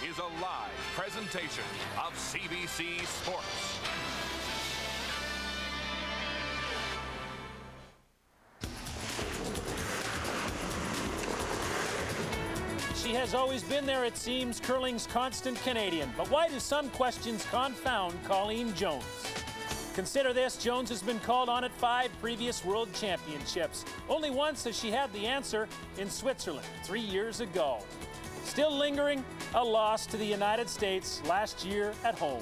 is a live presentation of CBC Sports. She has always been there, it seems, curling's constant Canadian. But why do some questions confound Colleen Jones? Consider this, Jones has been called on at 5 previous World Championships. Only once has she had the answer in Switzerland 3 years ago. Still lingering, a loss to the United States last year at home.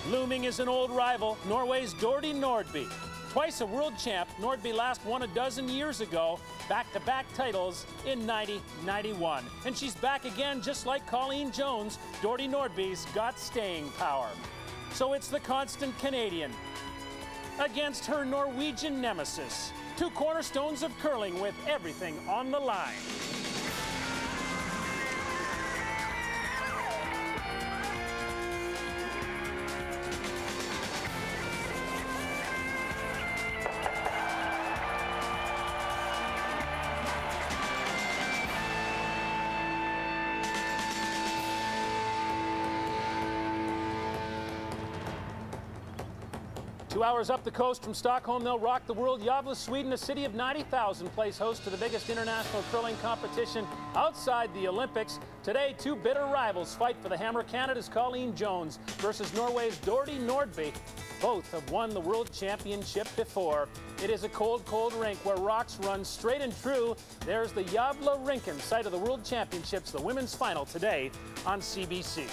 Looming is an old rival, Norway's Nordby. Twice a world champ, Nordby last won a dozen years ago, back-to-back titles in 90-91. And she's back again, just like Colleen Jones. Nordby's got staying power. So it's the constant Canadian against her Norwegian nemesis. Two cornerstones of curling with everything on the line. 2 hours up the coast from Stockholm, they'll rock the world. Gävle, Sweden, a city of 90,000, plays host to the biggest international curling competition outside the Olympics. Today, two bitter rivals fight for the hammer. Canada's Colleen Jones versus Norway's Nordby. Both have won the World Championship before. It is a cold, cold rink where rocks run straight and true. There's the Gävle Rinken, site of the World Championships, the women's final today on CBC.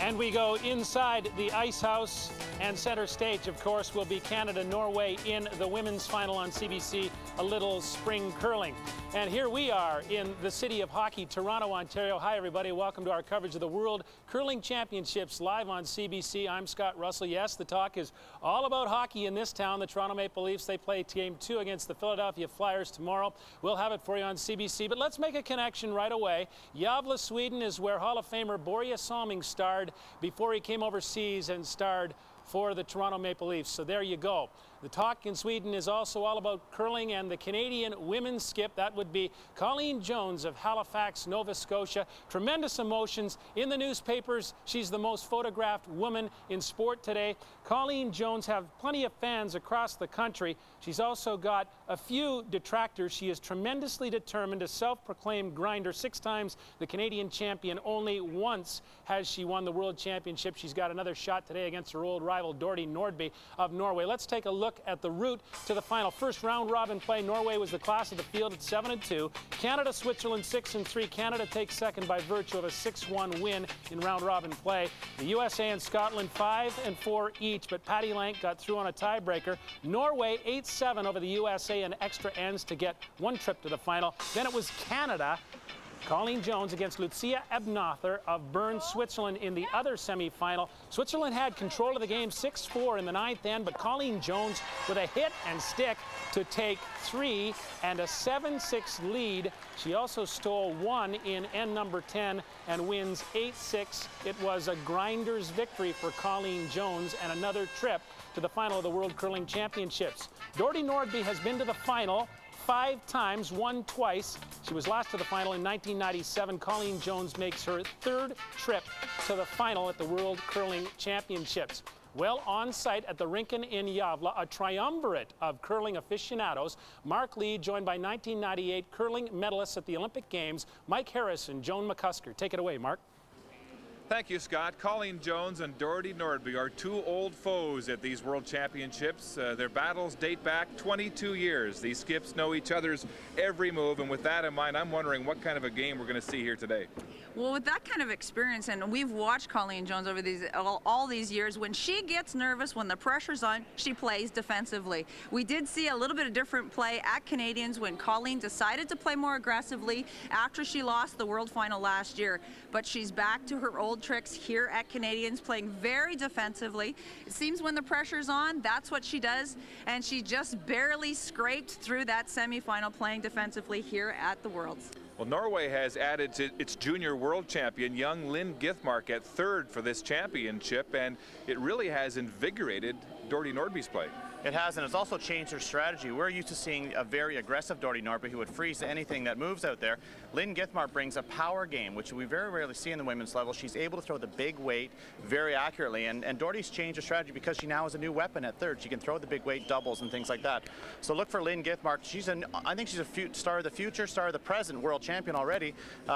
And we go inside the ice house, and center stage, of course, will be Canada-Norway in the women's final on CBC, a little spring curling. And here we are in the city of hockey, Toronto, Ontario. Hi, everybody. Welcome to our coverage of the World Curling Championships live on CBC. I'm Scott Russell. Yes, the talk is all about hockey in this town. The Toronto Maple Leafs, they play Game 2 against the Philadelphia Flyers tomorrow. We'll have it for you on CBC. But let's make a connection right away. Gävle, Sweden is where Hall of Famer Börje Salming starred before he came overseas and starred for the Toronto Maple Leafs. So there you go. The talk in Sweden is also all about curling and the Canadian women's skip. That would be Colleen Jones of Halifax, Nova Scotia. Tremendous emotions in the newspapers. She's the most photographed woman in sport today. Colleen Jones has plenty of fans across the country. She's also got a few detractors. She is tremendously determined, a self-proclaimed grinder, 6 times the Canadian champion. Only once has she won the World Championship. She's got another shot today against her old rival, Nordby of Norway. Let's take a look at the route to the final. First round robin play. Norway was the class of the field at 7-2. Canada, Switzerland 6-3. Canada takes second by virtue of a 6-1 win in round robin play. The USA and Scotland 5-4 each, but Patty Lank got through on a tiebreaker. Norway 8-7 over the USA in extra ends to get one trip to the final. Then it was Canada. Colleen Jones against Lucia Ebnother of Bern, Switzerland in the other semifinal. Switzerland had control of the game 6-4 in the 9th end, but Colleen Jones with a hit and stick to take 3 and a 7-6 lead. She also stole 1 in end number 10 and wins 8-6. It was a grinder's victory for Colleen Jones and another trip to the final of the World Curling Championships. Nordby has been to the final 5 times, won twice. She was last to the final in 1997. Colleen Jones makes her 3rd trip to the final at the World Curling Championships. Well, on site at the Rinken in Gävle, a triumvirate of curling aficionados. Mark Lee, joined by 1998 curling medalists at the Olympic Games, Mike Harris and Joan McCusker. Take it away, Mark. Thank you, Scott. Colleen Jones and Nordby are 2 old foes at these World Championships. Their battles date back 22 years. These skips know each other's every move, and with that in mind, I'm wondering what kind of a game we're going to see here today. Well, with that kind of experience, and we've watched Colleen Jones over all these years, when she gets nervous, when the pressure's on, she plays defensively. We did see a little bit of different play at Canadians when Colleen decided to play more aggressively after she lost the World Final last year. But she's back to her old tricks here at Canadians, playing very defensively. It seems when the pressure's on, that's what she does, and she just barely scraped through that semifinal playing defensively here at the Worlds. Well, Norway has added to its junior world champion, young Lynn Githmark, at third for this championship, and it really has invigorated Dordy Nordby's play. It has, and it's also changed her strategy. We're used to seeing a very aggressive Dordy Nordby who would freeze anything that moves out there. Lynn Githmark brings a power game, which we very rarely see in the women's level. She's able to throw the big weight very accurately, and Dordy's changed her strategy because she now has a new weapon at third. She can throw the big weight doubles and things like that. So look for Lynn Githmark. I think she's a star of the future, star of the present, world champion already.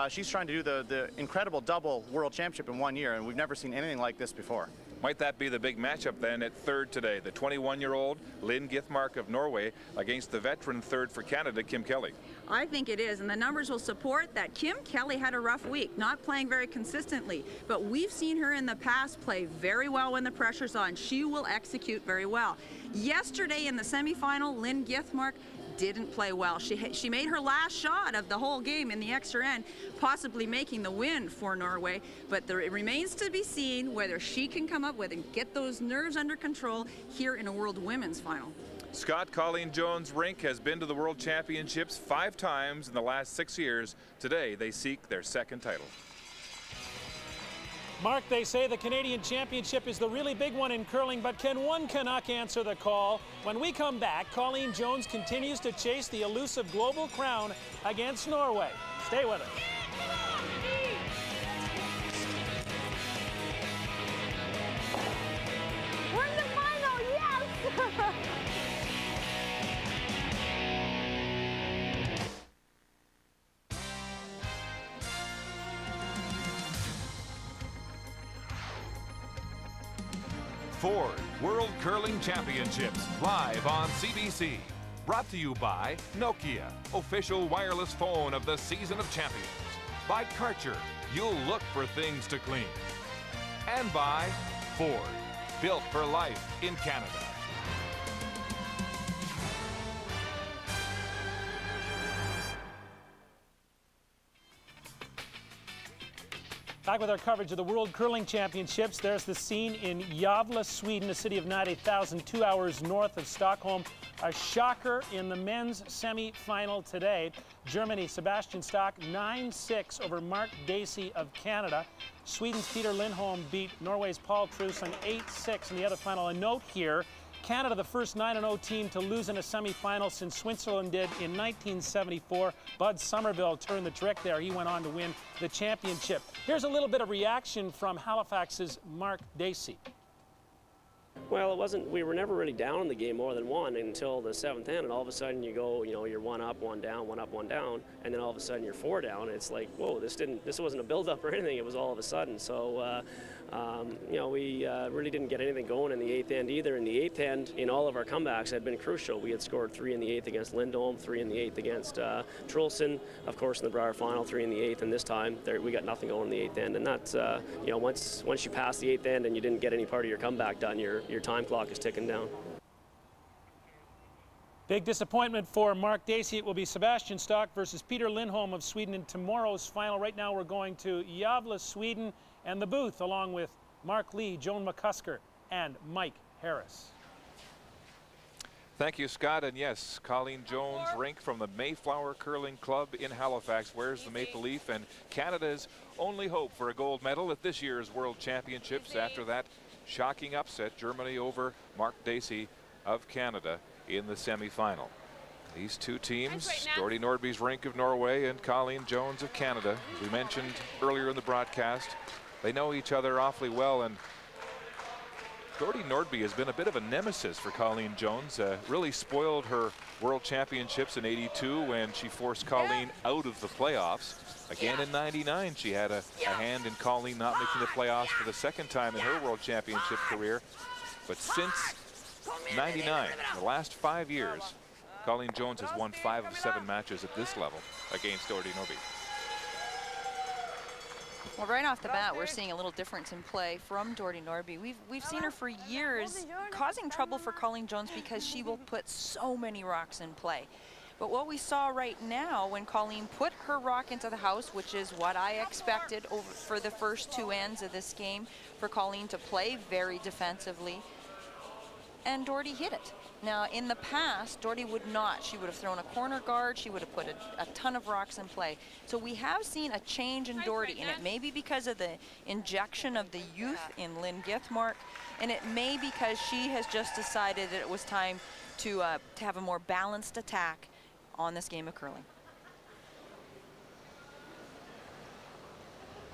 She's trying to do the incredible double world championship in 1 year, and we've never seen anything like this before. Might that be the big matchup then at third today? The 21-year-old Lynn Githmark of Norway against the veteran third for Canada, Kim Kelly. I think it is, and the numbers will support that. Kim Kelly had a rough week, not playing very consistently, but we've seen her in the past play very well when the pressure's on. She will execute very well. Yesterday in the semifinal, Lynn Githmark didn't play well. She made her last shot of the whole game in the extra end, possibly making the win for Norway, but it remains to be seen whether she can come up with and get those nerves under control here in a World Women's Final. Scott, Colleen Jones' rink has been to the World Championships 5 times in the last 6 years. Today they seek their second title. Mark, they say the Canadian Championship is the really big one in curling, but can one Canuck answer the call? When we come back, Colleen Jones continues to chase the elusive global crown against Norway. Stay with us. We're in the final, yes! Ford World Curling Championships, live on CBC. Brought to you by Nokia, official wireless phone of the Season of Champions. By Karcher, you'll look for things to clean. And by Ford, built for life in Canada. Back with our coverage of the World Curling Championships. There's the scene in Gävle, Sweden, a city of 90,000, 2 hours north of Stockholm. A shocker in the men's semi-final today. Germany, Sebastian Stock, 9-6 over Mark Dacey of Canada. Sweden's Peter Lindholm beat Norway's Paul Truson 8-6 in the other final. A note here, Canada, the first 9-0 team to lose in a semi-final since Switzerland did in 1974. Bud Somerville turned the trick there. He went on to win the championship. Here's a little bit of reaction from Halifax's Mark Dacey. Well, it wasn't, we were never really down in the game more than one until the 7th end, and all of a sudden you go, you know, you're 1 up, 1 down, 1 up, 1 down, and then all of a sudden you're 4 down. It's like, whoa, this wasn't a build-up or anything, it was all of a sudden. So, you know, we really didn't get anything going in the 8th end either. In the 8th end, in all of our comebacks had been crucial. We had scored 3 in the 8th against Lindholm, 3 in the 8th against Truelson, of course in the Brier final, 3 in the 8th, and this time we got nothing going in the 8th end. And that's, you know, once you pass the 8th end and you didn't get any part of your comeback done, your time clock is ticking down. Big disappointment for Mark Dacey. It will be Sebastian Stock versus Peter Lindholm of Sweden in tomorrow's final. Right now we're going to Gävle, Sweden, and the booth along with Mark Lee, Joan McCusker, and Mike Harris. Thank you, Scott. And yes, Colleen Jones' rink from the Mayflower Curling Club in Halifax wears the maple leaf, and Canada's only hope for a gold medal at this year's World Championships after that shocking upset, Germany over Mark Dacey of Canada in the semi-final. These two teams, Dordy Nordby's rink of Norway and Colleen Jones of Canada, as we mentioned earlier in the broadcast, they know each other awfully well, and Dordy Nordby has been a bit of a nemesis for Colleen Jones. Really spoiled her World Championships in '82 when she forced Colleen out of the playoffs. Again in '99, she had a hand in Colleen not making the playoffs for the second time in her World Championship career. But since '99, the last 5 years, Colleen Jones has won 5 of 7 matches at this level against Dordy Nordby. Well, right off the bat, we're seeing a little difference in play from Dordy Nordby. We've seen her for years causing trouble for Colleen Jones because she will put so many rocks in play. But what we saw right now when Colleen put her rock into the house, which is what I expected for the first 2 ends of this game, for Colleen to play very defensively, and Dordy hit it. Now, in the past, Doherty would not. She would have thrown a corner guard. She would have put a ton of rocks in play. So we have seen a change in Doherty, and it may be because of the injection of the youth in Lynn Githmark, and it may be because she has just decided that it was time to have a more balanced attack on this game of curling.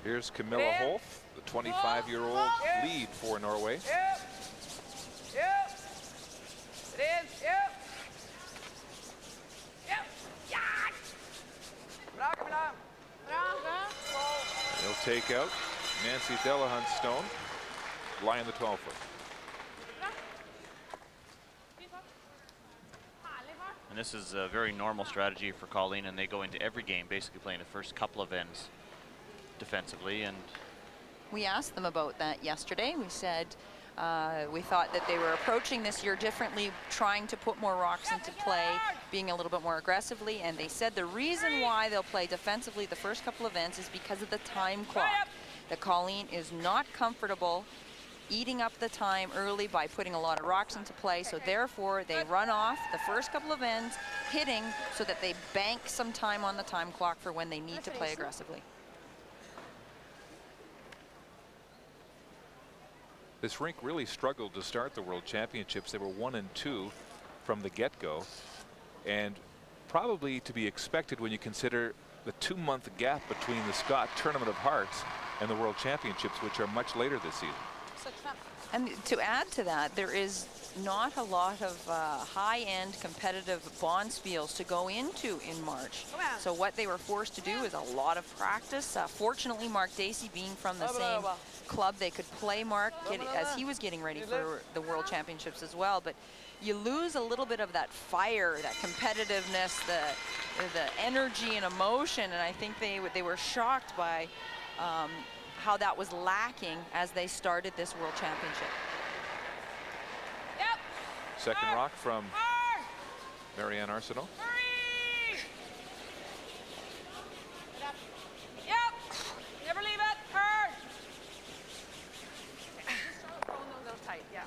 Here's Camilla Holf, the 25-year-old lead for Norway. They'll take out Nancy Delahunt-Stone, line the 12-foot. And this is a very normal strategy for Colleen, and they go into every game basically playing the first couple of ends defensively. And we asked them about that yesterday. We said we thought that they were approaching this year differently, trying to put more rocks into play, being a little bit more aggressively, and they said the reason why they'll play defensively the first couple of ends is because of the time clock. That Colleen is not comfortable eating up the time early by putting a lot of rocks into play, so therefore they run off the first couple of ends hitting so that they bank some time on the time clock for when they need to play aggressively. This rink really struggled to start the World Championships. They were 1-2 from the get-go, and probably to be expected when you consider the 2-month gap between the Scott Tournament of Hearts and the World Championships, which are much later this season. And to add to that, there is not a lot of high-end competitive bonspiels to go into in March. So what they were forced to do is a lot of practice. Fortunately, Mark Dacey, being from the same club, they could play Mark as he was getting ready for the World Championships as well. But you lose a little bit of that fire, that competitiveness, the energy and emotion, and I think they were shocked by how that was lacking as they started this World Championship. Second rock from Marianne Haslam. Never leave it. Hard. Oh, no, go tight. Yeah.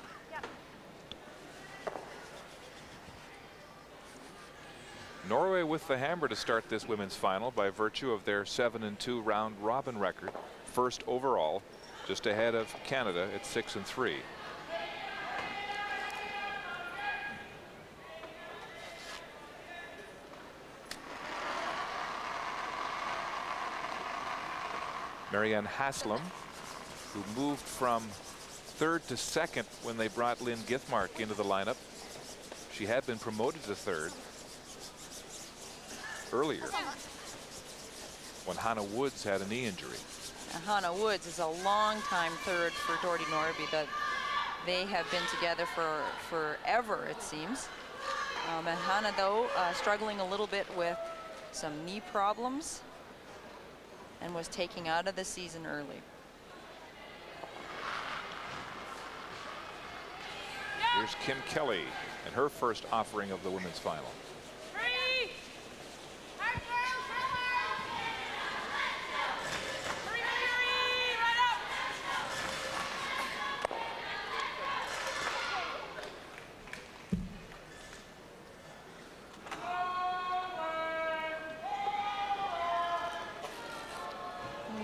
Norway with the hammer to start this women's final by virtue of their 7-2 round robin record. First overall, just ahead of Canada at 6-3. Marianne Haslam, who moved from third to second when they brought Lynn Githmark into the lineup. She had been promoted to third earlier when Hannah Woods had a knee injury. Hannah Woods is a long-time third for Doherty Nordby. They have been together for forever, it seems. And Hannah, though, struggling a little bit with some knee problems and was taken out of the season early. Here's Kim Kelly and her first offering of the women's final.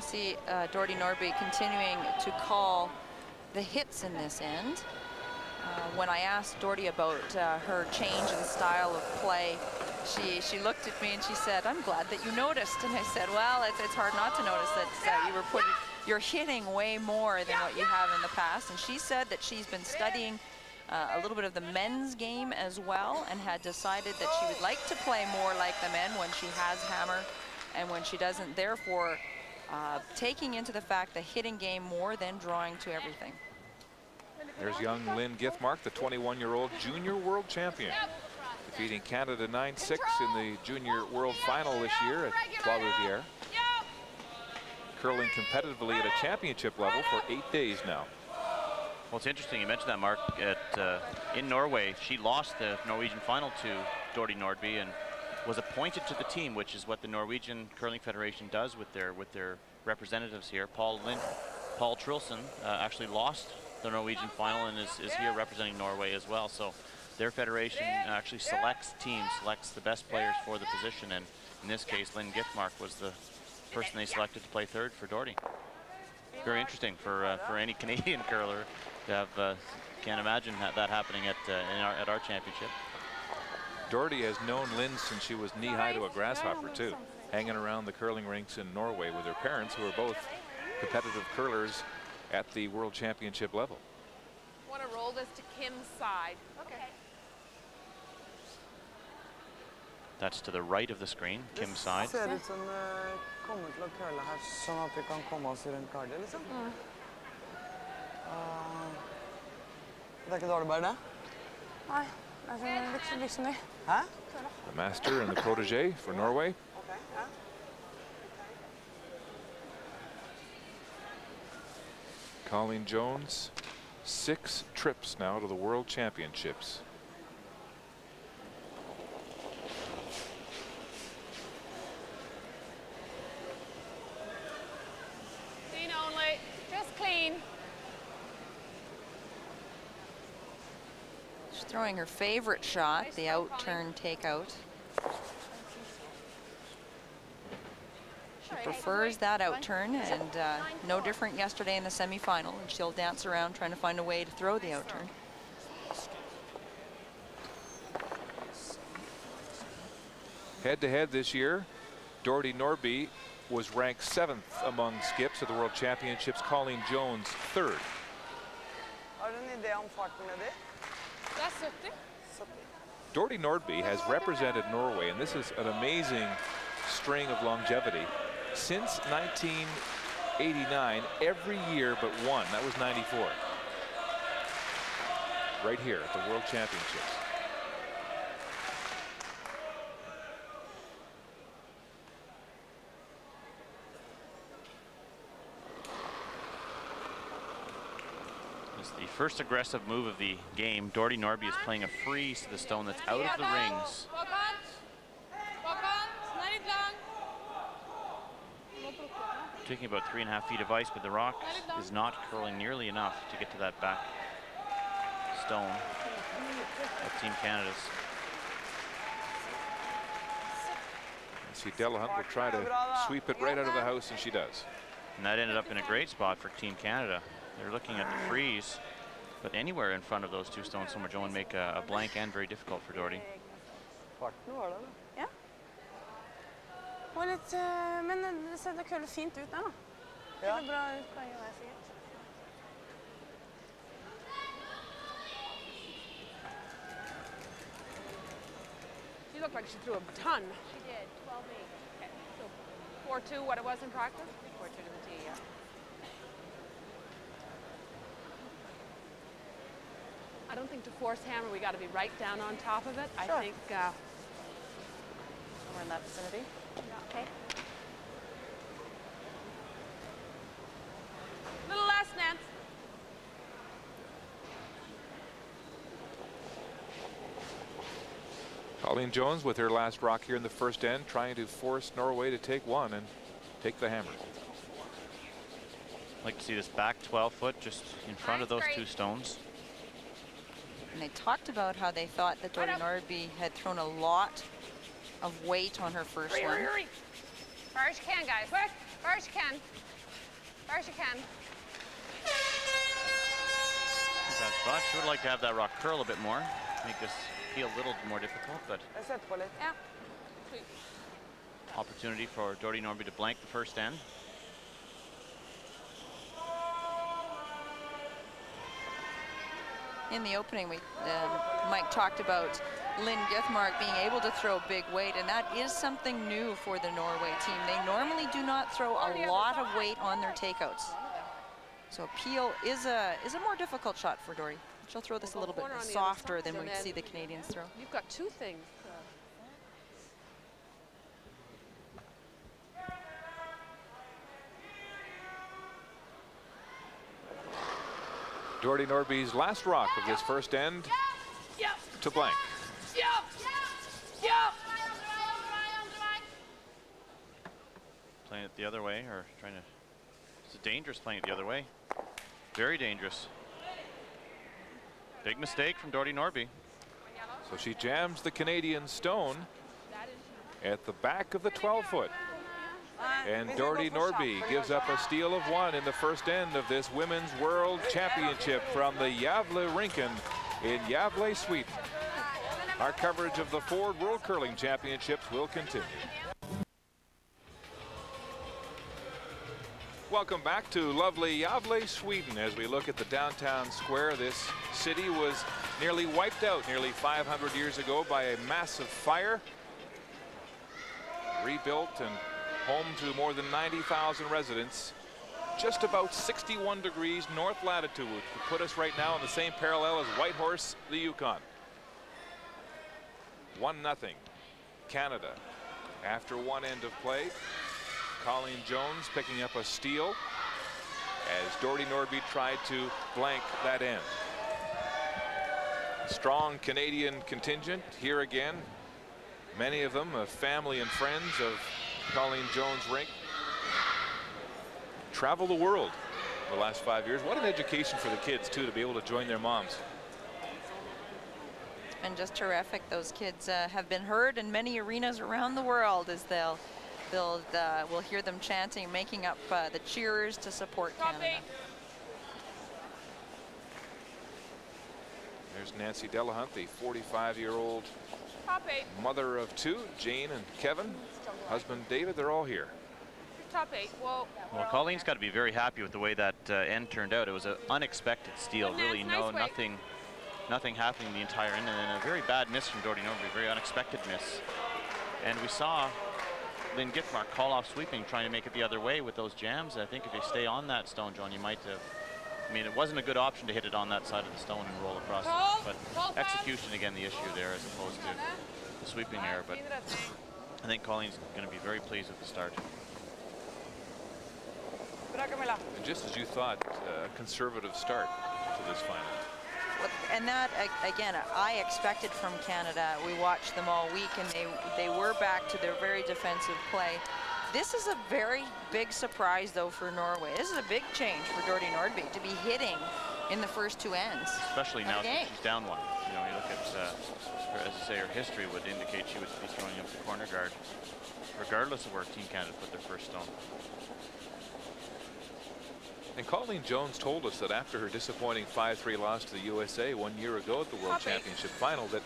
See Doherty Nordby continuing to call the hits in this end. When I asked Doherty about her change in style of play, she looked at me and she said, "I'm glad that you noticed." And I said, "Well, it's hard not to notice that you're hitting way more than what you have in the past." And she said that she's been studying a little bit of the men's game as well, and had decided that she would like to play more like the men when she has hammer and when she doesn't. Therefore, taking into the fact the hitting game more than drawing to everything. There's young Lynn Githmark, the 21-year-old junior world champion, defeating Canada 9-6 in the junior world final this year at Trois-Rivières. Curling competitively at a championship level for 8 days now. Well, it's interesting you mentioned that, Mark. In Norway, she lost the Norwegian final to Doherty Nordby and was appointed to the team, which is what the Norwegian Curling Federation does with their representatives here. Paul Trilson actually lost the Norwegian final and is here representing Norway as well. So their federation actually selects teams, selects the best players for the position, and in this case, Lynn Giftmark was the person they selected to play third for Doherty. Very interesting for any Canadian curler to have. Can't imagine that happening at our championship. Doherty has known Lynn since she was knee-high to a grasshopper too, hanging around the curling rinks in Norway with her parents, who are both competitive curlers at the World Championship level. Want to roll this to Kim's side. Okay. That's to the right of the screen, Kim's side. Ser ut som kommer til å curle her, sånn at vi kan komme oss rundt kardet, liksom. Det ikke dårlig bare det? Nei, det liksom det. Hæ? The master and the protege for Norway. Okay, ja. Colleen Jones, 6 trips now to the World Championships. Clean only, just clean. She's throwing her favorite shot, the out-turn takeout. She prefers that out-turn, and no different yesterday in the semifinal, and she'll dance around trying to find a way to throw the out-turn. Head-to-head this year, Doherty Nordby was ranked 7th among skips at the World Championships. Colleen Jones 3rd. Har du en idé om farten nedi? That's 70. Doherty Nordby has represented Norway, and this is an amazing string of longevity. Since 1989, every year but one. That was 94. Right here at the World Championships. It's the first aggressive move of the game. Doherty Nordby is playing a freeze to the stone that's out of the rings. Taking about 3.5 feet of ice, but the rock is not curling nearly enough to get to that back stone of Team Canada's. See, Delahunt will try to sweep it right out of the house, and she does. And that ended up in a great spot for Team Canada. They're looking at the freeze, but anywhere in front of those two stones somewhere, Joe, would make a blank end very difficult for Doherty. Ja. Og litt, men det ser det køler fint ut der da. Det ser bra ut på en gang sikkert. She looked like she threw a ton. She did, 12-8. Okay. So 4-2, what it was in practice? 4-2 to the tee, yeah. I don't think to force hammer, we got to be right down on top of it. Sure. I think. We're in that vicinity. Okay. Little less, Nance. Colleen Jones with her last rock here in the first end, trying to force Norway to take one and take the hammer. I'd like to see this back 12-foot just in front of those two stones. And they talked about how they thought that Doherty Nordby had thrown a lot of weight on her first one. Far as you can, guys. Far as you can. Far as you can. That spot. She would like to have that rock curl a bit more, make this feel a little more difficult, but Yeah. Sweet. opportunity for Doherty Nordby to blank the first end. In the opening, Mike talked about Lynn Giftmark being able to throw big weight, and that is something new for the Norway team. They normally do not throw a lot of weight on their takeouts. So peel is a more difficult shot for Doherty. She'll throw this a little bit softer than we see the Canadians throw. You've got two things. Doherty Nordby's last rock of this first end to blank. Playing it the other way, or trying to. It's dangerous playing it the other way. Very dangerous. Big mistake from Nordby. So she jams the Canadian stone at the back of the 12-foot. And Nordby gives up a steal of 1 in the first end of this Women's World Championship from the Gävle Rinken in Gävle, Sweden. Our coverage of the Ford World Curling Championships will continue. Welcome back to lovely Gävle, Sweden. As we look at the downtown square, this city was nearly wiped out nearly 500 years ago by a massive fire. Rebuilt and home to more than 90,000 residents. Just about 61 degrees north latitude would put us right now on the same parallel as Whitehorse, the Yukon. 1-0 Canada. After one end of play, Colleen Jones picking up a steal as Nordby tried to blank that end. Strong Canadian contingent here again. Many of them family and friends of Colleen Jones' rink. Travel the world the last 5 years. What an education for the kids too, to be able to join their moms. It's been just terrific. Those kids have been heard in many arenas around the world as we'll hear them chanting, making up the cheers to support Canada. There's Nancy Delahunt, the 45-year-old mother of 2, Jane and Kevin. Husband David, they're all here. Top 8. Well, Colleen's got to be very happy with the way that end turned out. It was an unexpected steal. Really, nothing happening the entire end, and then a very bad miss from Nordby, a very unexpected miss. And we saw Lynn Gittmark call off sweeping, trying to make it the other way with those jams. I think if you stay on that stone, John, you might have. I mean, it wasn't a good option to hit it on that side of the stone and roll across it, but execution again the issue there as opposed to the sweeping error. But I think Colleen's going to be very pleased with the start. And just as you thought, a conservative start to this final. And that, again, I expected from Canada. We watched them all week, and they were back to their very defensive play. This is a very big surprise, though, for Norway. This is a big change for Nordby to be hitting in the first 2 ends. Especially now that she's down 1. You know, you look at, her, as I say, her history would indicate she would be throwing up the corner guard, regardless of where Team Canada put their first stone. And Colleen Jones told us that after her disappointing 5-3 loss to the USA 1 year ago at the World Championship final, that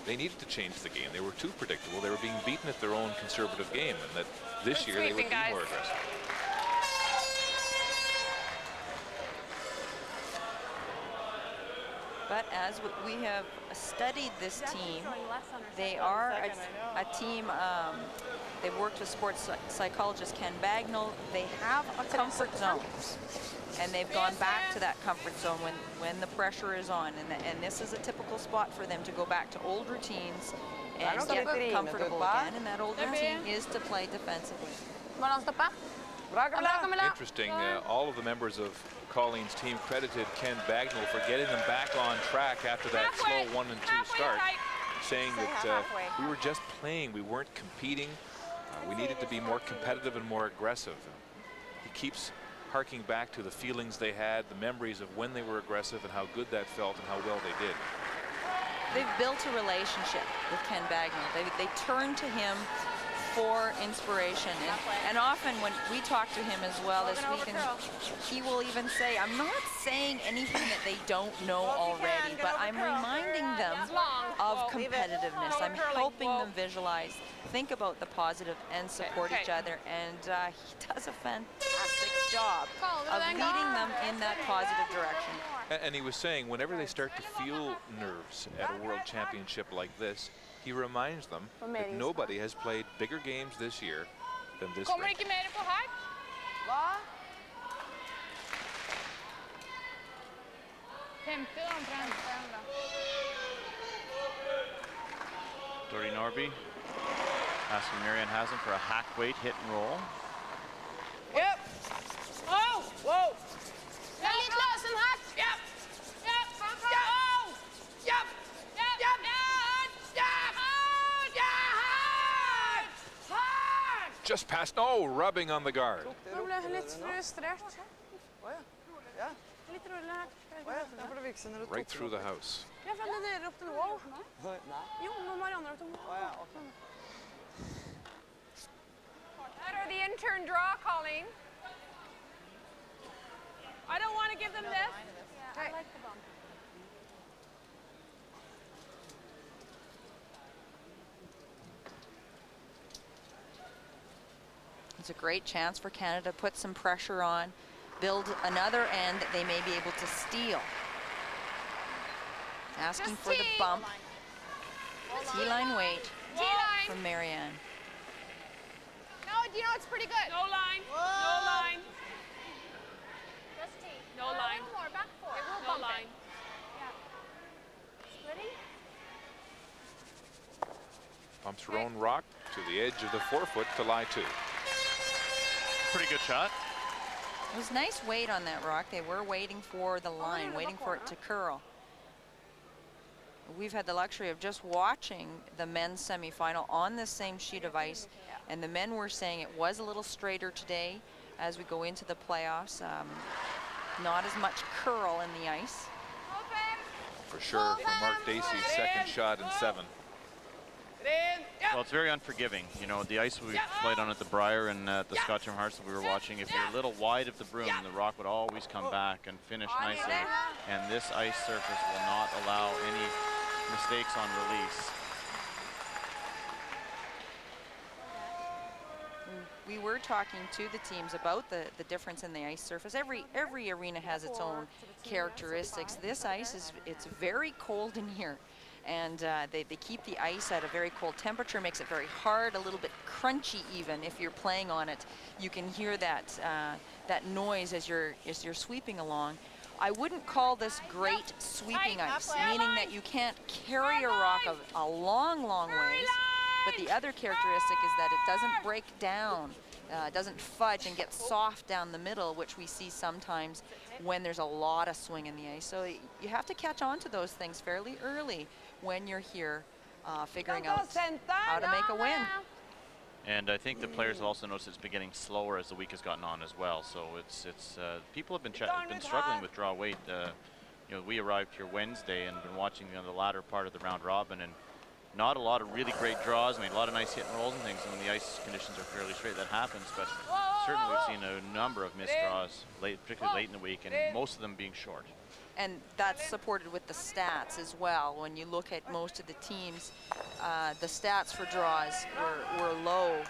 they needed to change the game. They were too predictable. They were being beaten at their own conservative game, and that this year they would be more aggressive. But as we have studied this team, they are a team. They've worked with sports psychologist Ken Bagnall. They have a comfort zone, and they've gone back to that comfort zone when the pressure is on. And this is a typical spot for them to go back to old routines and get comfortable again. And that old routine is to play defensively. Interesting, all of the members of Colleen's team credited Ken Bagnall for getting them back on track after that slow 1 and 2 start, saying that we were just playing, we weren't competing. We needed to be more competitive and more aggressive. He keeps harking back to the feelings they had, the memories of when they were aggressive and how good that felt and how well they did. They've built a relationship with Ken Bagnall. They turn to him for inspiration, and often when we talk to him as well this week, and he will even say, I'm not saying anything that they don't know already, but I'm reminding them of competitiveness. I'm helping them visualize, think about the positive, and support each other, and he does a fantastic job of leading them in that positive direction. And he was saying whenever they start to feel nerves at a World Championship like this, he reminds them that nobody has played bigger games this year than this rink. Nordby asking Marianne Haslam for a hack weight hit and roll. Yep. Oh! Whoa! Yep. Just past, rubbing on the guard. Right through the house. Ja, for dere opp til nå. Jo, når Marianne er opp til nå. Better the intern draw, Colleen. I don't want to give them this. Yeah, I like the bump. It's a great chance for Canada to put some pressure on, build another end that they may be able to steal. Asking for the bump. T-line weight from Marianne. No, you know, it's pretty good. No line. No line. Just T. No line. More, back four. It will No bump line. it. Yeah. Splitting. Bumps her own rock to the edge of the forefoot to lie 2. Pretty good shot. It was nice weight on that rock. They were waiting for the line, waiting for it to curl. We've had the luxury of just watching the men's semifinal on this same sheet of ice, and the men were saying it was a little straighter today as we go into the playoffs. Not as much curl in the ice. For sure, for Mark Dacey's second shot in 7. Well, it's very unforgiving. You know, the ice we played on at the Briar and at the Scotcham Hearts that we were watching, if you're a little wide of the broom, the rock would always come back and finish nicely. And this ice surface will not allow any mistakes on release. We were talking to the teams about the difference in the ice surface. Every arena has its own characteristics. This ice it's very cold in here. And they keep the ice at a very cold temperature, makes it very hard, a little bit crunchy even if you're playing on it. You can hear that that noise as you're sweeping along. I wouldn't call this great sweeping ice, meaning that you can't carry a rock a long, long ways. But the other characteristic is that it doesn't break down, doesn't fudge and get soft down the middle, which we see sometimes when there's a lot of swing in the ice. So you have to catch on to those things fairly early when you're here figuring out how to make a win. And I think the players have also noticed it's been getting slower as the week has gotten on as well. So it's people have been struggling with draw weight. You know, we arrived here Wednesday and been watching the latter part of the round robin, and not a lot of really great draws. I mean, a lot of nice hit and rolls and things. And when the ice conditions are fairly straight, that happens. But certainly we've seen a number of missed draws, particularly late in the week, and most of them being short. And that's supported with the stats as well. When you look at most of the teams, the stats for draws were low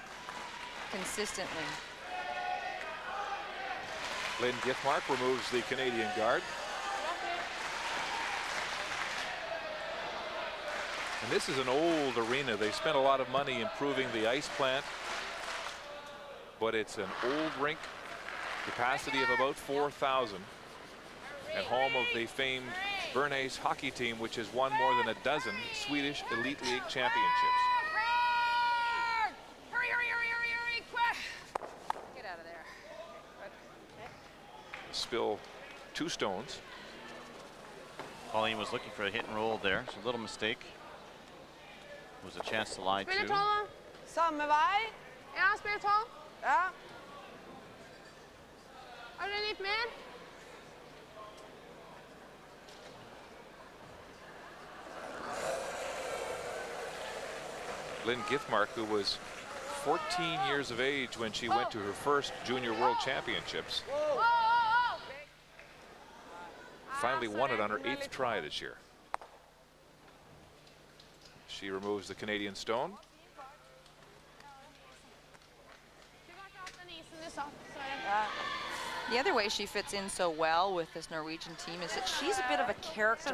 consistently. Lynn Githmark removes the Canadian guard. And this is an old arena. They spent a lot of money improving the ice plant, but it's an old rink, capacity of about 4,000. And home of the famed Bernays hockey team, which has won more than a dozen Swedish Elite League championships. Hurry, hurry, hurry, hurry, hurry, quick! Get out of there. Spill 2 stones. Colleen was looking for a hit and roll there. It's a little mistake. It was a chance to lie too. Samme vei. Ja, spiller 12. Ja. Har du litt mer? Lynn Githmark, who was 14 years of age when she went to her first Junior World Championships, finally won it on her 8th try this year. She removes the Canadian stone. The other way she fits in so well with this Norwegian team is that she's a bit of a character.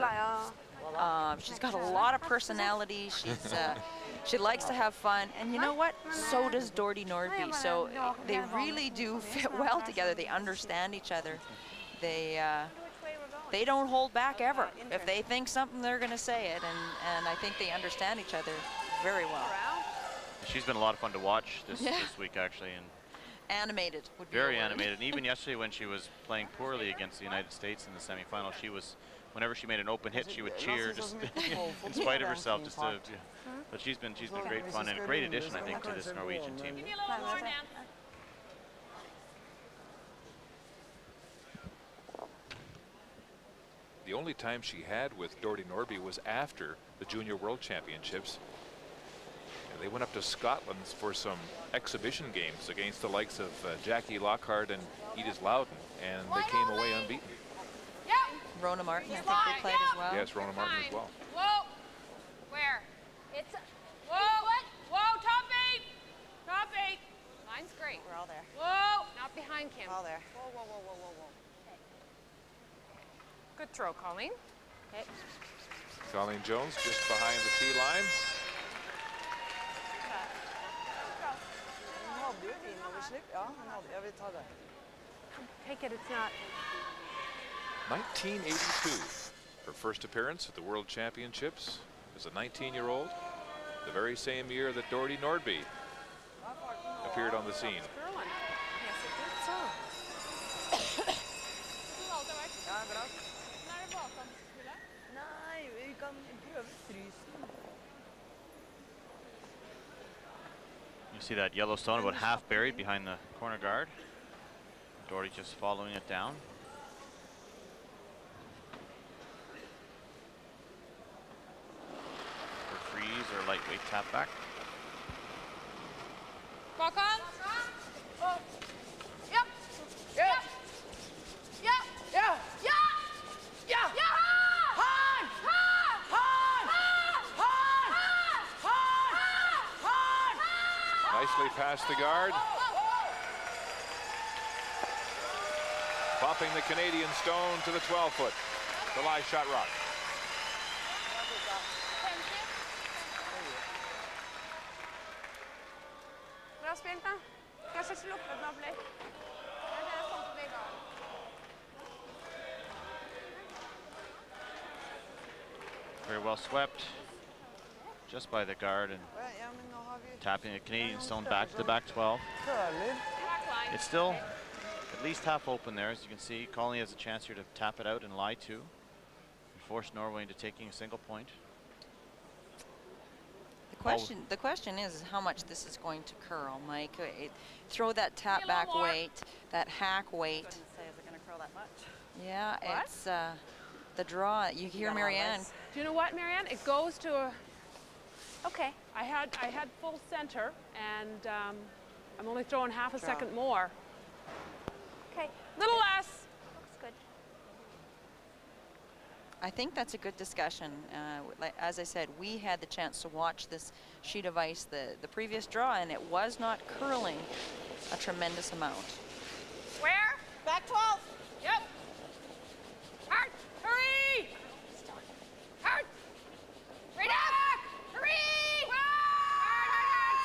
She's got a lot of personality. She likes to have fun, and you know what? So does Nordby. So they really do fit well together. They understand each other. They don't hold back ever. If they think something, they're going to say it, and I think they understand each other very well. She's been a lot of fun to watch this week, actually, and animated would be very animated. And even yesterday, when she was playing poorly against the United States in the semifinal, she was, whenever she made an open hit, she would cheer just in spite of herself. Just to, but she's been great fun and a great addition, I think, to this Norwegian team. Give me a little more, Dan. The only time she had with Doherty Nordby was after the Junior World Championships. And they went up to Scotland for some exhibition games against the likes of Jackie Lockhart and Edith Loudon, and they came away unbeaten. Rona Martin, I think they played as well. Yes, Rona Martin as well. Whoa! Where? It's whoa! What? Whoa! Top 8! Top 8! Line's great. We're all there. Whoa! Not behind Kim. All there. Whoa! Whoa! Whoa! Whoa! Whoa! Whoa! Okay. Good throw, Colleen. Okay. Colleen Jones just behind the tee line. Take it. It's not. 1982, her first appearance at the World Championships as a 19-year-old, the very same year that Doherty Nordby appeared on the scene. Yes, it did so. You see that yellow stone about half buried behind the corner guard. Doherty just following it down. Her freeze or lightweight tap back. Walk on. Oh. Yep. Yep. Yep. Yeah. Yeah. Yeah. Yeah. Hard. Hard. Hard. Hard. Hard. Hard. Nicely past the guard. Popping the Canadian stone to the 12-foot. The lie shot rock. Bra spilt da. Kanskje sluppet den av blikk. Very well swept. Just by the guard and tapping the Canadian stone back to the back 12. It's still at least half open there, as you can see. Colleen has a chance here to tap it out and lie to, and force Norway into taking a single point. The question is how much this is going to curl, Mike. Throw that tap back weight, that hack weight. Say, is it going to curl that much? Yeah, What? it's the draw. You hear Marianne. Do you know what, Marianne? It goes to a. Okay. I had full center, and I'm only throwing half a second more. Okay. Little less. Looks good. I think that's a good discussion. Like, as I said, we had the chance to watch this sheet of ice the previous draw, and it was not curling a tremendous amount. Where? Back 12. Yep. Hard. Hurry. Hard. Right up. Hurry. Hard.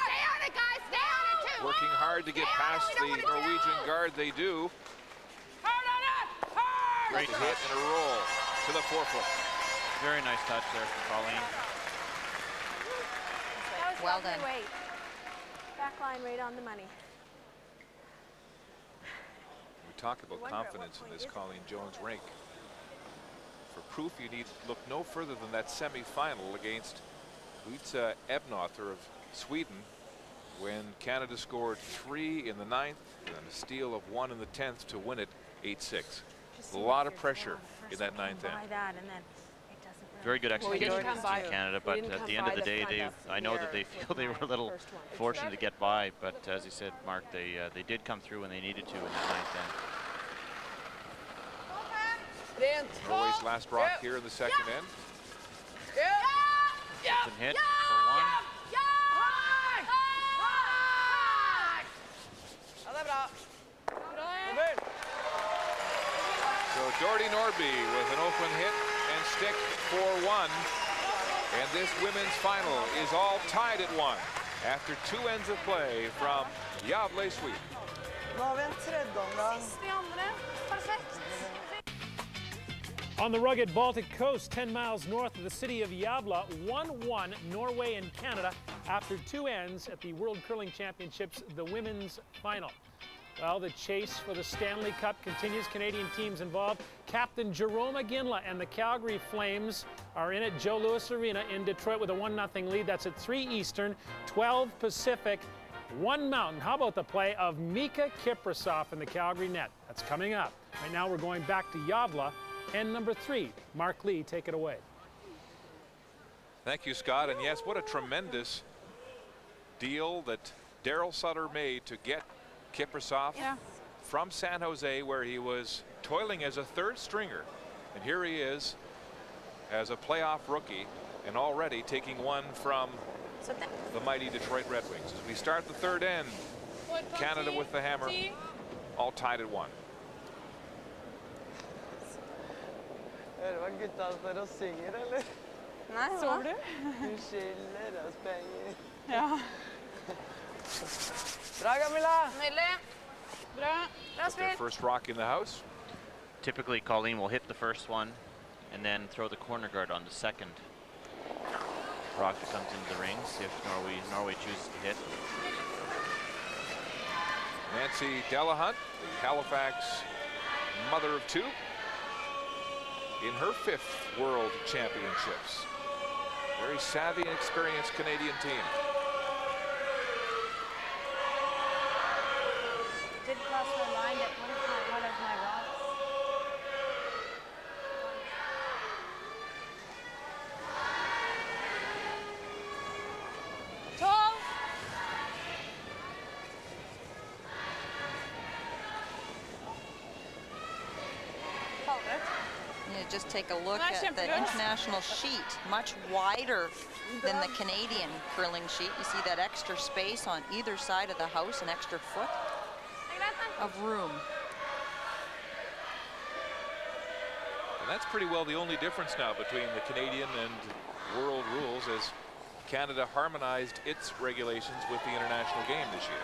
Stay on it, guys. Stay on it, too. Working hard to get past the Norwegian guard, they do. Hard on it. Hard. Great hit and a roll to the 4-foot. Very nice touch there from Colleen. That was Well lovely done. weight. Back line right on the money. We talk about confidence in this Colleen Jones rink. For proof, you need look no further than that semi-final against Luisa Ebnother of Sweden, when Canada scored 3 in the 9th and a steal of 1 in the 10th to win it 8-6. A lot of pressure in that 9th end. Very good execution come from by. Canada, but at the end of the day, I know that they feel they were a little fortunate to get by, but as you said, Mark, they did come through when they needed to in that 9th end. Norway's last rock here in the second end. Open hit for 1. So Doherty Nordby with an open hit and stick for 1. And this women's final is all tied at 1 after 2 ends of play from Gävle, Sweden. Nå har vi en tredjeomgang. De andre. Perfekt. On the rugged Baltic coast, 10 miles north of the city of Gävle, 1-1 Norway and Canada after 2 ends at the World Curling Championships, the women's final. Well, the chase for the Stanley Cup continues. Canadian teams involved. Captain Jerome Ginla and the Calgary Flames are in at Joe Louis Arena in Detroit with a 1-0 lead. That's at 3 Eastern, 12 Pacific, 1 Mountain. How about the play of Mika Kiprasov in the Calgary net? That's coming up. Right now we're going back to Gävle And number 3, Mark Lee, take it away. Thank you, Scott. And yes, what a tremendous deal that Daryl Sutter made to get Kiprusoff from San Jose, where he was toiling as a third stringer. And here he is as a playoff rookie and already taking one from the mighty Detroit Red Wings. As we start the third end, Canada with the hammer, all tied at 1. Det var gutta står och synger, eller? Nej, Såg du? Du chillar och spänger. Ja. Bra, Camilla! Nydelig. Bra. Bra Their spill. first rock in the house. Typically, Colleen will hit the first one and then throw the corner guard on the second rock that comes into the rings if Norway chooses to hit. Nancy Delahunt, the Halifax mother of 2, in her 5th World Championships. Very savvy and experienced Canadian team. Did cross my mind at one of my rocks. Tall. You just take a look Nice at the influence. international sheet, much wider than the Canadian curling sheet. You see that extra space on either side of the house, an extra foot of room. And that's pretty well the only difference now between the Canadian and world rules, as Canada harmonized its regulations with the international game this year.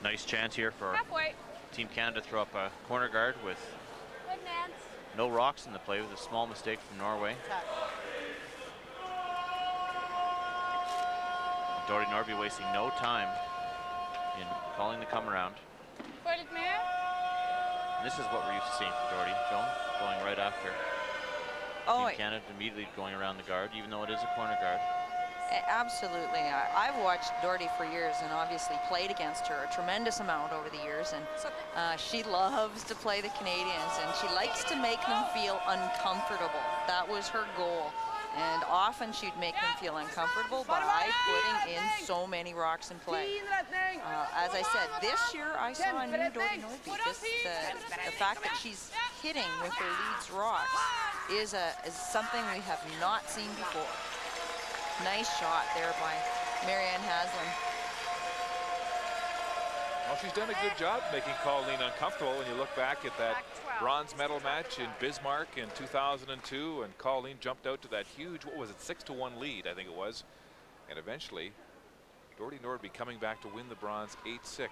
Nice chance here for Halfway. Team Canada to throw up a corner guard with Good, Nance. no rocks in the play, with a small mistake from Norway. Doherty Nordby wasting no time in calling the come around. Får lite mer. And this is what we're used to seeing from Doherty. Joan going right after. Oh, Team Canada immediately going around the guard, even though it is a corner guard. absolutely. I've watched Doherty for years and obviously played against her a tremendous amount over the years. And she loves to play the Canadians, and she likes to make them feel uncomfortable. That was her goal. And often she'd make them feel uncomfortable by putting in so many rocks in play. As I said, this year I saw a new Doherty Nordby. The fact that she's hitting with her leads rocks is something we have not seen before. Nice shot there by Marianne Haslam. Well, she's done a good job making Colleen uncomfortable when you look back at that bronze medal match in Bismarck in 2002, and Colleen jumped out to that huge, what was it, 6-1 lead, I think it was. And eventually, Doherty Nordby coming back to win the bronze 8-6.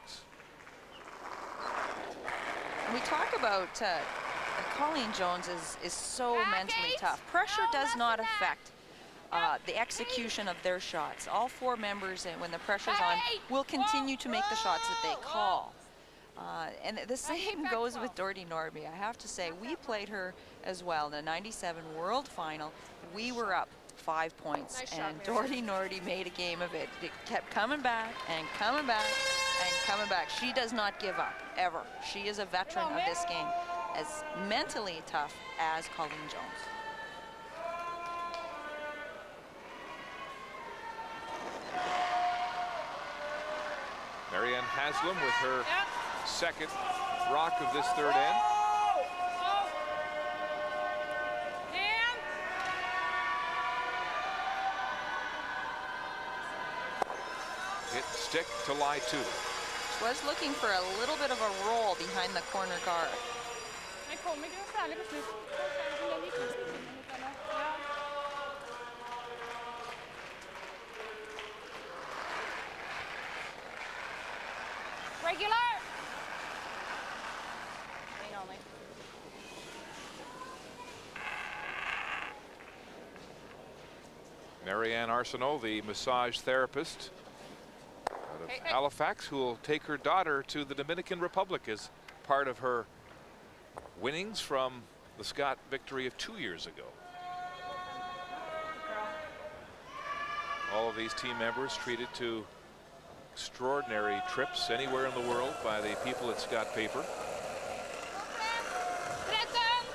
We talk about Colleen Jones is so mentally tough. Pressure does not affect the execution of their shots. All four members, when the pressure's on, will continue to make the shots that they call. And the same goes with Doherty Nordby. I have to say, we played her as well in the '97 World Final. We were up 5 points, and Doherty Nordby made a game of it. It kept coming back and coming back and coming back. She does not give up, ever. She is a veteran of this game, as mentally tough as Colleen Jones. Marianne Haslam with her second rock of this third end. Hit stick to lie 2. She was looking for a little bit of a roll behind the corner guard. Regular. Marianne Arsenault, the massage therapist out of Halifax, who will take her daughter to the Dominican Republic as part of her winnings from the Scott victory of 2 years ago. All of these team members treated to extraordinary trips anywhere in the world by the people at Scott Paper.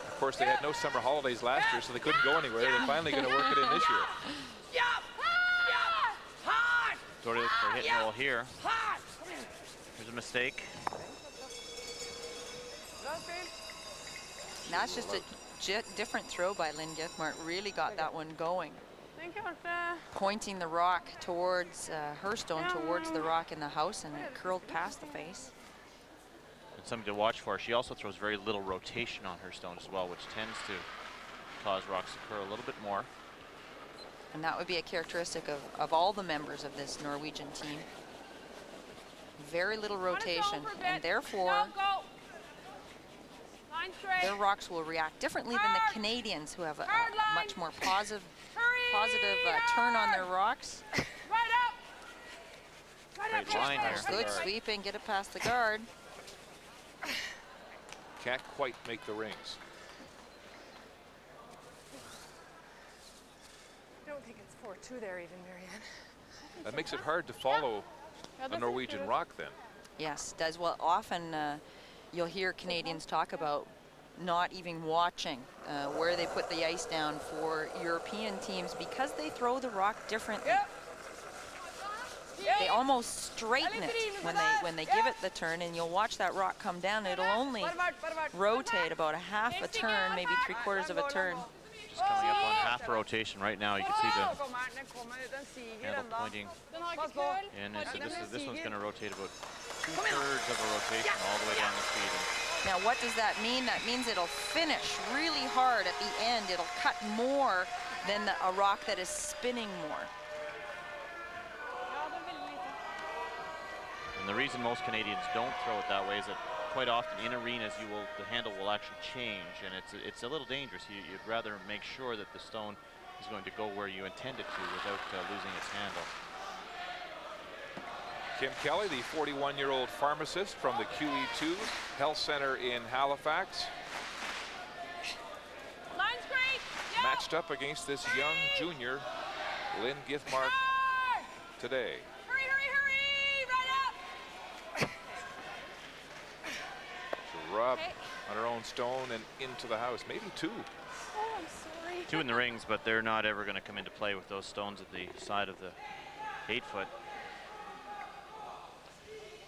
Of course, they had no summer holidays last year, so they couldn't go anywhere. They're finally going to work it in this year. Doherty looks for a hit and roll here. There's a mistake. That's just a different throw by Lynn Githmart. Really got that one going. Pointing the rock towards her stone, towards the rock in the house, and it curled past the face. And something to watch for. She also throws very little rotation on her stone as well, which tends to cause rocks to curl a little bit more. And that would be a characteristic of all the members of this Norwegian team. Very little rotation, and therefore their rocks will react differently than the Canadians, who have a much more positive turn on their rocks. Great line here. Good sweeping, get it past the guard. Can't quite make the rings. I don't think it's 4-2 there even, Marianne. That makes it hard to follow a Norwegian rock then. Yes, it does. Well, often you'll hear Canadians talk about not even watching where they put the ice down for European teams because they throw the rock differently. They almost straighten it when they give it the turn, and you'll watch that rock come down. It'll only rotate about a half a turn, maybe 3/4 of a turn. Just coming up on half rotation right now. You can see the handle pointing in. This one's going to rotate about 2/3 of a rotation all the way down the speed. Now, what does that mean? That means it'll finish really hard at the end. It'll cut more than a rock that is spinning more. And the reason most Canadians don't throw it that way is that quite often in arenas the handle will actually change, and it's a little dangerous. You'd rather make sure that the stone is going to go where you intend it to without losing its handle. Kim Kelly, the 41-year-old pharmacist from the QE2 Health Center in Halifax, matched up against this young junior, Lynn Githmart, today. Rub on her own stone and into the house, maybe two. Oh, I'm sorry. Two in the rings, but they're not ever going to come into play with those stones at the side of the 8-foot.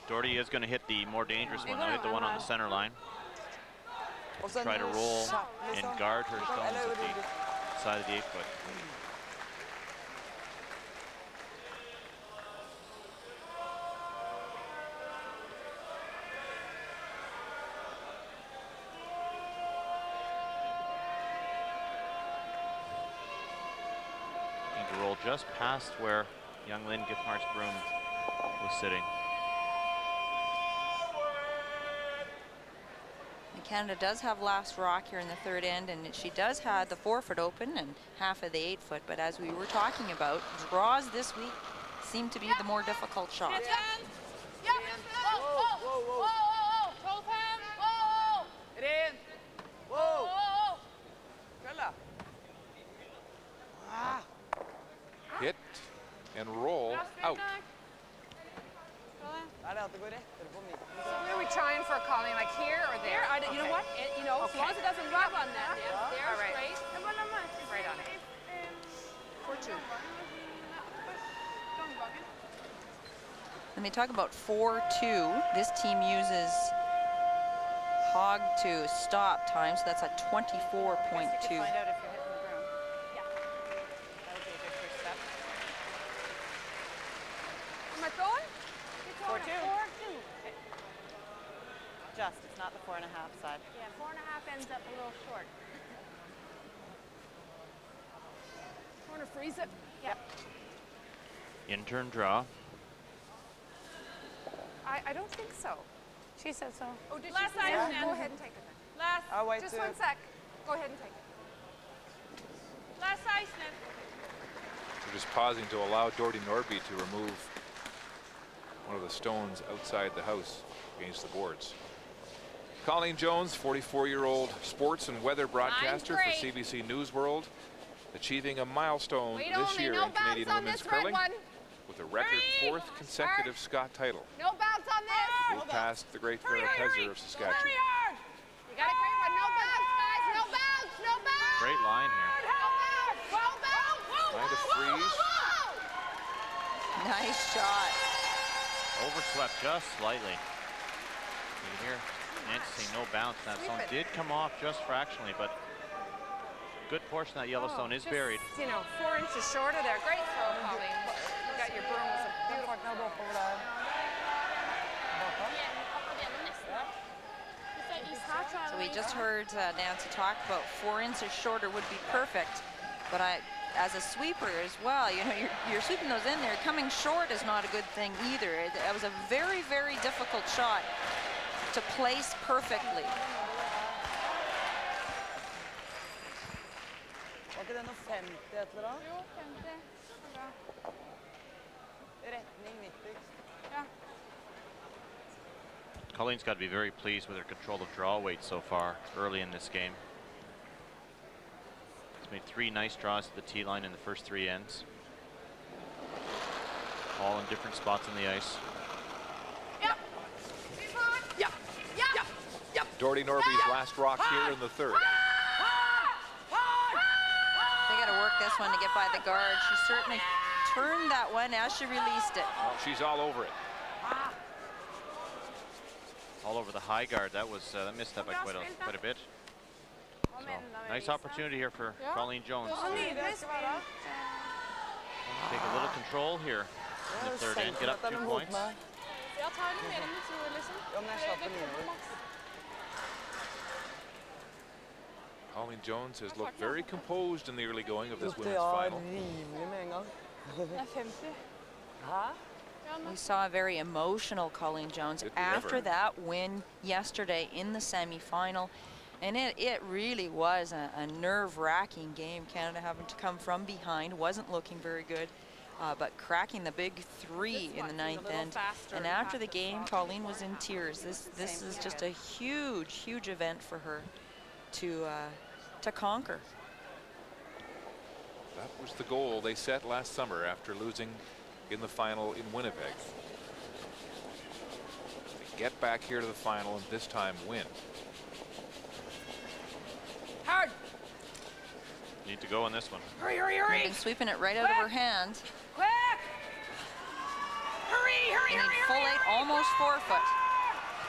Doherty is going to hit the more dangerous one. They'll hit the one on the center line. Try to roll and guard her stones at the side of the 8-foot. Roll just past where young Lynn Githmart's broom was sitting. And Canada does have last rock here in the third end, and she does have the 4-foot open and half of the 8-foot, but as we were talking about, draws this week seem to be the more difficult shot. Hit and roll out. Are we trying for a calling like here or there? You know what? As long as it doesn't rub on that, they're straight. Right on it. 4-2. When they talk about 4-2, this team uses hog to stop time, so that's a 24.2. Just, it's not the 4.5 side. Yeah, 4.5 ends up a little short. Corner freeze it. Yep. In-turn draw. I don't think so. She said so. Oh, did last ice? Yeah. Go ahead and take it then. Last. Just 1 sec. Go ahead and take it. Last ice then. We're just pausing to allow Doherty Nordby to remove one of the stones outside the house against the boards. Colleen Jones, 44-year-old sports and weather broadcaster for CBC News World, achieving a milestone this year in Canadian women's curling with a record 4th consecutive Scott title. No bounce on this. Moved past the great Vera Pezer of Saskatchewan. You got a great one. No bounce, guys. No bounce. No bounce. Great line here. Trying to freeze. Nice shot. Overswept just slightly. You can hear Nancy saying no bounce. That zone did come off just fractionally, but a good portion of that yellow zone is buried. You know, 4 inches short of there. Great throw, Colleen. You got your broom. It was a beautiful throw. So we just heard Nancy talk about 4 inches shorter would be perfect, but as a sweeper as well, you know, you're sweeping those in there. Coming short is not a good thing either. It was a very, very difficult shot to place perfectly. Var ikke det noe 50 etter da? Jo, 50. Bra. Retning viktigst. Ja. Colleen's got to be very pleased with her control of draw weight so far early in this game. She's made 3 nice draws to the tee line in the first 3 ends. All in different spots on the ice. Yep. Yep. Yep. Yep. Doherty Nordby's last rock here in the 3rd. They got to work this one to get by the guard. She certainly turned that one as she released it. Well, she's all over it. All over the high guard. That was that missed that by quite a bit. So, nice opportunity here for Colleen Jones to take a little control here in the 3rd end, get up 2 points. Colleen Jones has looked very composed in the early going of this women's final. We saw a very emotional Colleen Jones after that win yesterday in the semi-final, and it really was a nerve-wracking game. Canada having to come from behind, wasn't looking very good, but cracking the big 3 in the 9th end. And after the game, Colleen was in tears. This is just a huge, huge event for her to conquer. That was the goal they set last summer after losing in the final in Winnipeg. They get back here to the final and this time win. Hard. Need to go on this one. Hurry, hurry, hurry. Been sweeping it right out of her hand. Quick. Hurry, hurry, You need hurry, full hurry, 8, hurry. almost 4 foot.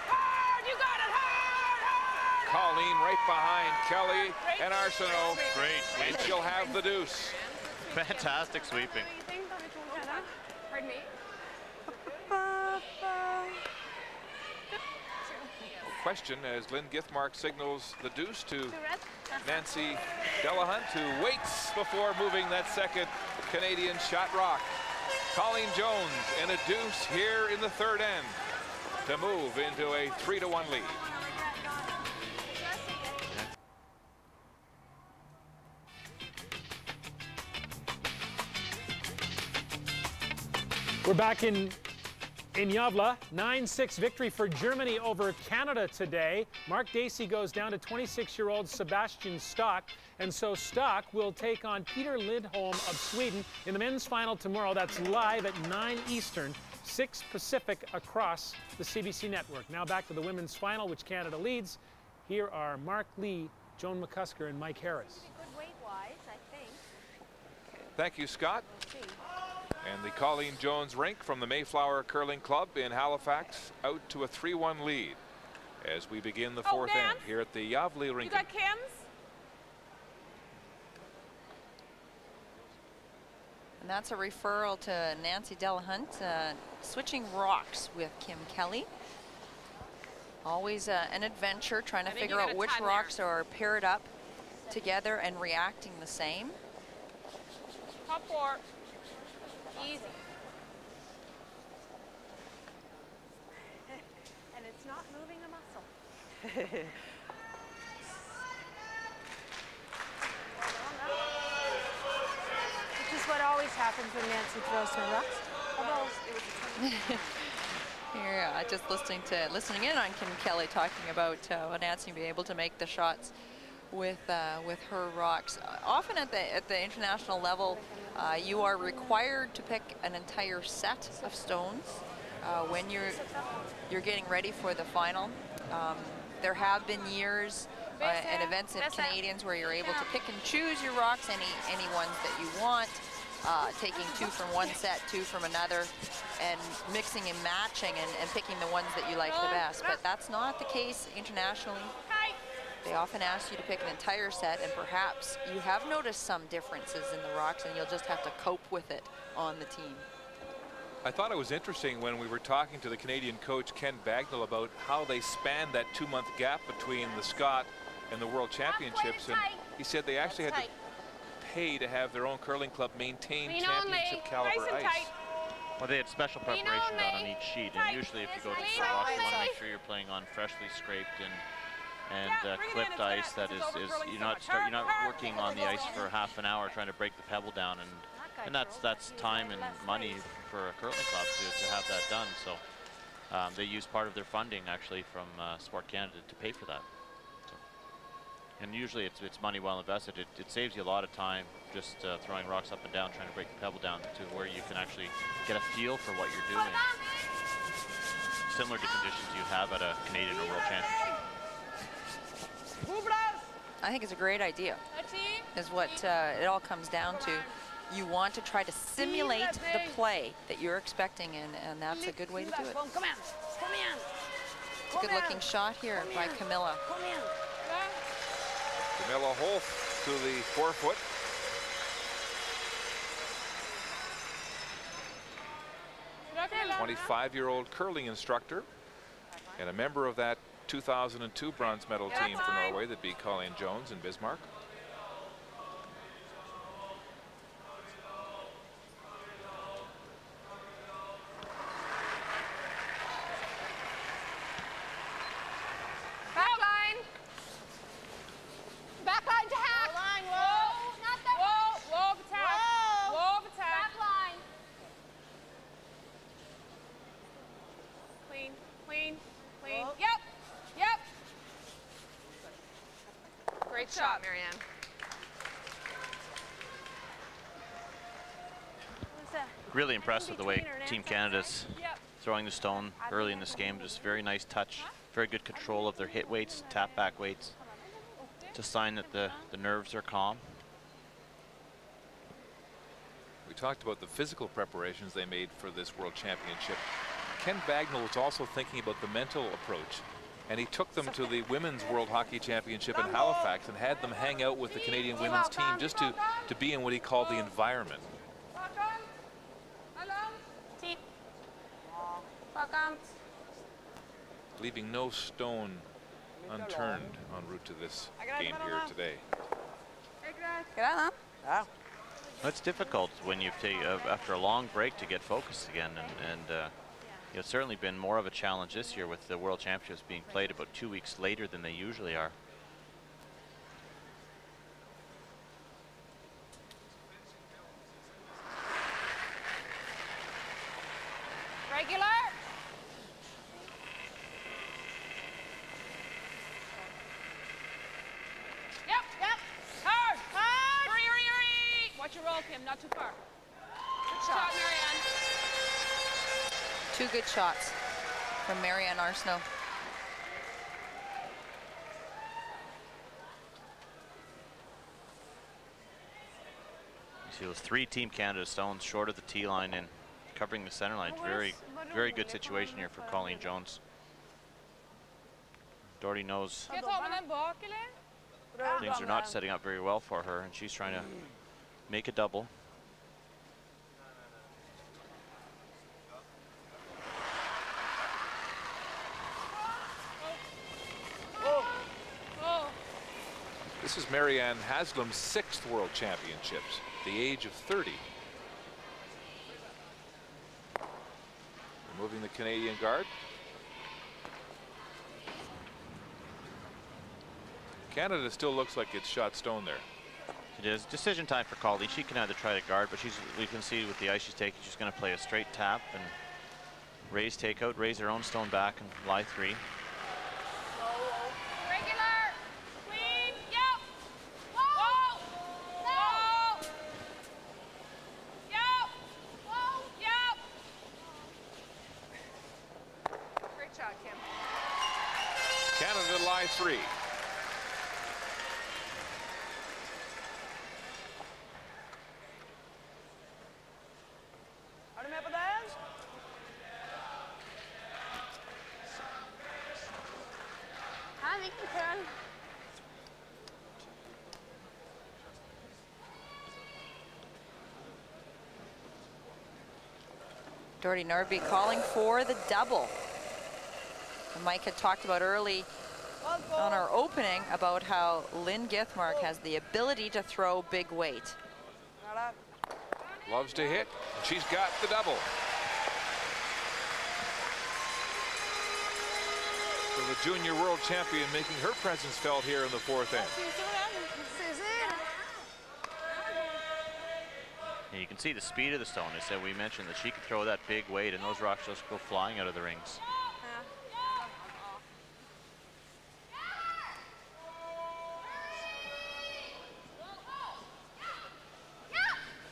Hard, you got it. Hard, hard. Colleen right behind Kelly and Arsenault. Great sweep. And she'll have the deuce. Fantastic sweeping. Pardon me. Question as Lynn Githmark signals the deuce to Nancy Delahunt, who waits before moving that second Canadian shot rock. Colleen Jones and a deuce here in the 3rd end to move into a 3-1 lead. We're back in Gävle. 9-6 victory for Germany over Canada today. Mark Dacey goes down to 26-year-old Sebastian Stock. And so Stock will take on Peter Lindholm of Sweden in the men's final tomorrow. That's live at 9 Eastern, 6 Pacific across the CBC network. Now back to the women's final, which Canada leads. Here are Mark Lee, Joan McCusker, and Mike Harris. Good weight-wise, I think. Thank you, Scott. And the Colleen Jones rink from the Mayflower Curling Club in Halifax out to a 3-1 lead as we begin the 4th end here at the Gävle rink. You got Kim's? And that's a referral to Nancy Delahunt, switching rocks with Kim Kelly. Always an adventure trying to figure out which rocks are paired up together and reacting the same. Top 4. Easy. And it's not moving a muscle. Which is what always happens when Nancy throws her rocks. Here, just listening in on Kim Kelly talking about Nancy being able to make the shots with her rocks. Often at the international level, you are required to pick an entire set of stones when you're getting ready for the final. There have been years and events at Canadians where you're able to pick and choose your rocks, any ones that you want, taking 2 from one set, 2 from another, and mixing and matching and picking the ones that you like the best. But that's not the case internationally. They often ask you to pick an entire set, and perhaps you have noticed some differences in the rocks, and you'll just have to cope with it on the team. I thought it was interesting when we were talking to the Canadian coach Ken Bagnall about how they spanned that 2-month gap between the Scott and the World Championships, and he said they actually had to pay to have their own curling club maintain championship caliber ice. Well, they had special preparation done on each sheet, and usually if you go to the rock, you want to make sure you're playing on freshly scraped and clipped ice. That is you're not working on the ice for half an hour trying to break the pebble down, and that's time and money for a curling club to have that done. So they use part of their funding actually from Sport Canada to pay for that. So, and usually it's money well invested. It saves you a lot of time just throwing rocks up and down, trying to break the pebble down, to where you can actually get a feel for what you're doing, similar to conditions you have at a Canadian or World Championship. I think it's a great idea, is what it all comes down to. You want to try to simulate the play that you're expecting, and that's a good way to do it. It's a good looking shot here by Camilla. Camilla Holf to the 4-foot. A 25-year-old curling instructor and a member of that 2002 bronze medal team for Norway that beat Colleen Jones in Bismarck. Backline. Backline to hack. Whoa. Not that. Whoa of attack. Whoa of attack. Backline. Clean, clean, clean. Whoa. Yep. Yep. Great shot, Marianne. Really impressive the way Team Canada's throwing the stone early in this game. Just very nice touch, very good control of their hit weights, tap back weights. It's a sign that the nerves are calm. We talked about the physical preparations they made for this World Championship. Ken Bagnall was also thinking about the mental approach, and he took them to the Women's World Hockey Championship in Halifax and had them hang out with the Canadian women's team just to be in what he called the environment. Leaving no stone unturned en route to this game here today. It's difficult when you take after a long break to get focused again, and it's certainly been more of a challenge this year with the World Championships being played about 2 weeks later than they usually are. Regular. Yep. Hard. Hurry. Watch your roll, Kim. Not too far. Good shot, Marianne. 2 good shots from Marianne Arsenault. You see those 3 Team Canada stones short of the tee line and covering the center line. Very good situation here for Colleen Jones. Doherty knows things are not setting up very well for her, and she's trying to make a double. This is Marianne Haslam's 6th World Championships, the age of 30. Removing the Canadian guard. Canada still looks like it's shot stone there. It is decision time for Colleen. She can either try to guard, but we can see with the ice she's taking, she's going to play a straight tap and raise takeout, raise her own stone back and lie 3. Regular. Clean. Yep. shot, Kim. Canada lie 3. Är du med på den? Här, vilken curl. Nordby calling for the double. And Mike had talked about early on our opening about how Lynn Githmark has the ability to throw big weight. Loves to hit, and she's got the double. So the junior world champion making her presence felt here in the 4th end. And you can see the speed of the stone. I said we mentioned that she could throw that big weight and those rocks just go flying out of the rings.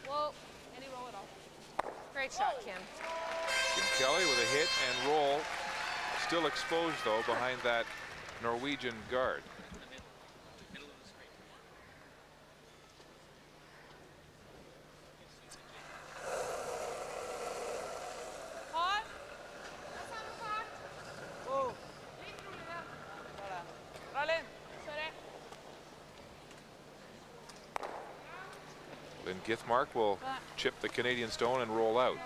Whoa, any roll at all. Great shot, Kim. Kim Kelly with a hit and roll. Still exposed, though, behind that Norwegian guard. Lynn Githmark will chip the Canadian stone and roll out.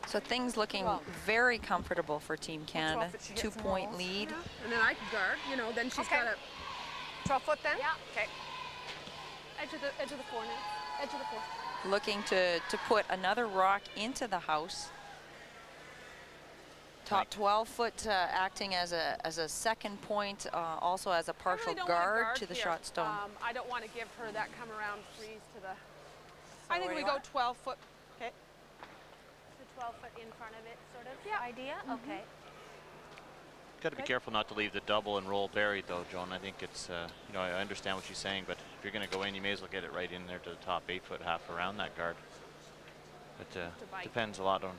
So things looking very comfortable for Team Canada. 2-point lead. And then I can guard, you know, then she's got a 12 foot then? Yeah. Okay. Edge of the 4 now. Edge of the 4. Looking to put another rock into the house. Top 12 foot acting as a second point, also as a partial guard to the shot stone. I don't want to give her that come around freeze to the. I think we go 12 foot. Okay. The 12 foot in front of it, sort of idea. Okay. Got to be careful not to leave the double and roll buried, though, Joan. I think it's, you know, I understand what she's saying, but if you're going to go in, you may as well get it right in there to the top 8 foot half around that guard. But depends a lot on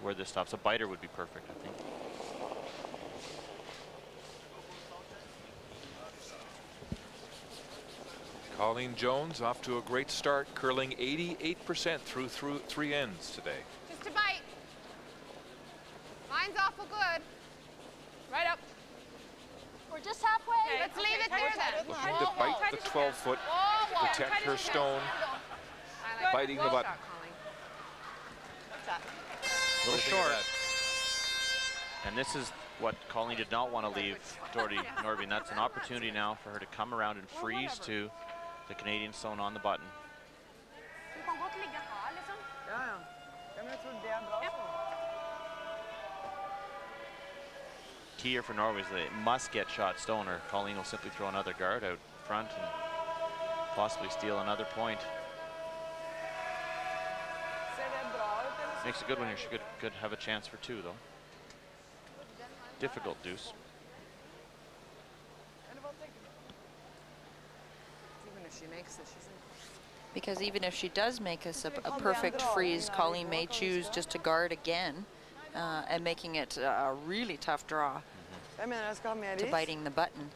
where this stops. A biter would be perfect, I think. Colleen Jones off to a great start, curling 88% through 3 ends today. Just a bite. Mine's awful good. Right up. We're just halfway. Okay, let's leave it there then. Looking to bite the 12 foot, protect her stone, biting the button. A little short. And this is what Colleen did not want to leave Nordby. And that's an opportunity now for her to come around and freeze to the Canadian stone on the button. Key here for Norway is that it must get shot stone, or Colleen will simply throw another guard out front and possibly steal another point. Makes a good one here. She could have a chance for 2, though. Difficult deuce. Even if she makes it, she's in. Because even if she does make us a perfect freeze, Colleen may choose just to guard again, and making it a really tough draw to biting the button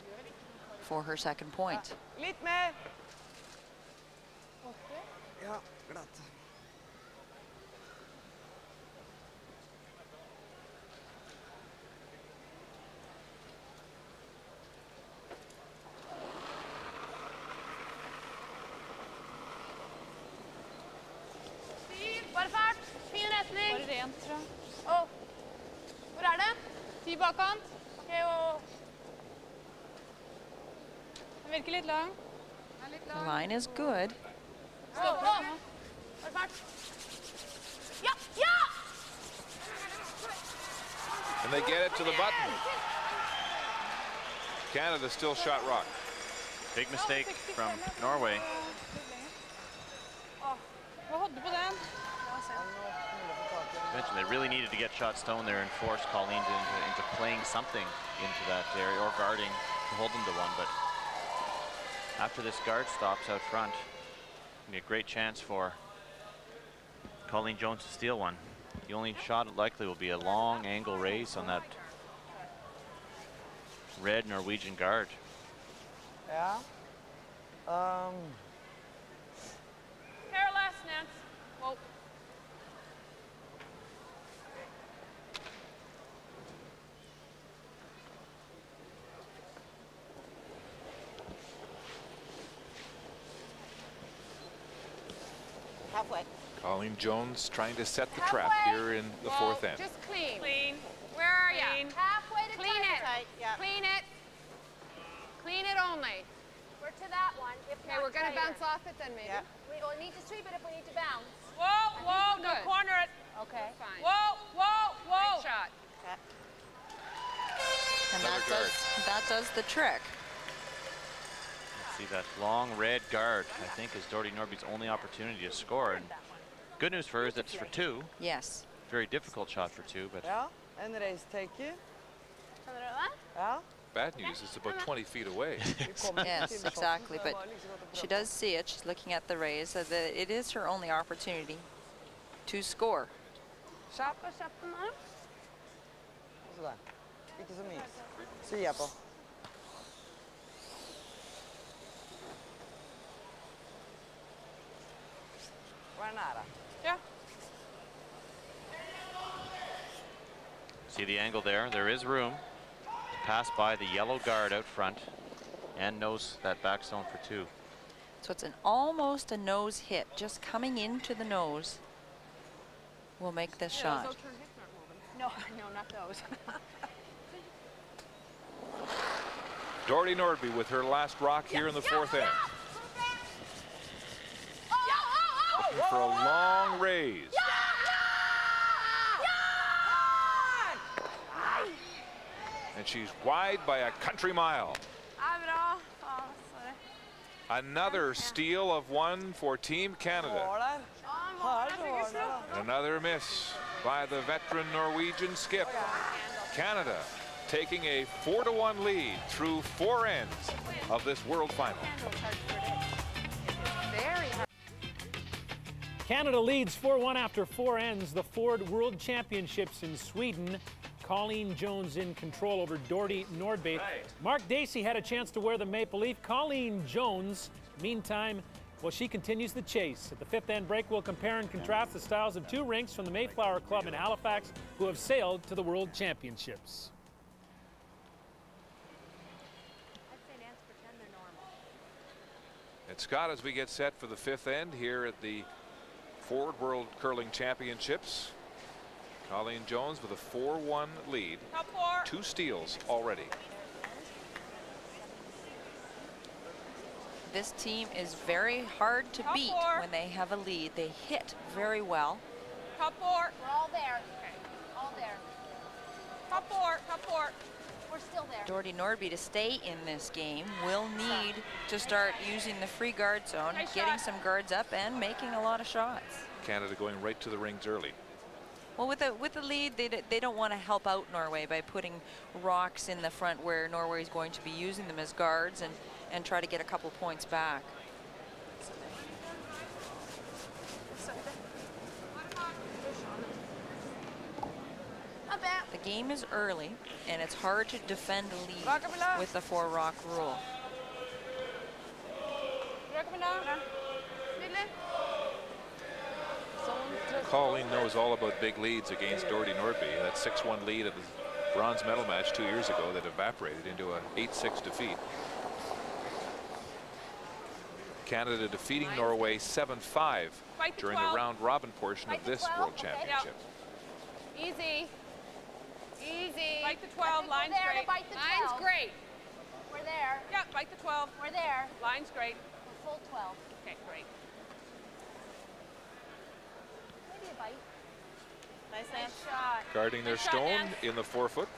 for her second point. Bare fart. Fin retning. Bare rent, tror jeg. Oh. Hvor er det? 10 bakkant. Ok, og... Den virker litt lang. The line is good. Stopp nå. Bare fart. Ja! Ja! And they get it to the button. Canada still shot rock. Big mistake from Norway. Hva hadde du på den? Mentioned they really needed to get shot stone there and force Colleen into playing something into that area, or guarding to hold them to 1. But after this guard stops out front, it'll be a great chance for Colleen Jones to steal one. The only shot likely will be a long angle raise on that red Norwegian guard. Yeah. Careless, Nance. Whoa. Halfway. Colleen Jones trying to set the trap here in the fourth end. Just clean. Clean. Where are you? Halfway to Clean it. tight. Yeah. Clean it. Clean it only. We're to that one. If Okay, we're going to bounce off it then, maybe. Yeah. We don't need to sweep it if we need to bounce. Whoa, whoa, no, corner it. Okay. Fine. Whoa, whoa, whoa. Great shot. Okay. And that does the trick. See that long red guard, I think, is Dorothy Nordby's only opportunity to score. And good news for her is that it's for two. Yes. Very difficult shot for two, but Ja, en race take you. Ja. Bad news, it's about 20 feet away. Yes, exactly. But she does see it. She's looking at the raise. So it is her only opportunity to score. Kjapp den här. Sådär. Inte så mys. Sia på. Var nära. Yeah. see the angle there. There is room to pass by the yellow guard out front and nose that back stone for two. So it's almost a nose hit, just coming into the nose will make this shot. No, no, not those. Dorothy Nordby with her last rock here in the fourth end. Looking for a long raise. And she's wide by a country mile. Another steal of one for Team Canada. And another miss by the veteran Norwegian skip. Canada taking a 4-1 lead through 4 ends of this World Final. Canada leads 4-1 after 4 ends the Ford World Championships in Sweden. Colleen Jones in control over Dorothy Nordby. Mark Dacey had a chance to wear the maple leaf. Colleen Jones, meantime, well, she continues the chase. At the 5th end break, we'll compare and contrast the styles of 2 rinks from the Mayflower Club in Halifax who have sailed to the World Championships. And Scott, as we get set for the 5th end here at the Ford World Curling Championships, Colleen Jones with a 4-1 lead, 2 steals already. This team is very hard to beat when they have a lead. They hit very well. Top 4. We're all there. Okay. All there. Top 4. Top 4. We're still there. Dorothy Nordby, to stay in this game, will need to start using the free guard zone, getting some guards up and making a lot of shots. Canada going right to the rings early. Well, with the lead, they don't want to help out Norway by putting rocks in the front where Norway is going to be using them as guards and try to get a couple points back. The game is early, and it's hard to defend a lead with the 4-rock rule. Colleen knows all about big leads against Dorothy Nordby. That 6-1 lead at the bronze medal match 2 years ago that evaporated into a 8-6 defeat. Canada defeating Norway 7-5 during the round robin portion of this World Championship. Easy. Easy. Bite the 12, line's great. Line's great. We're there. Yeah, bite the 12. We're there. Line's great. We're full 12. Okay, great. Maybe a bite. Nice shot. Guarding their stone in the 4-foot.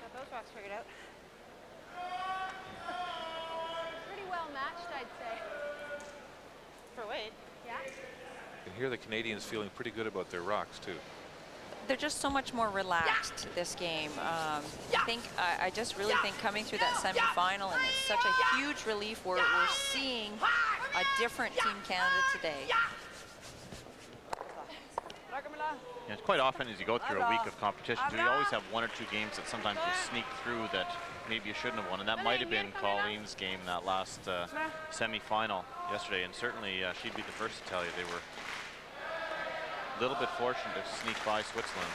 Got those rocks figured out. Pretty well matched, I'd say. For weight. Yeah. You can hear the Canadians feeling pretty good about their rocks too. They're just so much more relaxed this game. I just really think coming through that semifinal, and it's such a huge relief. We're seeing a different Team Canada today. Yeah, it's quite often as you go through a week of competition, you always have 1 or 2 games that sometimes you sneak through that maybe you shouldn't have won, and that might have been Colleen's game, that last semi-final yesterday, and certainly she'd be the first to tell you they were a little bit fortunate to sneak by Switzerland.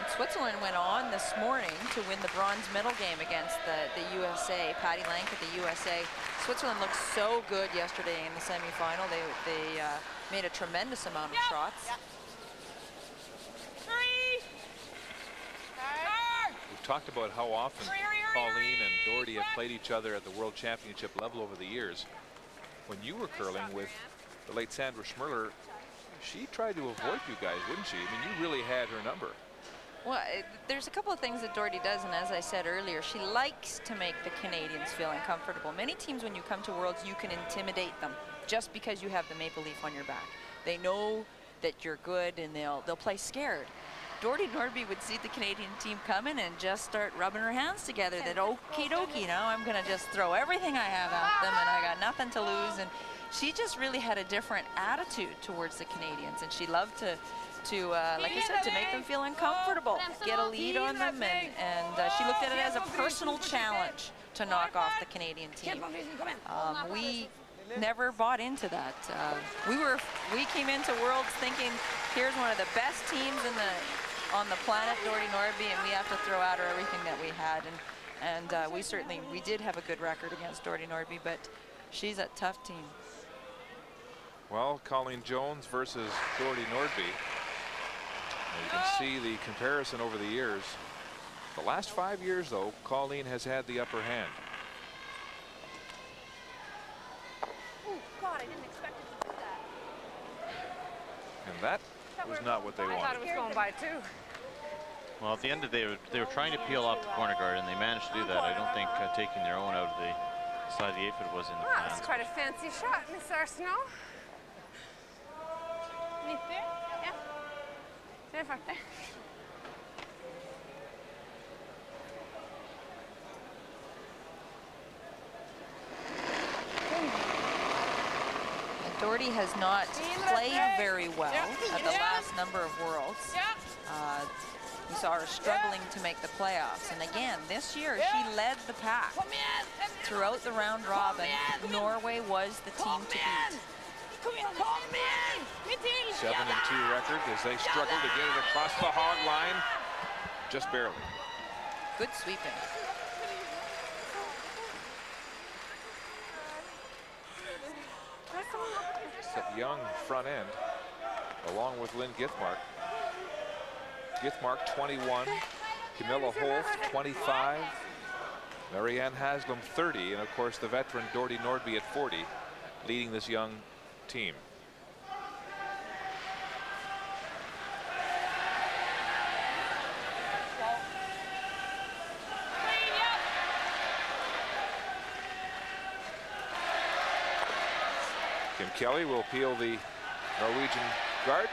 And Switzerland went on this morning to win the bronze medal game against the USA. Patty Lankett, the USA. Switzerland looked so good yesterday in the semi-final. They made a tremendous amount of shots. We've talked about how often Colleen and Doherty have played each other at the World Championship level over the years. When you were curling with the late Sandra Schmirler, she tried to avoid you guys, wouldn't she? I mean, you really had her number. Well, there's a couple of things that Doherty does, and as I said earlier, she likes to make the Canadians feel uncomfortable. Many teams, when you come to Worlds, you can intimidate them just because you have the maple leaf on your back. They know that you're good, and they'll play scared. Doherty Nordby would see the Canadian team coming and just start rubbing her hands together that okie dokie, now I'm gonna just throw everything I have at them and I got nothing to lose. And she just really had a different attitude towards the Canadians, and she loved to like I said, to make them feel uncomfortable, get a lead on them, and she looked at it as a personal challenge to knock off the Canadian team. We never bought into that. We came into Worlds thinking, here's one of the best teams on the planet, Doherty Nordby, and we have to throw at her everything that we had. And we did have a good record against Doherty Nordby, but she's a tough team. Well, Colleen Jones versus Doherty Nordby. You can see the comparison over the years. The last 5 years, though, Colleen has had the upper hand. Oh, God, I didn't expect it to do that. And that was not what they wanted. I thought it was going by, too. Well, at the end of the day, they were trying to peel off the corner guard, and they managed to do that. I don't think taking their own out of the side of the aphid was in the plan. That's quite a fancy shot, Miss Arsenault. Lite? Ja. Det är faktiskt. Doherty has not played very well at the last number of Worlds. We saw her struggling to make the playoffs. And again, this year, she led the pack. Throughout the round robin, Norway was the team to beat. 7-2 record as they struggle to get it across the hog line. Just barely. Good sweeping. That young front end, along with Lynn Githmark. Githmark 21, Camilla Holt 25, Marianne Haslam 30, and of course the veteran Doherty Nordby at 40, leading this young team. Kim Kelly will peel the Norwegian guard.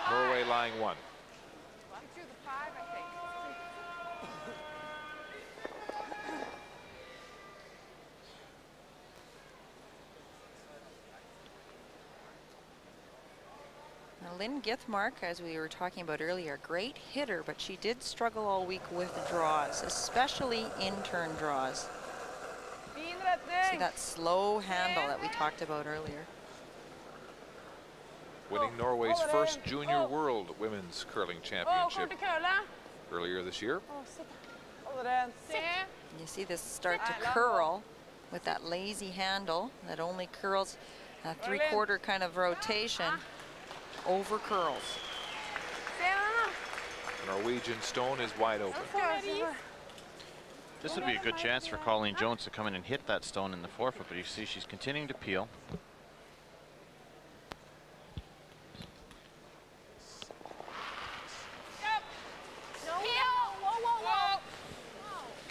Norway lying 1. Now, Lynn Githmark, as we were talking about earlier, great hitter, but she did struggle all week with draws, especially in-turn draws. See that slow handle that we talked about earlier. Winning Norway's first Junior World Women's Curling Championship earlier this year. You see this start to curl with that lazy handle that only curls a 3/4 kind of rotation over curls. The Norwegian stone is wide open. This would be a good chance for Colleen Jones to come in and hit that stone in the forefoot, but you see she's continuing to peel.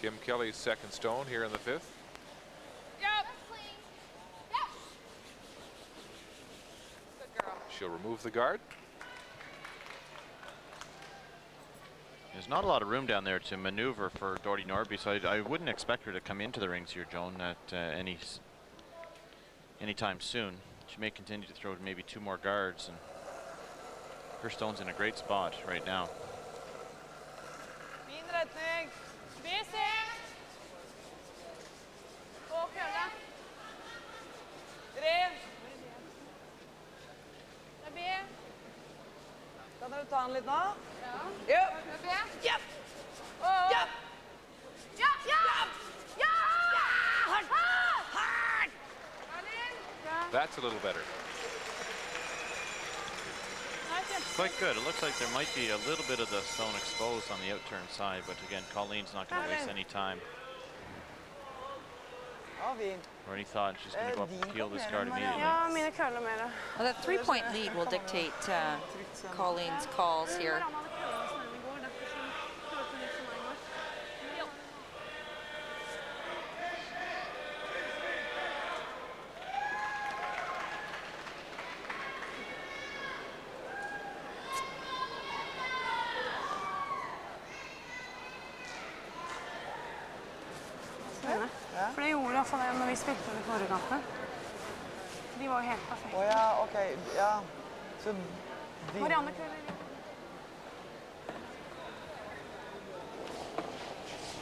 Kim Kelly's second stone here in the 5th. She'll remove the guard. There's not a lot of room down there to maneuver for Doherty Nordby, so I wouldn't expect her to come into the rings here, Joan, at any anytime soon. She may continue to throw maybe 2 more guards, and her stone's in a great spot right now. Kan dere ta den litt nå? Ja. Yep. Yep. Ja. Hard. That's a little better. Quite good. It looks like there might be a little bit of the stone exposed on the outturn side, but again, Colleen's not going to waste any time. Already thought she's going to go up and peel this guard immediately. Ja, mine køller mer. Well, that 3-point lead will dictate Colleen's calls here. For det gjorde i hvert fall det når vi spilte det forrige kampen. De var jo helt perfekte. Ja, ok. Ja. Så Marianne køller.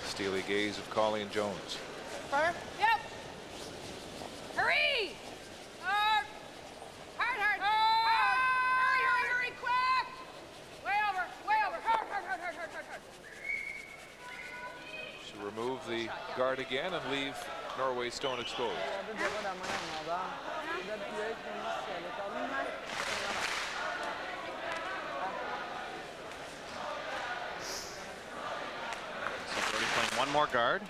Steely gaze of Colleen Jones. Yep. Hurry! Hard. Hurry, quick! Way over. Hard. She'll remove the guard again and leave Norway's stone exposed. So Doherty playing 1 more guard.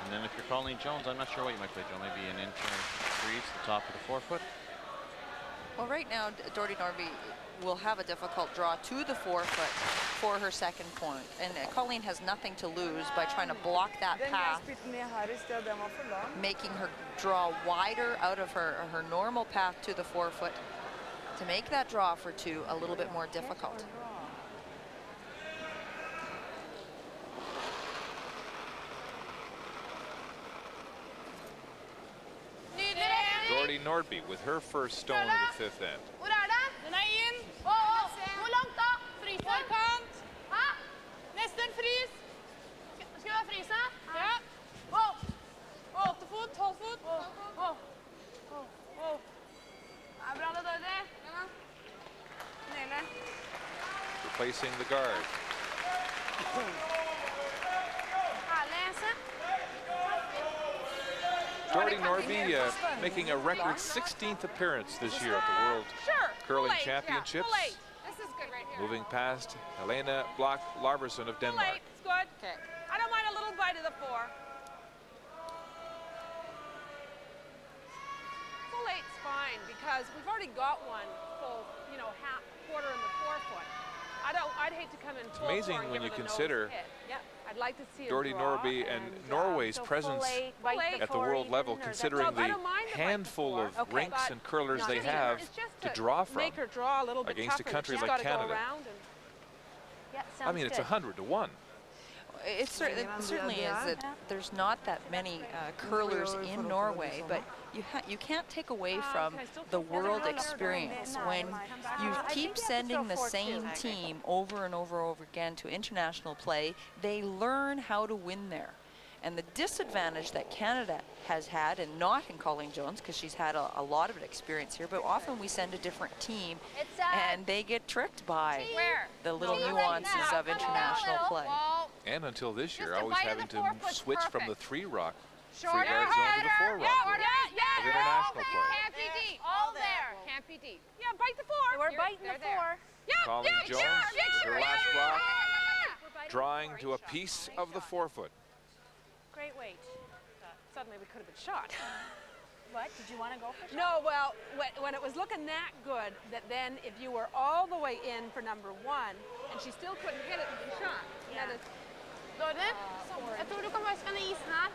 And then if you're Colleen Jones, I'm not sure what you might play, Joe. Maybe an inter freeze at the top of the forefoot. Well, right now, Doherty Nordby will have a difficult draw to the forefoot for her second point. And Colleen has nothing to lose by trying to block that path, making her draw wider out of her normal path to the forefoot to make that draw for 2 a little bit more difficult. Doherty Nordby with her first stone of the 5th end. Hvor er det? Den er inn. Hvor langt da? Forkant. Hæ? Nesten frys. Skal vi ha frysa? Ja. 8 fot, 12 fot. Det er bra det, Doherty. Nydelig. Replacing the guard. Herlig, se. Doherty Nordby making a record 16th appearance this year at the World Curling Championships. This is good right here. Moving past Helena Block Larverson of Denmark. It's good. Okay. I don't mind a little bite of the 4. Full 8's fine because we've already got one full, you know, quarter in the forefoot. I'd hate to come in full. It's amazing when you consider I'd like to see Doherty Nordby and Norway's presence at the world level, considering the handful of rinks and curlers they have to draw from against a country like Canada. I mean, it's 100 to 1. It certainly is that there's not that many curlers in Norway, but you can't take away from the world experience when you keep sending the same team over and over again to international play. They learn how to win there. And the disadvantage that Canada has had, and not in Colleen Jones because she's had a lot of experience here, but often we send a different team and they get tricked by the little nuances of international play. And until this year, always having to switch from the 3-rock free guard zone to the 4-rock of international play. Can't be deep. All there. Can't be deep. Yeah, bite the 4. We're biting the 4. Colleen Jones, her last rock, drawing to a piece of the forefoot. Great weight. Suddenly we could have been shot. What? Did you want to go for shot? No, well, when it was looking that good, that then if you were all the way in for number 1, and she still couldn't hit it, and shot. Yeah. Doherty, jeg tror du kan vaske den isen her.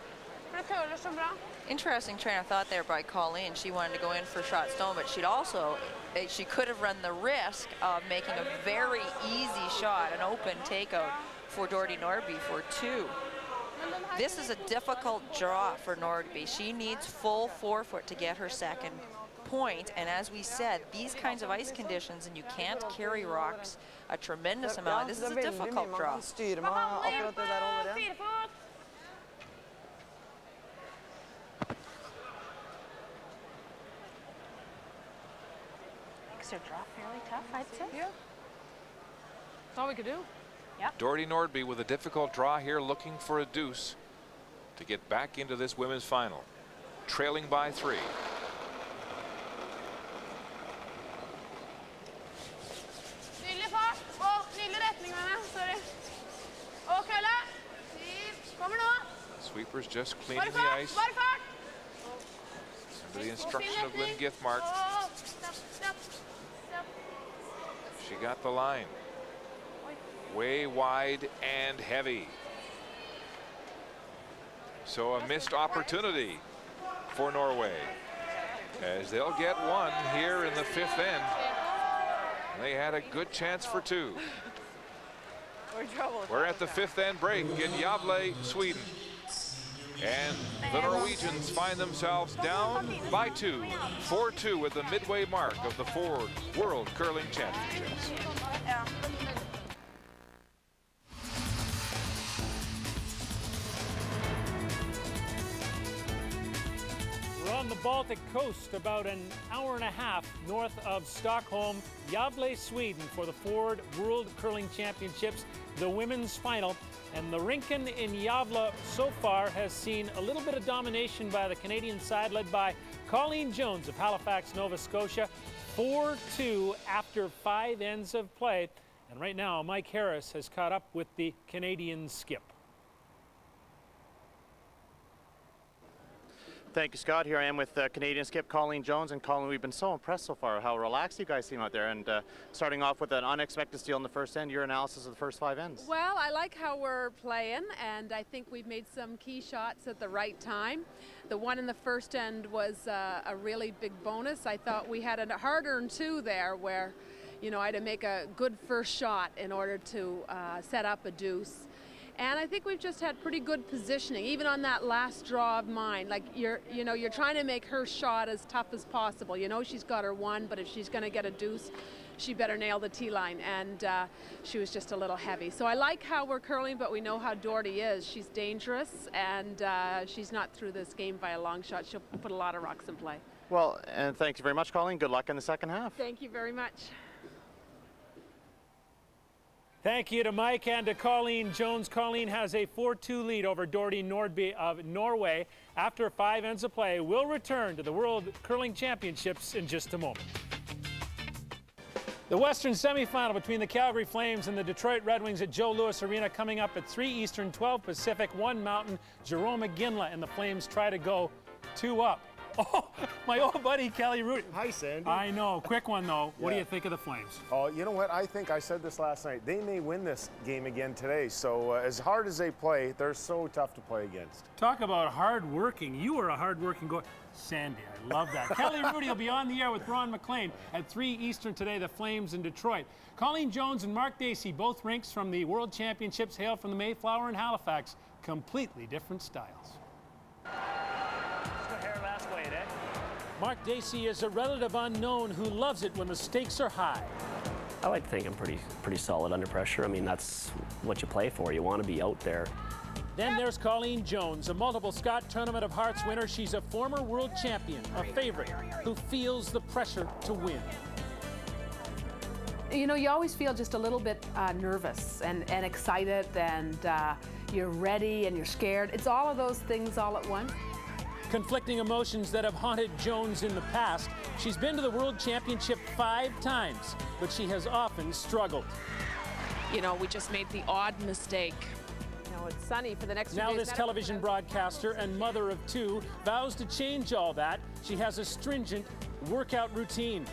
For det køler så bra. Interesting train of thought there by Colleen. She wanted to go in for shot stone, but she could have run the risk of making a very easy shot, an open takeout for Doherty Nordby for 2. This is a difficult draw for Nordby. She needs full forefoot to get her second point, and as we said, these kinds of ice conditions, and you can't carry rocks a tremendous amount. This is a difficult draw. Makes her draw fairly tough, I'd say. Yeah. That's all we could do. Yep. Doherty Nordby with a difficult draw here, looking for a deuce to get back into this women's final. Trailing by 3. Nydelig fart og nydelig retning med henne. Sorry. Og kølle. Kommer nå. Sweepers just cleaning the ice. Bare fart. Under the instruction of Lynn Githmark. She got the line. Way wide and heavy. So a missed opportunity for Norway, as they'll get one here in the 5th end. They had a good chance for 2. We're at the 5th end break in Gävle, Sweden. And the Norwegians find themselves down by 2, 4-2 at the midway mark of the Ford World Curling Championships. We're on the Baltic coast, about an hour and a half north of Stockholm, Gävle, Sweden, for the Ford World Curling Championships, the women's final. And the Rinken in Gävle so far has seen a little bit of domination by the Canadian side, led by Colleen Jones of Halifax, Nova Scotia, 4-2 after 5 ends of play. And right now, Mike Harris has caught up with the Canadian skip. Thank you, Scott. Here I am with Canadian skip Colleen Jones. And Colleen, we've been so impressed so far how relaxed you guys seem out there. And starting off with an unexpected steal in the first end, your analysis of the first 5 ends. Well, I like how we're playing, and I think we've made some key shots at the right time. The one in the first end was a really big bonus. I thought we had a hard-earned 2 there where, you know, I had to make a good first shot in order to set up a deuce. And I think we've just had pretty good positioning, even on that last draw of mine. Like, you're trying to make her shot as tough as possible. You know, she's got her 1, but if she's going to get a deuce, she better nail the tee line. And she was just a little heavy. So I like how we're curling, but we know how Doherty is. She's dangerous, and she's not through this game by a long shot. She'll put a lot of rocks in play. Well, and thank you very much, Colleen. Good luck in the second half. Thank you very much. Thank you to Mike and to Colleen Jones. Colleen has a 4-2 lead over Doherty Nordby of Norway after 5 ends of play. We'll return to the World Curling Championships in just a moment. The Western semifinal between the Calgary Flames and the Detroit Red Wings at Joe Louis Arena coming up at 3 Eastern, 12 Pacific, 1 Mountain. Jerome McGinley and the Flames try to go 2 up. Oh, my old buddy Kelly Rudy. Hi, Sandy. I know. Quick one, though. What do you think of the Flames? Oh, you know what? I think I said this last night. They may win this game again today. So as hard as they play, they're so tough to play against. Talk about hard-working. You are a hard-working goalie. Sandy, I love that. Kelly Rudy will be on the air with Ron McLean at 3 Eastern today, the Flames in Detroit. Colleen Jones and Mark Dacey, both rinks from the World Championships, hail from the Mayflower in Halifax. Completely different styles. Mark Dacey is a relative unknown who loves it when the stakes are high. I like to think I'm pretty solid under pressure. I mean, that's what you play for. You want to be out there. Then there's Colleen Jones, a multiple Scott Tournament of Hearts winner. She's a former world champion, a favorite, who feels the pressure to win. You know, you always feel just a little bit nervous and excited, and you're ready and you're scared. It's all of those things all at once. Conflicting emotions that have haunted Jones in the past. She's been to the World Championship 5 times, but she has often struggled. You know, we just made the odd mistake. Now it's sunny for the next few days. Now this television broadcaster and mother of 2 vows to change all that. She has a stringent workout routine.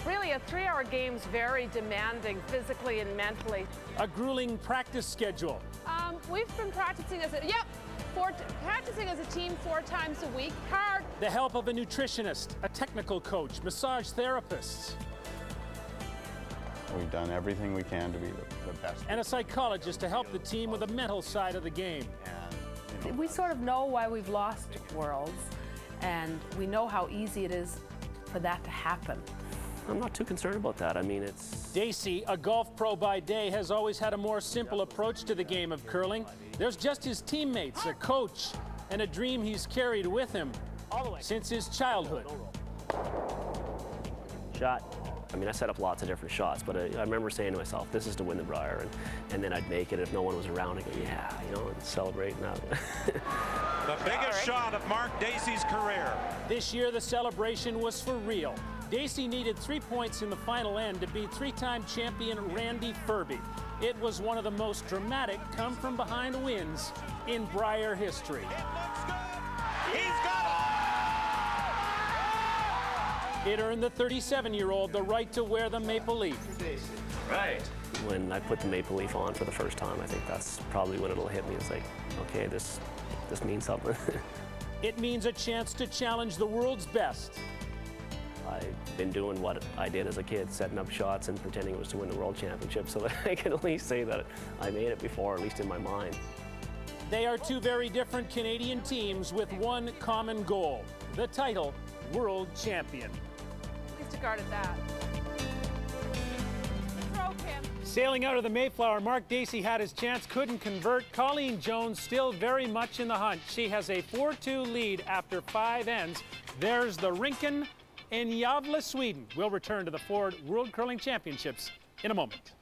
Really, a 3-hour game's very demanding physically and mentally. A grueling practice schedule. We've been practicing as a team 4 times a week, hard. The help of a nutritionist, a technical coach, massage therapists. We've done everything we can to be the best. And a psychologist to help the team with the mental side of the game. And we sort of know why we've lost Worlds, and we know how easy it is for that to happen. I'm not too concerned about that. I mean, it's... Dacey, a golf pro by day, has always had a more simple approach to the game of curling. There's just his teammates, a coach, and a dream he's carried with him since his childhood. Shot. I mean, I set up lots of different shots, but I remember saying to myself, this is to win the Brier, and then I'd make it. If no one was around, I'd go, yeah, you know, and celebrate. And the biggest shot of Mark Dacey's career. This year, the celebration was for real. Dacey needed 3 points in the final end to beat three-time champion Randy Ferbey. It was one of the most dramatic come-from-behind wins in Brier history. He's got it! It earned the 37-year-old the right to wear the maple leaf. Right. When I put the maple leaf on for the first time, I think that's probably when it'll hit me. It's like, okay, this means something. It means a chance to challenge the world's best. I've been doing what I did as a kid, setting up shots and pretending it was to win the World Championship, so that I can at least say that I made it before, at least in my mind. They are two very different Canadian teams with one common goal, the title World Champion. At least you guarded that. Throw, Kim. Sailing out of the Mayflower, Mark Dacey had his chance, couldn't convert. Colleen Jones still very much in the hunt. She has a 4-2 lead after 5 ends. There's the Rinken in Gävle, Sweden. We'll return to the Ford World Curling Championships in a moment.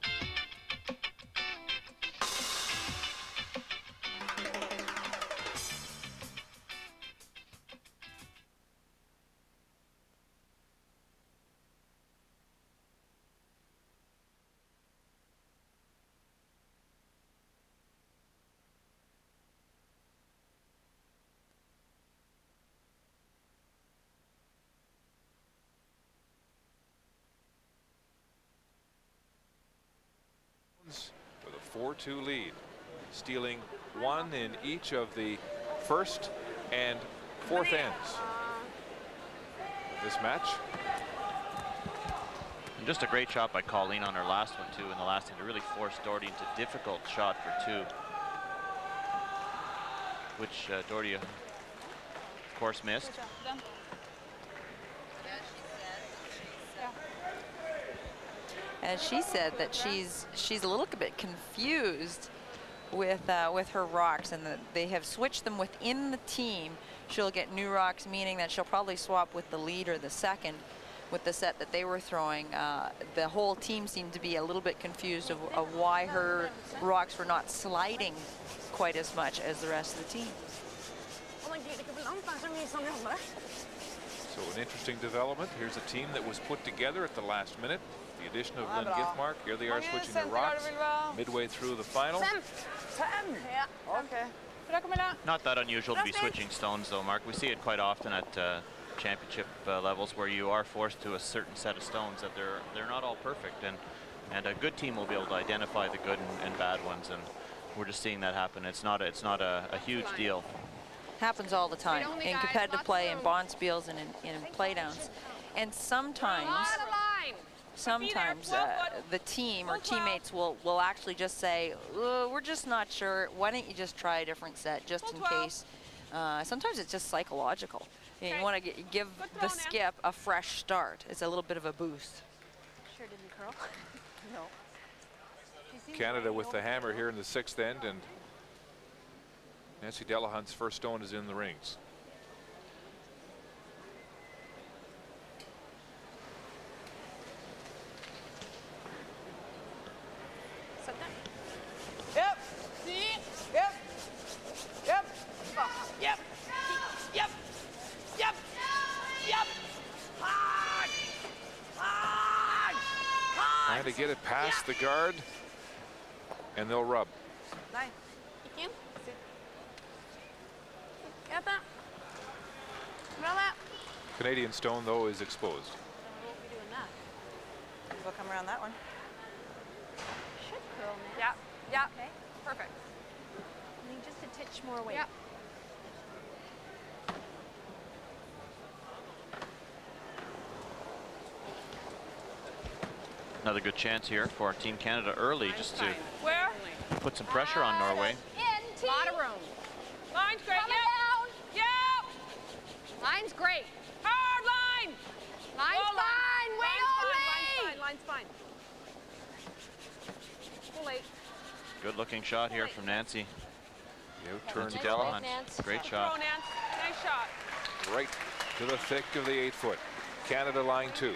With a 4-2 lead, stealing one in each of the first and fourth ends of this match. And just a great shot by Colleen on her last one too, in the last end to really force Doherty into a difficult shot for 2, which Doherty of course missed. And she said that she's a little bit confused with her rocks, and that they have switched them within the team. She'll get new rocks, meaning that she'll probably swap with the lead or the second with the set that they were throwing. The whole team seemed to be a little bit confused of why her rocks were not sliding quite as much as the rest of the team. So an interesting development. Here's a team that was put together at the last minute. The addition of Lynn Giftmark. Here they are switching their rocks midway through the final. Not that unusual to be switching stones though, Mark. We see it quite often at championship levels where you are forced to a certain set of stones that they're not all perfect, and a good team will be able to identify the good and bad ones, and we're just seeing that happen. It's not a huge deal. Happens all the time in competitive play, in bonspiels, and in playdowns. And sometimes the team or teammates will actually just say, we're just not sure, why don't you just try a different set just in case. Sometimes it's just psychological. You want to give the skip a fresh start. It's a little bit of a boost. Sure didn't curl. No. Canada with the hammer here in the 6th end, and Nancy Delahunt's first stone is in the rings. Yep. See? Yep. Yep. Yep. Yep. Yep. Yep. Hard. Hard. Trying to get it past the guard, and they'll rub. Nice. You can. Canadian stone, though, is exposed. Won't be doing that. We'll come around that one. Should curl now. Yeah. Yeah. Okay. Perfect. I mean, just a titch more weight. Yeah. Another good chance here for Team Canada early, just to Where? put some pressure on Norway. A lot of room. Line Line's great. Hard line. Line's fine. Wait on me. Line's fine. Too late. Good looking shot here from Nancy. Turn to Callahan. Great shot. Throw, Nance. Nice shot. Right to the thick of the 8-foot. Canada line 2.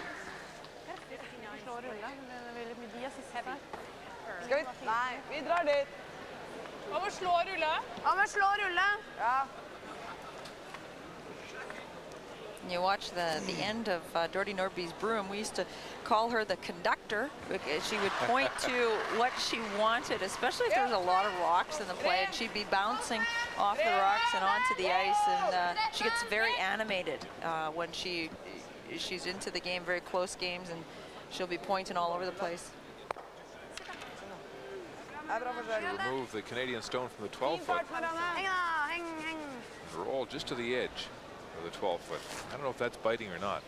Vi drar dit. Om å slå og rulle. Om å slå og rulle. Ja. You watch the end of Dordy Nordby's broom. We used to call her the conductor. She would point to what she wanted, especially if there was a lot of rocks in the play, and she'd be bouncing off the rocks and onto the ice. And she gets very animated when she's into the game, very close games, and she'll be pointing all over the place. Remove the Canadian stone from the 12-foot. Roll just to the edge of the 12-foot. I don't know if that's biting or not.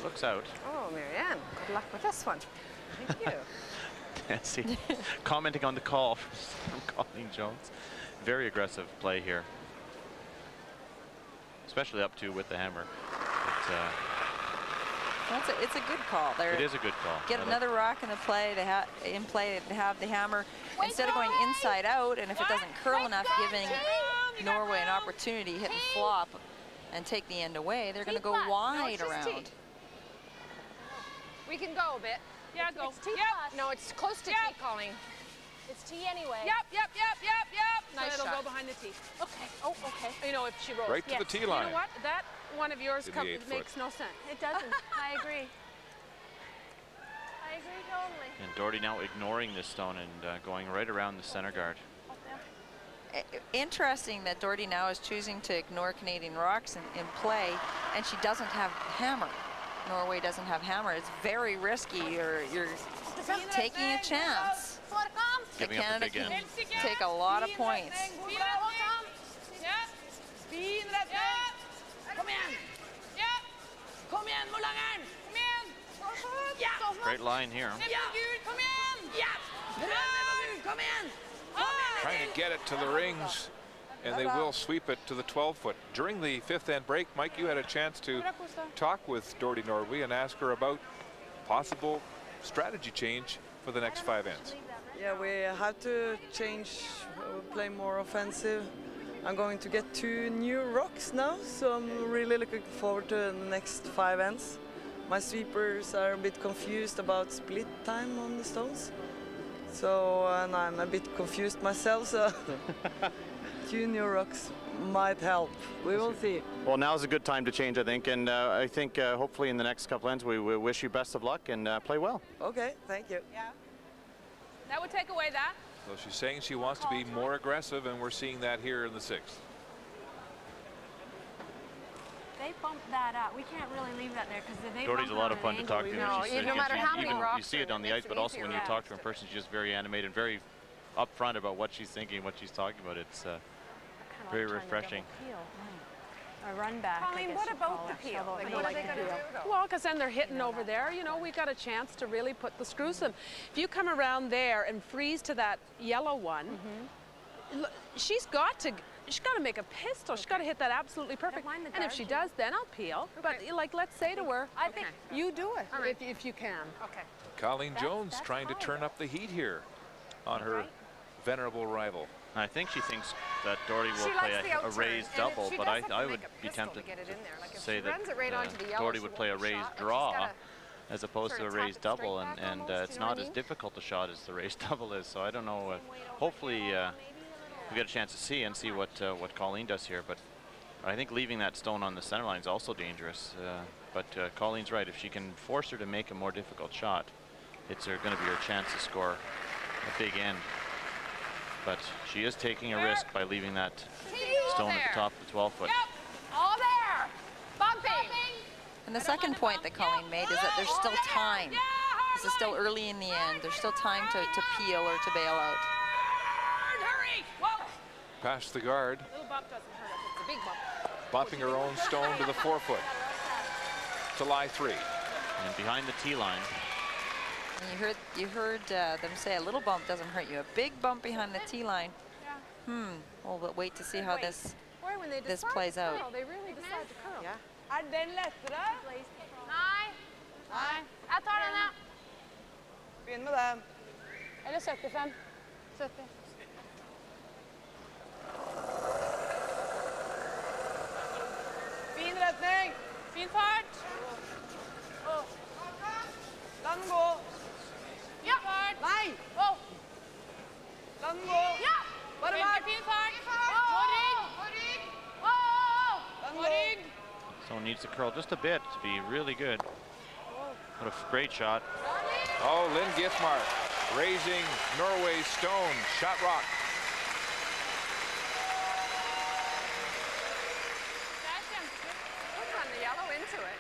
Looks out. Oh, Marianne, good luck with this one. Thank you. Nancy commenting on the call from Colleen Jones. Very aggressive play here, especially up to with the hammer. It's a good call. It is a good call. Get another rock in the play. They have the hammer instead of going inside out, and if it doesn't curl enough, giving Norway an opportunity, hit and flop, and take the end away. They're going to go wide around. We can go a bit. Yeah, go. It's T plus. No, it's close to T, Colleen. It's T anyway. Yep. Nice So it'll shot. go behind the T. Okay. Oh, okay. You know, if she rolls. Right to the T line. You know what? That one of yours To the 8-foot. makes no sense. It doesn't. I agree. I agree totally. And Dordy now ignoring this stone and going right around the center guard. Interesting that Dordy now is choosing to ignore Canadian rocks in play, and she doesn't have hammer. Norway doesn't have hammer. It's very risky. You're taking a chance. Giving up a Canada big can end. take a lot of points. Great line here. Trying to get it to the rings, and they will sweep it to the 12-foot. During the 5th end break, Mike, you had a chance to talk with Dordy Nordby and ask her about possible strategy change for the next 5 ends. Yeah, we have to change, play more offensive. I'm going to get 2 new rocks now, so I'm really looking forward to the next 5 ends. My sweepers are a bit confused about split time on the stones. So, and I'm a bit confused myself, so 2 new rocks might help. We will see. Well, now's a good time to change, I think, and I think hopefully in the next couple ends we wish you best of luck and play well. Okay, thank you. Yeah. That would take away that. So she's saying she wants to be more aggressive, and we're seeing that here in the 6th. They bumped that up. We can't really leave that there because they Dordy's a lot of fun to talk to. No matter how many rocks you see it on the ice, but also when you talk to her in person, she's just very animated and very upfront about what she's thinking, what she's talking about. It's very refreshing. A run back. Colleen, what about the peel? What are they going to do? Well, because then they're hitting over there. You know, we got a chance to really put the screws in. If you come around there and freeze to that yellow one, she's got to make a pistol. She's got to hit that absolutely perfect. And if she does, then I'll peel. But like, let's say to her, I think you do it if you can. Okay. Colleen Jones trying to turn up the heat here on her venerable rival. I think she thinks that Dordy will play a raised double, but I would be tempted to say that Dordy would play a raised draw as opposed to a raised double, and it's not as difficult a shot as the raised double is. So I don't know. Hopefully we get a chance to see what Colleen does here, but I think leaving that stone on the center line is also dangerous. But Colleen's right. If she can force her to make a more difficult shot, it's going to be her chance to score a big end. But she is taking a risk by leaving that stone at the top of the 12-foot. Yep. All there. Bumping. And the second point that Colleen made is that there's still time. This is still early in the end. There's still time to peel or to bail out. Hurry. Whoa. Past the guard. Little bump doesn't hurt us. It's a big bump. Bumping her own stone to the 4-foot. To lie 3. And behind the tee line. And you heard them say a little bump doesn't hurt you. A big bump behind the tee line. Well, but wait to see how this plays out. They really decide to curl. Yeah. den lettere? Nei. Nei. Jeg tar den, ja. Begynn med den. Eller 75. 70. Fin retning. Fin fart. La den gå. Ja. Nei. La den gå. Ja. Bare vær. Fin fart. Gå rygg. Gå rygg. Someone needs to curl just a bit to be really good. What a great shot. Oh, Lynn Githmark raising Norway's stone. Shot rock. Run the yellow into it.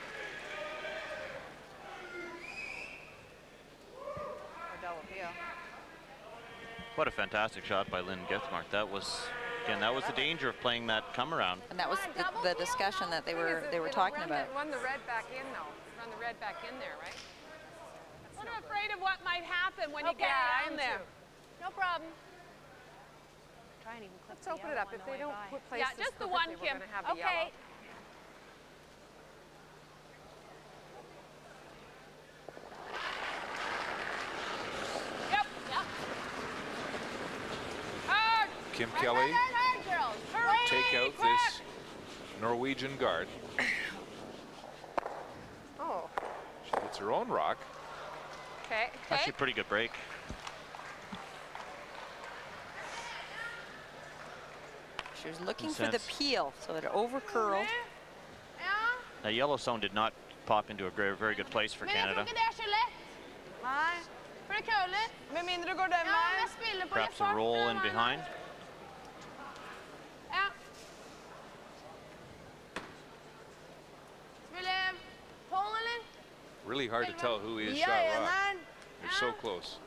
What a fantastic shot by Lynn Githmark. That was, again, that was the danger of playing that come around. And that was the discussion that they were talking about. Run the red back in, though. Run the red back in there, right? I'm afraid of what might happen when you get down there. No problem. Let's open it up. If they don't put places just the one, Kim. We're gonna have the yellow. Yep. Hard. Kim Kelly take out this Norwegian guard. Oh. She hits her own rock. Okay. Actually a pretty good break. She was looking for the peel, so it over-curled. That yellow zone did not pop into a very good place for Canada. Perhaps a roll in behind. Really hard to tell who is shot rock. They're so close.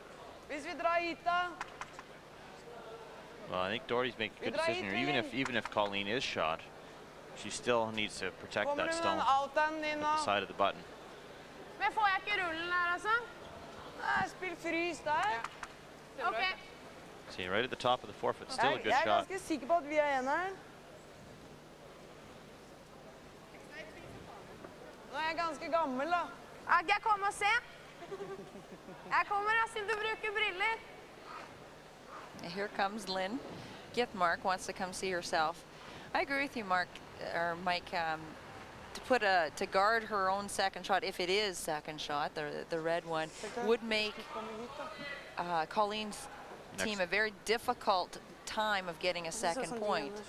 Well, I think Doherty's making a good decision here. Even if Colleen is shot, she still needs to protect that stone at the side of the button. See, right at the top of the forefoot, still a good shot. Jeg kommer og ser. Jeg kommer, jeg synes du bruker briller. Here comes Lynn. Githmark wants to come see herself. I agree with you, Mike. To guard her own second shot, if it is second shot, the red one, would make Colleen's team a very difficult time of getting a second point.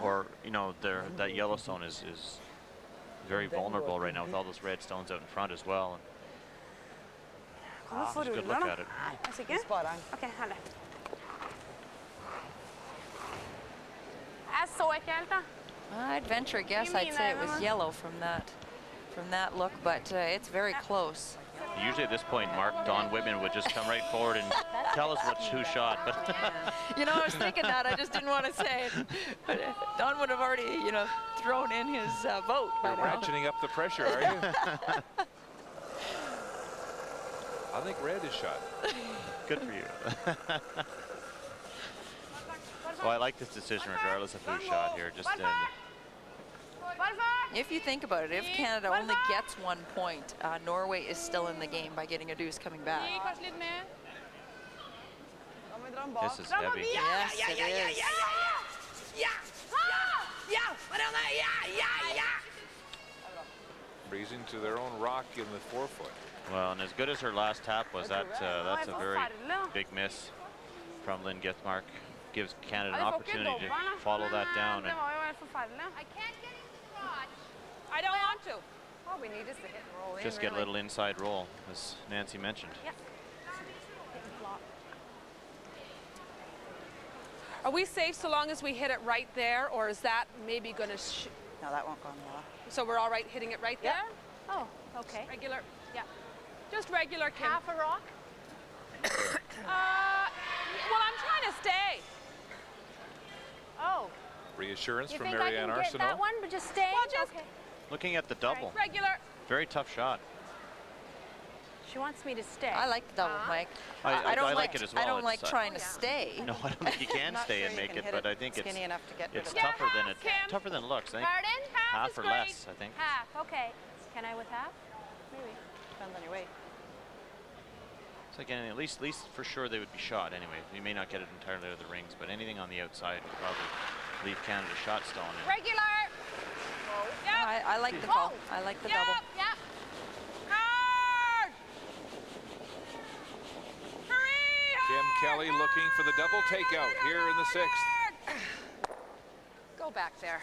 Or, you know, that yellow zone is very vulnerable right now with all those red stones out in front as well. Just a good look at it. Okay, herlig. Jeg så ikke helt, da. I'd venture a guess. I'd say it was yellow from that look, but it's very close. Usually at this point, Don Whitman would just come right forward and tell us who shot. But you know, I was thinking that. I just didn't want to say it. But Don would have already, you know, thrown in his vote by now. You're ratcheting up the pressure, are you? I think red is shot. Good for you. Well, I like this decision regardless of who's shot here. Just if you think about it, if Canada only gets 1 point, Norway is still in the game by getting a deuce coming back. This is heavy. Yes, it is. Breezing to their own rock in the forefoot. Well, and as good as her last tap was, that's a very big miss from Lynn Githmark. Gives Canada an opportunity to follow that down. And I can't get in crotch. I don't want to. All we need is to hit and roll in. Just get a little inside roll, as Nancy mentioned. Yeah. Are we safe so long as we hit it right there, or is that maybe going to? No, that won't go on the wall. So we're all right hitting it right there? Oh, okay. Regular. Yeah. Just regular, Kim. Half a rock? Well, I'm trying to stay. Oh. Reassurance you from think Marianne I can Haslam. get that one, but just stay? Well, just okay. Looking at the double. Regular. Very tough shot. She wants me to stay. I like the double, Mike. I don't like it as well. I don't like trying to stay. No, I don't think you can stay and make it, but I think it's tougher than it looks. I think half or less, I think. Half, okay. Can I with half? Maybe. Depends on your weight. So again, at least for sure they would be shot anyway. You may not get it entirely out of the rings, but anything on the outside would probably leave Canada shot stone. Regular. Yep. I like the call. I like the double. Yep. Hard. Kim Kelly looking for the double takeout here in the 6th. Go back there.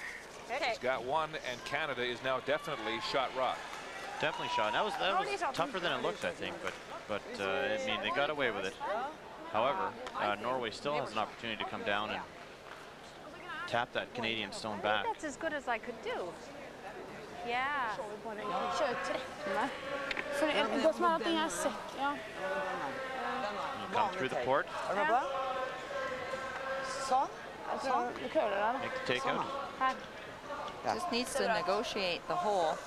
She's got one, and Canada is now definitely shot rock. Definitely shot. That was tougher than it looked, I think, but I mean, they got away with it. However, Norway still has an opportunity to come down and tap that Canadian stone back. That's as good as I could do. Yeah. You come through the port. Make the takeout. Just needs to negotiate the hole.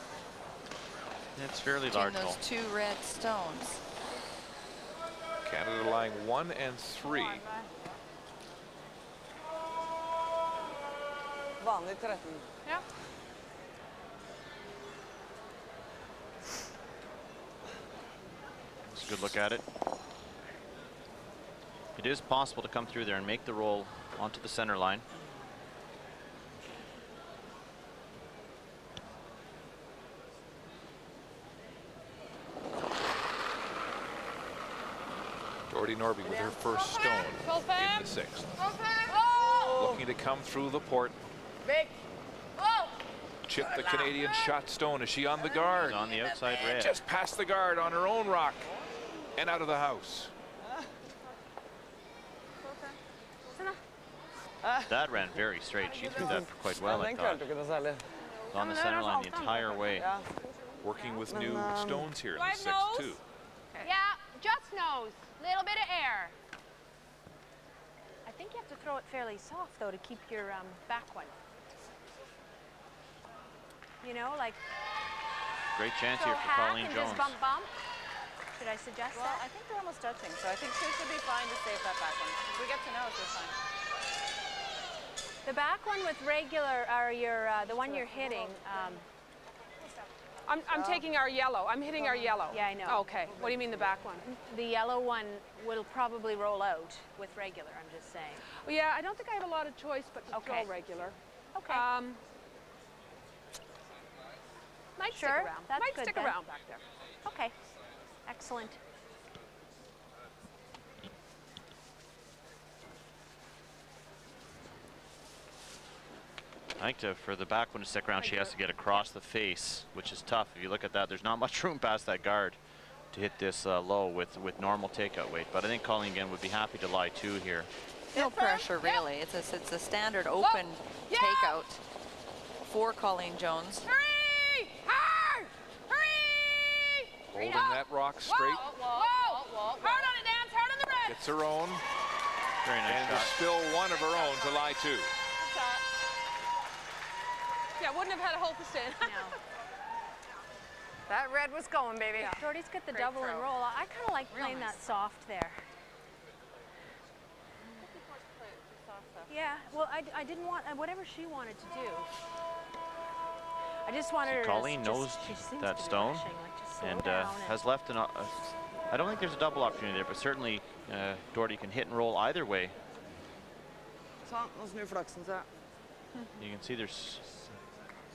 It's fairly large hole. Those two red stones. Canada lying 1 and 3. Yeah. Let's a good look at it. It is possible to come through there and make the roll onto the center line. Doherty Nordby with her first stone in the 6th. Looking to come through the port. Chip the Canadian shot stone. Is she on the guard? On the outside red. Just past the guard on her own rock and out of the house. That ran very straight. She threw that quite well, I thought. On the center line the entire way. Working with new stones here in the 6th too. Yeah, just nose. Little bit of air. I think you have to throw it fairly soft though to keep your back one. You know, like. Great chance here for Colleen Jones. Just bump, bump. Should I suggest that? I think they're almost touching, so I think she should be fine to save that back one. If we get to nose, we're fine. The back one with regular, or your the one you're hitting. I'm taking our yellow. I'm hitting our yellow. Yeah, I know. Oh, okay. What do you mean the back one? The yellow one will probably roll out with regular, I'm just saying. Well, yeah, I don't think I have a lot of choice but to throw regular. Okay. Might stick sure, around. that's Might good stick then. around back there. Okay. Excellent. I think for the back one to stick around, she has to get across the face, which is tough. If you look at that, there's not much room past that guard to hit this low with normal takeout weight. But I think Colleen again would be happy to lie 2 here. No pressure, really. It's a standard open takeout for Colleen Jones. Hurry! Hard! Hurry! Holding that rock straight. Whoa! Hard on it, Nance. Hard on the red. Gets her own. Very nice and shot. to spill one of her own to lie 2. Yeah, wouldn't have had a hole to stand. No. That red was going, baby. Yeah. Doherty's got the double and roll. I kind of like playing that soft there. Yeah, well, I didn't want, whatever she wanted to do. I just wanted her to Colleen knows that stone and has left an, I don't think there's a double opportunity there, but certainly Doherty can hit and roll either way. You can see there's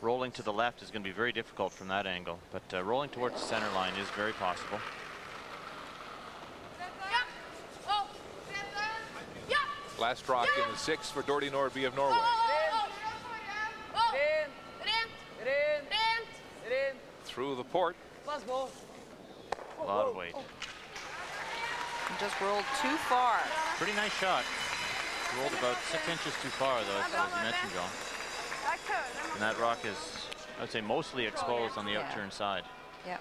rolling to the left is going to be very difficult from that angle, but rolling towards the center line is very possible. Last rock in the 6th for Doherty Nordby of Norway. Through the port. A lot of weight. Just rolled too far. Pretty nice shot. Rolled about 6 inches too far, though, as you mentioned, John. And that rock is, I would say, mostly exposed on the upturn side. Yeah.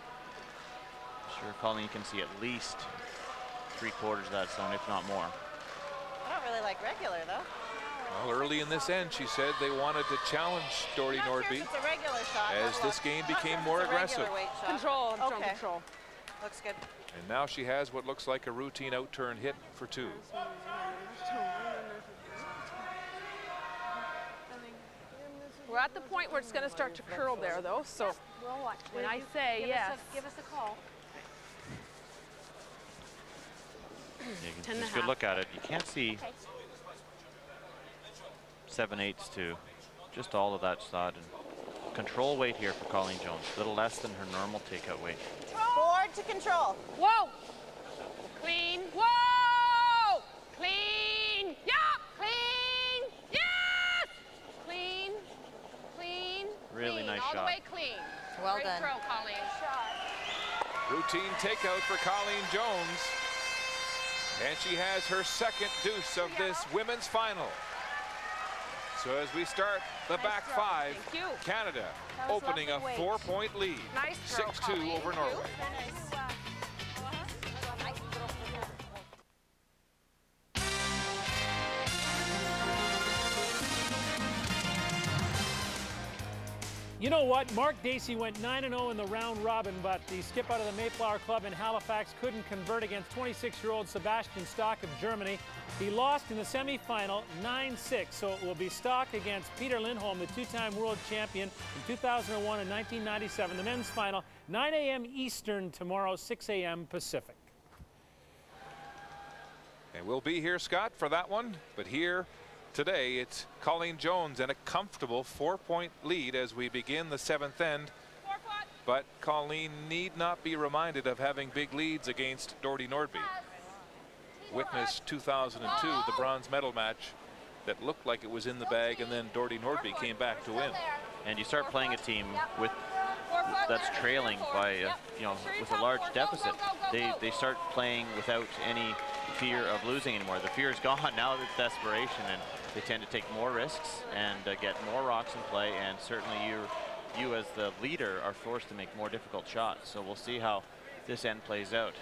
Sure, Colleen can see at least 3/4 of that stone, if not more. I don't really like regular, though. Well, early in this end, she said they wanted to challenge Doherty Nordby It's a regular shot. as this game became more aggressive. Control, control. Looks good. And now she has what looks like a routine out-turn hit for 2. We're at the point where it's going to start to curl there, though. So when I say yes, give us a call. You can just good look at it. You can't see 7/8 to just all of that sod. And control weight here for Colleen Jones. A little less than her normal takeout weight. Forward to control. Whoa! Clean. Whoa! Clean. Yup! Clean. Yes! Clean. Clean. Really nice all shot. All the way clean. Well Great done. throw, Colleen. Routine takeout for Colleen Jones. And she has her second deuce of this women's final. So as we start the back 5, Canada opening a 4-point lead. 6-2 over Norway. You know what? Mark Dacey went 9-0 in the round robin, but the skip out of the Mayflower Club in Halifax couldn't convert against 26-year-old Sebastian Stock of Germany. He lost in the semifinal 9-6, so it will be Stock against Peter Lindholm, the 2-time world champion in 2001 and 1997. The men's final, 9 a.m. Eastern tomorrow, 6 a.m. Pacific. And we'll be here, Scott, for that one, but here today, it's Colleen Jones and a comfortable 4-point lead as we begin the 7th end. But Colleen need not be reminded of having big leads against Nordby. Witness 2002, the bronze medal match that looked like it was in the bag, and then Nordby came back to win. And you start playing a team with that's trailing by with a large deficit. They start playing without any fear of losing anymore. The fear is gone. Now it's desperation, and they tend to take more risks and get more rocks in play, and certainly you as the leader are forced to make more difficult shots. So we'll see how this end plays out.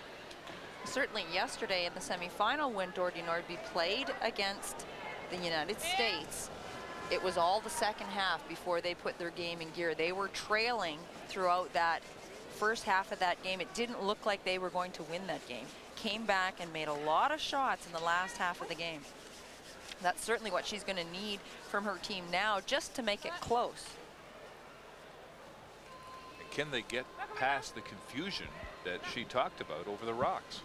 Certainly yesterday in the semifinal when Nordby played against the United States, it was all the second half before they put their game in gear. They were trailing throughout that first half of that game. It didn't look like they were going to win that game. Came back and made a lot of shots in the last half of the game. That's certainly what she's going to need from her team now, just to make it close. And can they get past the confusion that she talked about over the rocks?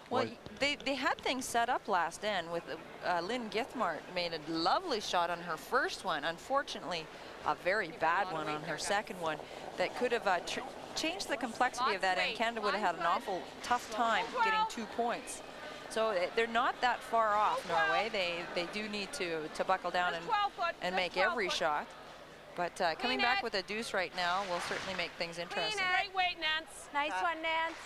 Well, they had things set up last end with Lynn Githmart made a lovely shot on her first one. Unfortunately, a very bad one on her second one that could have changed the complexity of that end. Canada would have had an awful tough time getting 2 points. So they're not that far off, Norway. They do need to buckle down and make every shot. But coming back with a deuce right now will certainly make things interesting. Great weight, Nance. Nice one, Nance.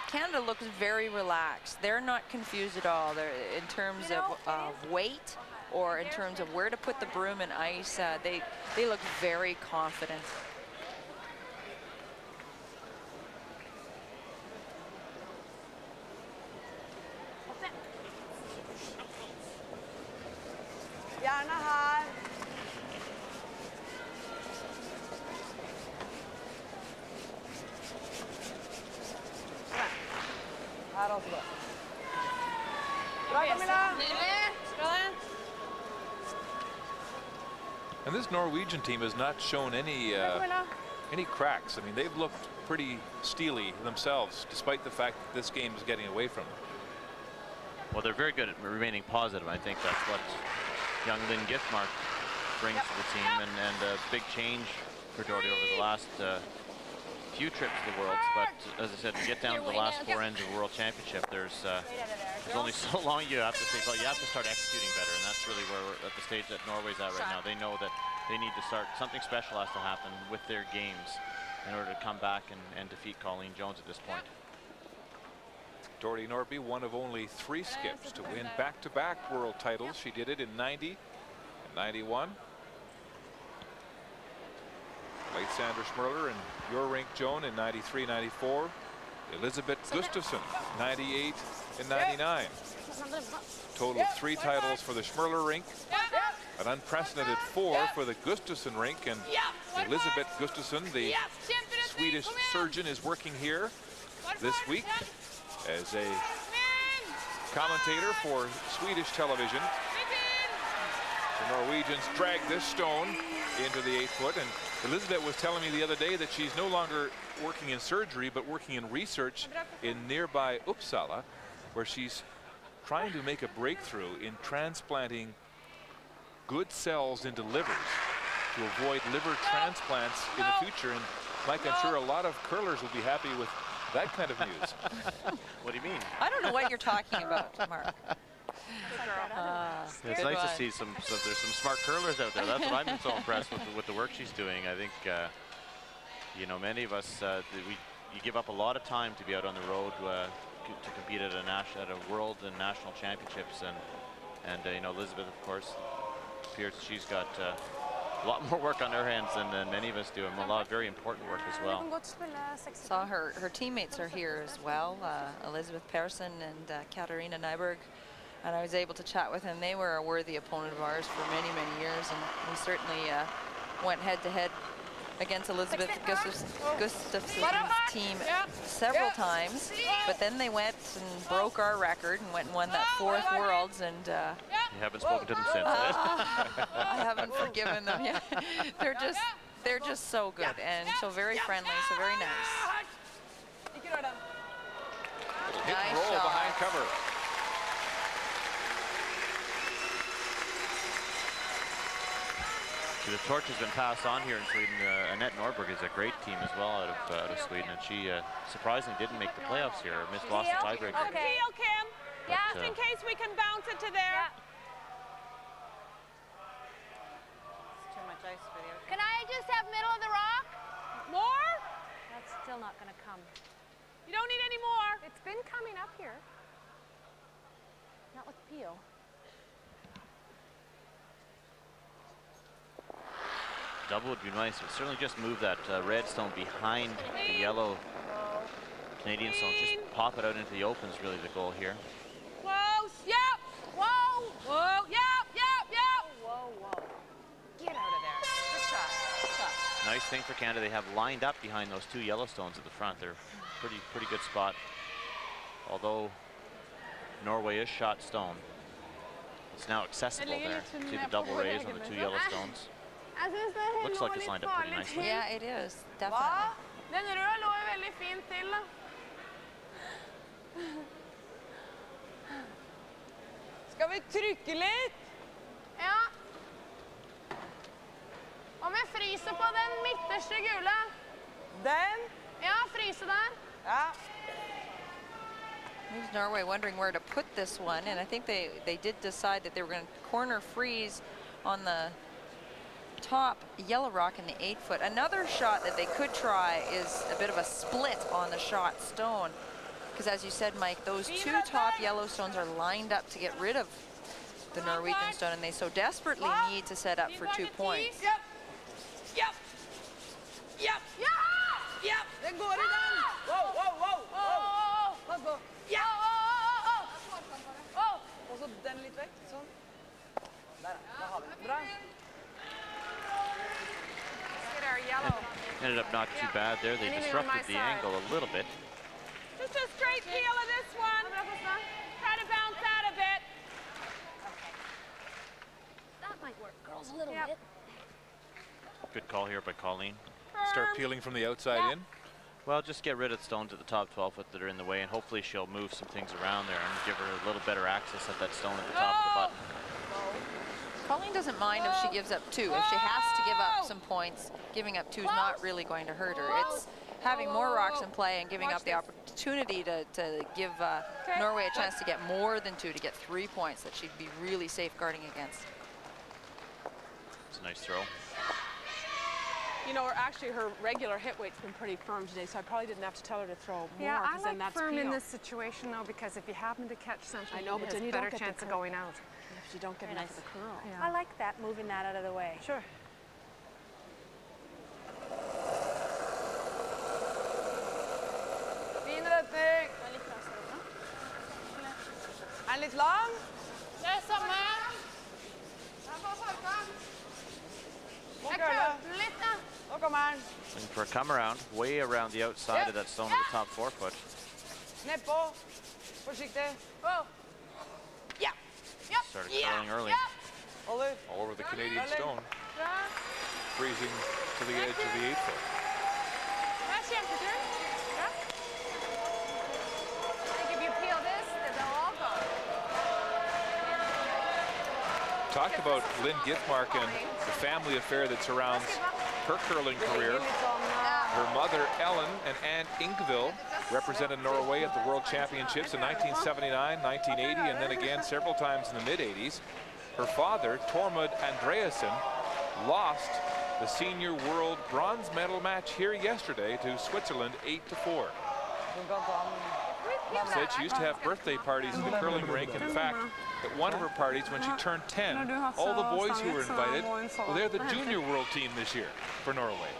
Canada looks very relaxed. They're not confused at all. They're, in terms of weight or in terms of where to put the broom and ice, they look very confident. Gärna här. Här också då. Bra Camilla! And this Norwegian team has not shown any cracks. I mean, they've looked pretty steely themselves, despite the fact that this game is getting away from them. Well, they're very good at remaining positive. I think that's what young Lynn Githmart brings to the team, and a big change for Doherty over the last few trips to the Worlds. But as I said, to get down to the last 4 ends of a World Championship, there's only so long you have to say, well, you have to start executing better, and that's really where we're at the stage that Norway's at right now. They know that they need to start, something special has to happen with their games in order to come back and defeat Colleen Jones at this point. Nordby, one of only 3 skips to win back-to-back world titles. She did it in 90 and 91. Played Sandra Schmirler and Jorink Joan in 93, 94. Elizabeth Gustafsson, 98 and 99. Total of 3 titles for the Schmirler rink. An unprecedented 4 for the Gustafsson rink. And Elizabeth Gustafsson, the Swedish surgeon, is working here this week as a commentator for Swedish television. The Norwegians drag this stone into the 8-foot, and Elizabeth was telling me the other day that she's no longer working in surgery but working in research in nearby Uppsala, where she's trying to make a breakthrough in transplanting good cells into livers to avoid liver transplants in the future. And Mike, I'm sure a lot of curlers will be happy with that kind of news. What do you mean? I don't know what you're talking about, Mark. It's nice to see there's some smart curlers out there. That's what I'm so impressed with the work she's doing. I think you know, many of us you give up a lot of time to be out on the road to compete at a world and national championships, and you know, Elizabeth, of course, appears she's got a lot more work on her hands than many of us do, and a lot of very important work as well. Saw her teammates are here as well, Elizabeth Pearson and Katarina Nyberg, and I was able to chat with them. They were a worthy opponent of ours for many, many years, and we certainly went head-to-head against Elizabeth Gustafsson's team several times, but then they went and broke our record and went and won that 4th Worlds, and you haven't spoken to them since. I haven't forgiven them yet. They're just so good and so very friendly, so very nice. Hit and roll behind cover. The torch has been passed on here in Sweden. Annette Norberg is a great team as well out of Sweden, and she surprisingly didn't make the playoffs here. Lost the tiebreaker. Okay, Kim. Yeah, in case we can bounce it to there. It's too much ice for the ocean. Can I just have middle of the rock? More? That's still not going to come. You don't need any more. It's been coming up here. Not with peel. Double would be nice, but certainly just move that red stone behind the yellow Canadian stone. Just pop it out into the open is really the goal here. Whoa, yep, whoa, whoa, yep. Whoa, whoa. Get out of there. Good shot. Good shot. Nice thing for Canada, they have lined up behind those 2 yellow stones at the front. They're pretty good spot. Although Norway is shot stone, it's now accessible there to the double raise on the 2 yellow stones. Looks like it's lined up pretty nicely. Yeah, it is, definitely. Den röda låg väldigt fint till. Ska vi trycka lite? Ja. Om vi fryser på den midterste gula. Den? Ja, fryse der. Ja. There's Norway wondering where to put this one, and I think they did decide that they were going to corner freeze on the top yellow rock in the 8-foot. Another shot that they could try is a bit of a split on the shot stone, because as you said, Mike, those 2 top yellow stones are lined up to get rid of the Norwegian stone, and they so desperately need to set up for 2 points. Yep. Den går i den. Wow. Pass på. Ja. Och så den lite väck, sån. Där har vi. Bra. Ended up not too bad there. They disrupted the angle a little bit. Just a straight peel of this one. Try to bounce that a bit. Okay. That might work, girls, a little bit. Good call here by Colleen. Start peeling from the outside in? Well, just get rid of the stones at the top 12-foot that are in the way, and hopefully she'll move some things around there and give her a little better access at that stone at the top of the button. Colleen doesn't mind if she gives up 2. If she has to give up some points, giving up 2 is not really going to hurt her. It's having more rocks in play and giving up the opportunity to give Norway a chance to get more than 2, to get 3 points that she'd be really safeguarding against. It's a nice throw. You know, actually her regular hit weight's been pretty firm today, so I probably didn't have to tell her to throw more. Yeah, I then like that's firm peel. in this situation though, because if you happen to catch something, I know, but then you better don't get chance of going out. If you don't get enough of the curl. Yeah. I like that, moving that out of the way. Sure. Fin retning. En litt lang. Det er samme. Den får farka. Jeg køler den litt, da. Looking for a come around, way around the outside of that stone at the top forefoot. Nedpå. Försiktig. Yeah. Started curling early. All over the Canadian stone. Freezing to the edge of the 8 foot. If you peel this, they'll all go. Talked about Lynn Githmark and the family affair that surrounds her curling career. Her mother, Ellen, and Aunt Inkville represented Norway at the World Championships in 1979, 1980, and then again several times in the mid-80s. Her father, Tormod Andreasen, lost the senior world bronze medal match here yesterday to Switzerland 8-4. Said she used to have birthday parties in the curling rink. In fact, at one of her parties when she turned 10, all the boys who were invited, well, they're the junior world team this year for Norway.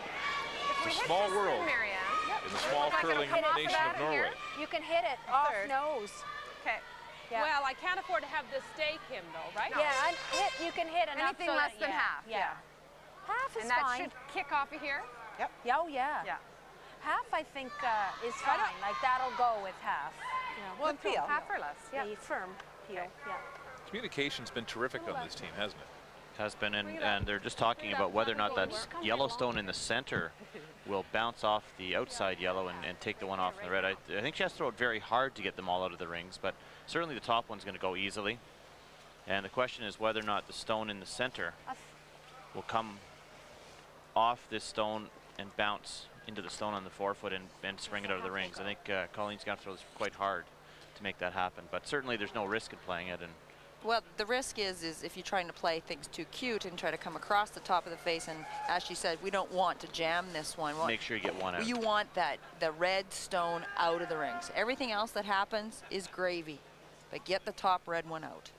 It's a small world in the small curling nation of Norway. You can hit it off nose. Okay. Yeah. Well, I can't afford to have this stay, Kim, though, right? Yeah, you can hit enough. Anything less than half. Yeah. Half is and that fine. should kick off of here? Yep. Oh, yeah. Half, I think, is fine. Like, that'll go with half. Yeah. Well, peel. Half or less. Yeah. The firm peel, yeah. Communication's been terrific on this team, hasn't it? Has been, and they're just talking about whether or not that Yellowstone in the center will bounce off the outside yellow and take the one off in the red. I think she has to throw it very hard to get them all out of the rings, but certainly the top one's going to go easily. And the question is whether or not the stone in the center will come off this stone and bounce into the stone on the forefoot and spring it out of the rings. I think Colleen's got to throw this quite hard to make that happen, but certainly there's no risk in playing it. And well, the risk is if you're trying to play things too cute and try to come across the top of the face, and as she said, we don't want to jam this one. Make sure you get one out. You want the red stone out of the rings. Everything else that happens is gravy, but get the top red one out.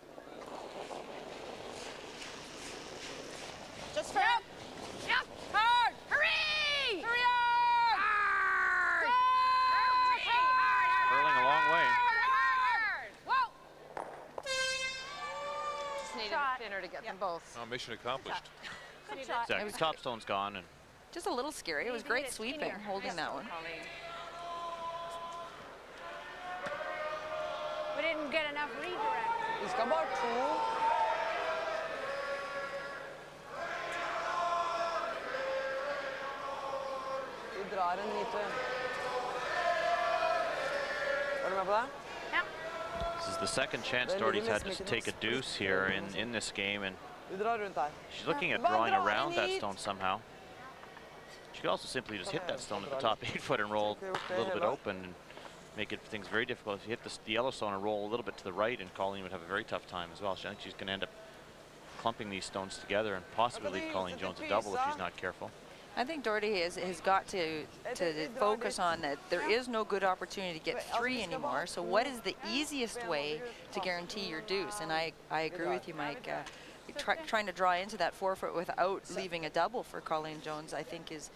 Just for Yep. Hard. Hurry! Hurry on! Hard! Curling a long way. Needed thinner to get them both. Oh, mission accomplished. Good shot. Exactly. Top stone's gone. And just a little scary. It was great sweeping, holding that one. We didn't get enough redirect. Vi ska bara två. Vi drar en lite. Är du med på det? Ja. This is the second chance Doherty's had to take a deuce here in this game, and she's looking at drawing around that stone somehow. She could also simply just hit that stone at the top 8 foot and roll a little bit open and make things very difficult. If you hit the yellow stone and roll a little bit to the right, and Colleen would have a very tough time as well. I think she's going to end up clumping these stones together and possibly leave Colleen Jones a double if she's not careful. I think Doherty has got to focus on that there is no good opportunity to get 3 anymore. So what is the easiest way to guarantee your deuce? And I agree with you, Mike. Trying to draw into that forefoot without leaving a double for Colleen Jones, I think is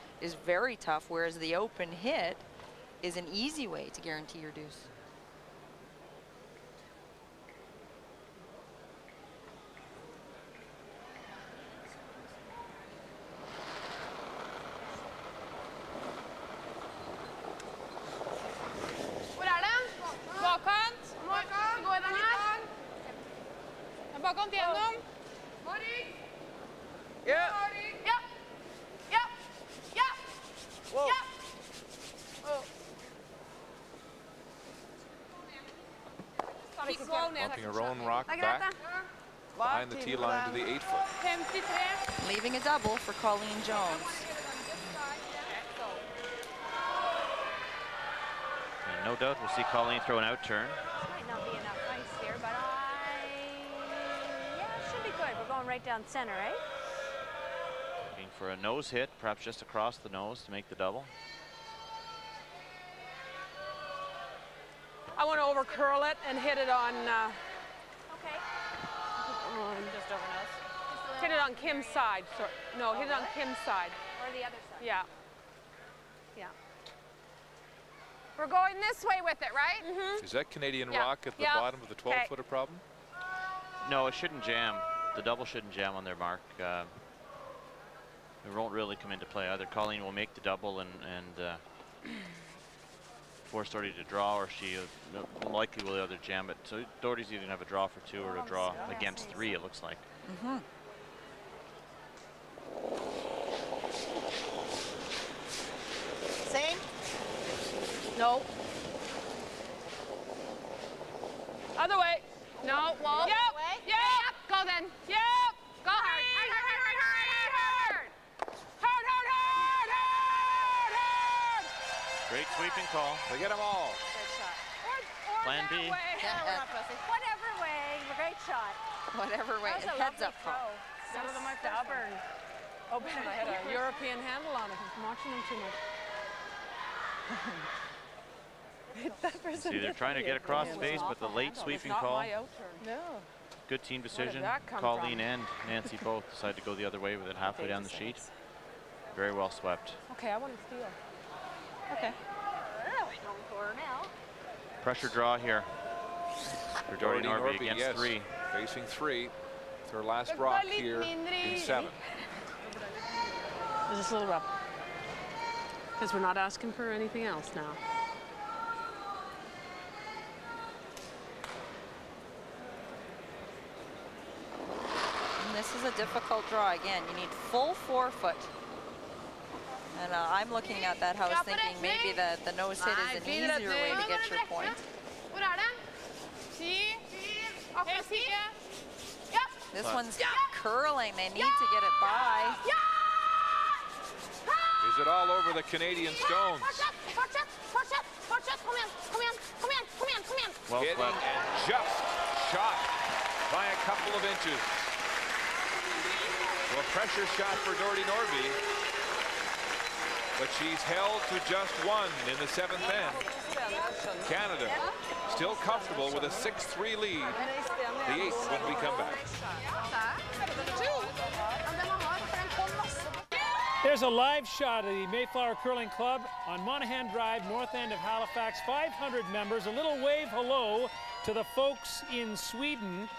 very tough, whereas the open hit is an easy way to guarantee your deuce. Bakom igenom. Ja. Ja. Ja. Ja. Wow. Ja. Oh. Keep slow now. Bumping her own rock back behind the tee line to the 8 foot. 53. Leaving a double for Colleen Jones. And no doubt we'll see Colleen throw an out turn. Might not be enough ice here, but should be good. We're going right down center, eh? Looking for a nose hit, perhaps just across the nose to make the double. I want to over curl it and hit it on. Okay. Just over nose. Hit it on Kim's side. So, no, hit it on Kim's side. Or the other side. Yeah. Yeah. We're going this way with it, right? Mm-hmm. Is that Canadian rock at the bottom of the 12 foot a problem? No, it shouldn't jam. The double shouldn't jam on their mark. It won't really come into play either. Colleen will make the double and force Doherty to draw, or she likely will the other jam it. So Doherty's either going to have a draw for 2 or a draw against 3, it looks like. Same? No. Other way. No. Wall. Yep. Way. Yep. Go then. Yep. Go hard. Hard. Great sweeping call. They get them all. Great shot. Plan B. Whatever way. Great shot. Whatever way. That was a Heads lovely up call. throw. Some of them are stubborn. Oh, man, I had a European handle on it. I'm watching them too much. See, they're trying to get across the base, but the late sweeping call. No. Good team decision. that come Colleen from? and Nancy both decided to go the other way with it halfway down the sheet. Very well swept. Okay, I want to steal. Okay. Pressure draw here for Doherty Nordby against yes. 3. Facing 3. It's her last rock here in 7. Just a little rub. Because we're not asking for anything else now. And this is a difficult draw again. You need full 4-foot. And I'm looking at that house thinking maybe the nose hit is an easier way to get your point. This one's curling. They need to get it by. Is it all over the Canadian stones? Well hitting swept. and just shot by a couple of inches. Well, a pressure shot for Doherty Nordby, but she's held to just 1 in the 7th end. Canada still comfortable with a 6-3 lead. The 8th when we come back. There's a live shot of the Mayflower Curling Club on Monaghan Drive, north end of Halifax. 500 members. A little wave hello to the folks in Sweden.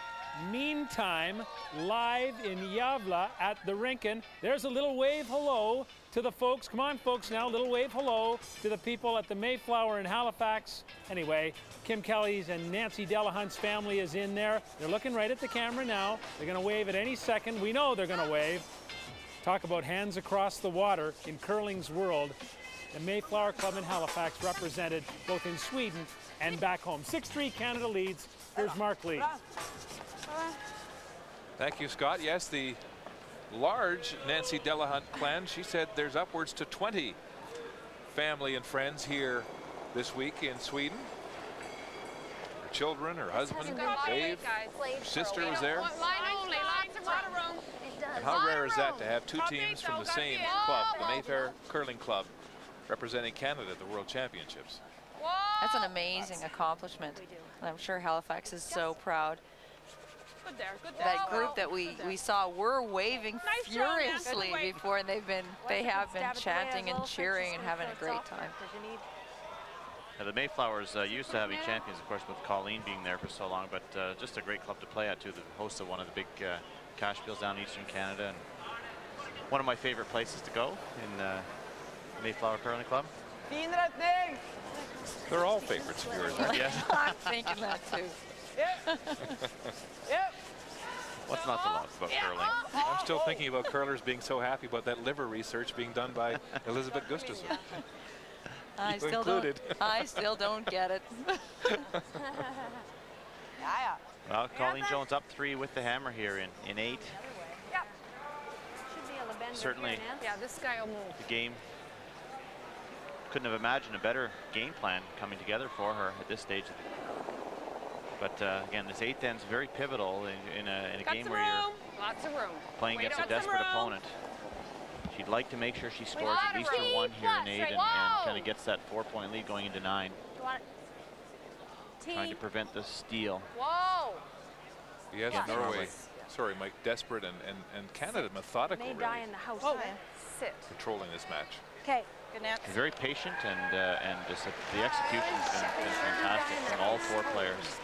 Meantime, live in Gävle at the Rinken, there's a little wave hello to the folks. Come on, folks, now, little wave hello to the people at the Mayflower in Halifax. Anyway, Kim Kelly's and Nancy Delahunt's family is in there. They're looking right at the camera now. They're going to wave at any second. We know they're going to wave. Talk about hands across the water in curling's world. The Mayflower Club in Halifax represented both in Sweden and back home. 6-3 Canada leads. Here's Mark Lee. Thank you, Scott. Yes, the large Nancy Delahunt clan, she said there's upwards to 20 family and friends here this week in Sweden. Her children, her husband, Dave, her sister was there. And how rare is that to have 2 teams from the same club, the Mayfair Curling Club, representing Canada at the World Championships? That's an amazing accomplishment. And I'm sure Halifax is so proud. Good there, good there. That group that we saw were waving furiously before, and they have been chanting and cheering and having a great time. Now, the Mayflowers used to having champions, of course, with Colleen being there for so long, but just a great club to play at, too. The host of one of the big cash deals down in Eastern Canada, and one of my favorite places to go in Mayflower Curling Club. They're all favorites of yours, aren't Yeah. I'm thinking that, too. What's not to love about curling? I'm still thinking about curlers being so happy about that liver research being done by Elizabeth Gustafson. I still don't get it. Well, Colleen Jones up 3 with the hammer here in 8. Certainly, this guy will move. the game, couldn't have imagined a better game plan coming together for her at this stage. But again, this 8th end's very pivotal in a game where you're playing against a desperate opponent. She'd like to make sure she scores at least her 1 here in 8 and kind of gets that 4-point lead going into 9. Trying to prevent the steal. Whoa! Yes, Norway. Sorry, Mike. Desperate and Canada methodical, really, die in the house. Sit. controlling this match. Okay. Good night. Very patient and just the execution's been fantastic from all 4 players.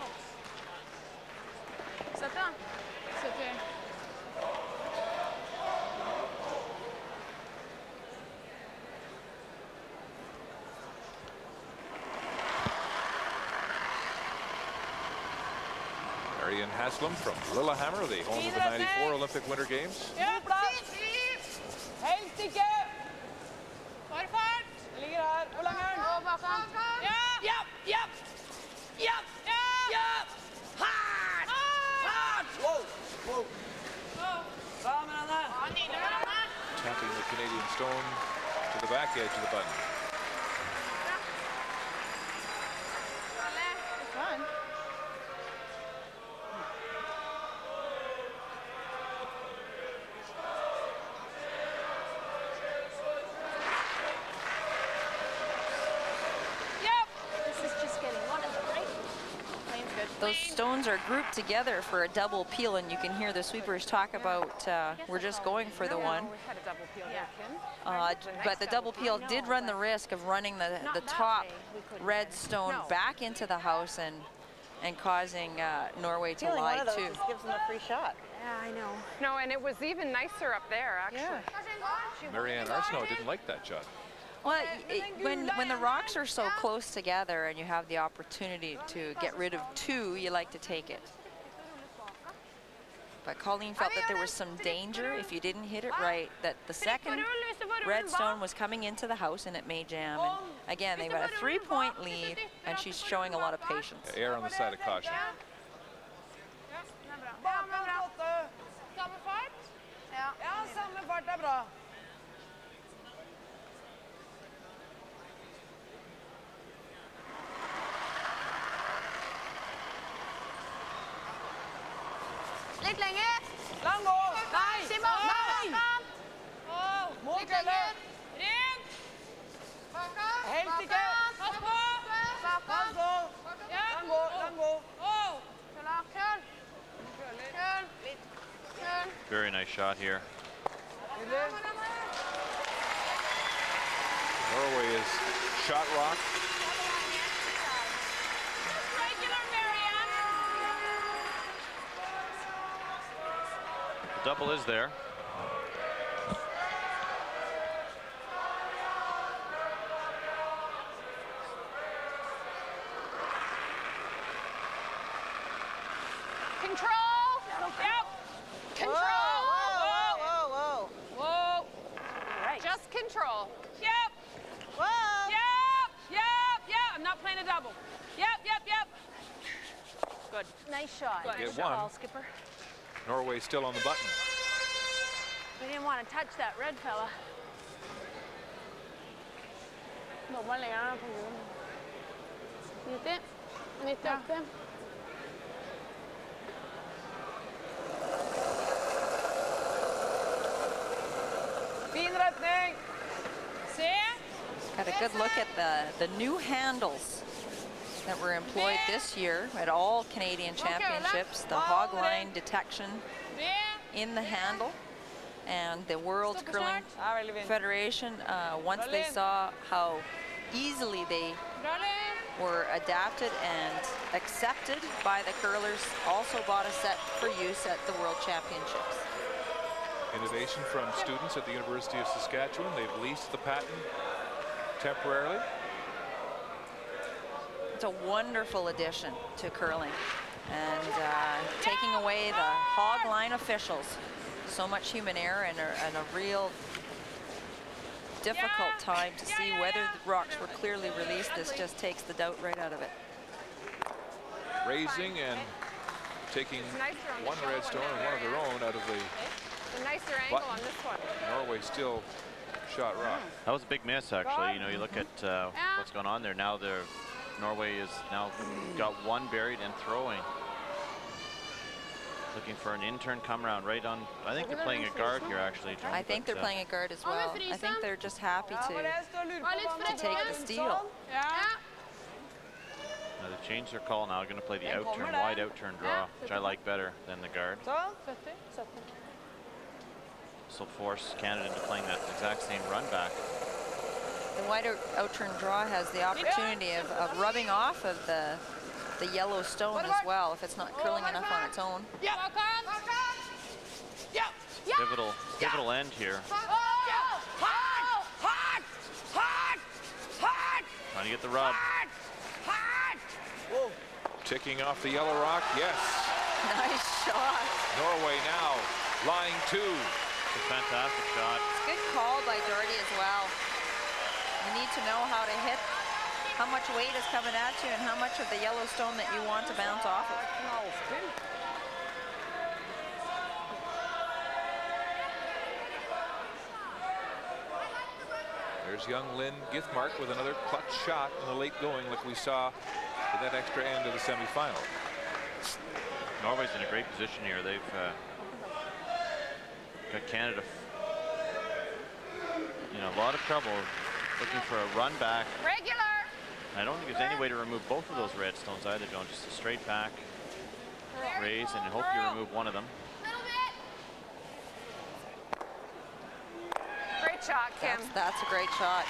Marianne Haslam from Lillehammer, the home of the '94 Olympic Winter Games. Helt ikke! Bare fart! Det ligger her. Hvor lang er den? Og bak han. Ja! Ja! Ja! Ja! Hardt! Hardt! Wow! Wow! Bra, Marianne! Tapping the Canadian stone to the back edge of the button. Fun. Those stones are grouped together for a double peel, and you can hear the sweepers talk about we're just going for the one. But the double peel did run the risk of running the top red stone back into the house and causing Norway to lie too. Just gives them a free shot. Yeah, I know. No, and it was even nicer up there, actually. Yeah. Marianne Haslam didn't like that shot. Well, when the rocks are so close together and you have the opportunity to get rid of two, you like to take it. But Colleen felt that there was some danger if you didn't hit it right, that the second red stone was coming into the house and it may jam. And again, they've got a 3-point lead, and she's showing a lot of patience. Err on the side of caution. Samme fart? Ja, samme fart er bra. Litt lenger. Lang gå. Nei. Simon, Nei. Litt lenger. Ren. Helt ikke. Pass på. Pass på. Lang gå, lang gå. Køl. Køl. Køl. Very nice shot here. Norway is shot rock. The double is there. Control. Yep. Control. Whoa, whoa, whoa. Whoa. Right. Just control. Yep. Whoa. Yep. Yep. Yep. I'm not playing a double. Yep. Yep. Yep. Good. Nice shot. Get one. Skipper. Norway still on the button. We didn't want to touch that red fella. Nå må jeg lenger på grunn. 90. 98. Fin retning. See? Got a good look at the new handles that were employed this year at all Canadian championships, the hog line detection in the handle. And the World Curling Federation, once they saw how easily they were adapted and accepted by the curlers, also bought a set for use at the World Championships. Innovation from students at the University of Saskatchewan. They've leased the patent temporarily. It's a wonderful addition to curling, and taking away the hog line officials. So much human error and a real difficult time to see whether the rocks were clearly released. This just takes the doubt right out of it. Raising and taking one red stone and one of their own out of the A nicer angle on this one. Norway still shot rock. That was a big miss, actually. You know, you look at what's going on there now. Norway is now got one buried and throwing. Looking for an in-turn come round right on. I think they're playing a guard here, actually. I think they're playing a guard as well. I think they're just happy to take the steal. Now they've changed their call now. Going to play the out-turn, wide out-turn draw, which I like better than the guard. This will force Canada into playing that exact same run back. The wide out-turn draw has the opportunity of rubbing off of the yellow stone as well if it's not curling enough on its own. Pivotal end here. Trying to get the rub. Ticking off the yellow rock, yes. Nice shot. Norway now lying 2. It's a fantastic shot. It's good call by Doherty as well. You need to know how to hit, how much weight is coming at you and how much of the Yellowstone that you want to bounce off of. There's young Lynn Githmark with another clutch shot in the late going like we saw at that extra end of the semifinal. Norway's in a great position here. They've got Canada, a lot of trouble looking for a run back. Regular. I don't think there's any way to remove both of those red stones either, John. Just a straight back raise and hope you remove one of them. Great shot, Kim. That's a great shot.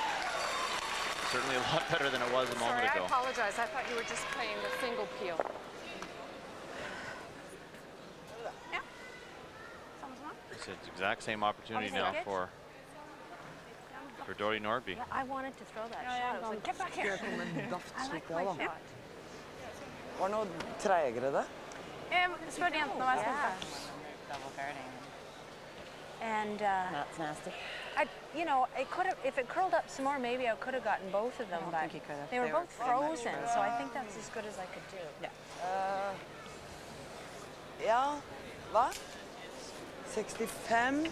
Certainly a lot better than it was a moment ago. I apologize. I thought you were just playing the single peel. It's the exact same opportunity now for Doherty Nordby. Yeah, I wanted to throw that shot. I was like, get back here. I like my shot. Var det noe tregere det? Spør jentene hva jeg Yeah. Double guarding. And That's nasty. it could have, if it curled up some more, maybe I could have gotten both of them, I don't but think you could have. they were They were both pretty much frozen, so I think that's as good as I could do. Ja, hva? 65,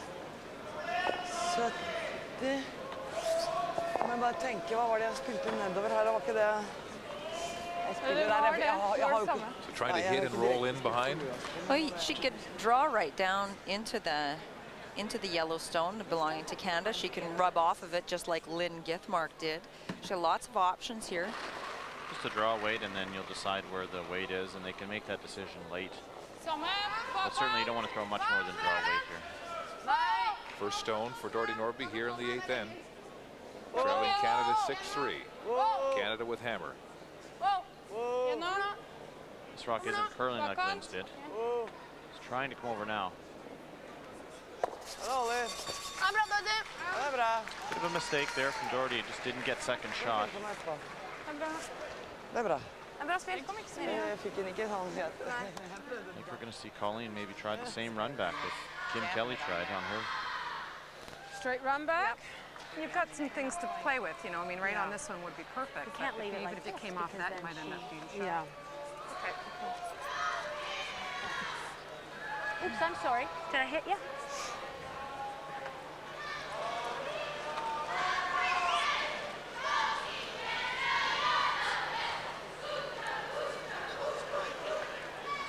70. Må jeg bare tenke, hva var det jeg spilte nedover her? Det var ikke det jeg spiller der. Jeg har jo ikke... So trying to hit and roll in behind. Well, she could draw right down into the Yellowstone belonging to Canada. She can rub off of it just like Lynn Githmark did. She has lots of options here. Just to draw weight, and then you'll decide where the weight is, and they can make that decision late. But certainly you don't want to throw much more than draw weight here. First stone for Doherty Nordby here in the 8th end. Trailing Canada 6-3. Canada with hammer. This rock isn't curling like Lynn's did. He's trying to come over now. Hello, Lynn. Bit of a mistake there from Doherty. He just didn't get second shot. Det bra. Bra spill. Kom ikke så mye. Jeg fikk den ikke sånn helt. I think we're going to see Colleen maybe try the same run back that Kim Kelly tried on her. Straight run back. You've got some things to play with, I mean, right on this one would be perfect. You can't leave it like if it this came off that, it because might then end up being she- shot. Yeah. Okay. Oops, I'm sorry. Did I hit you?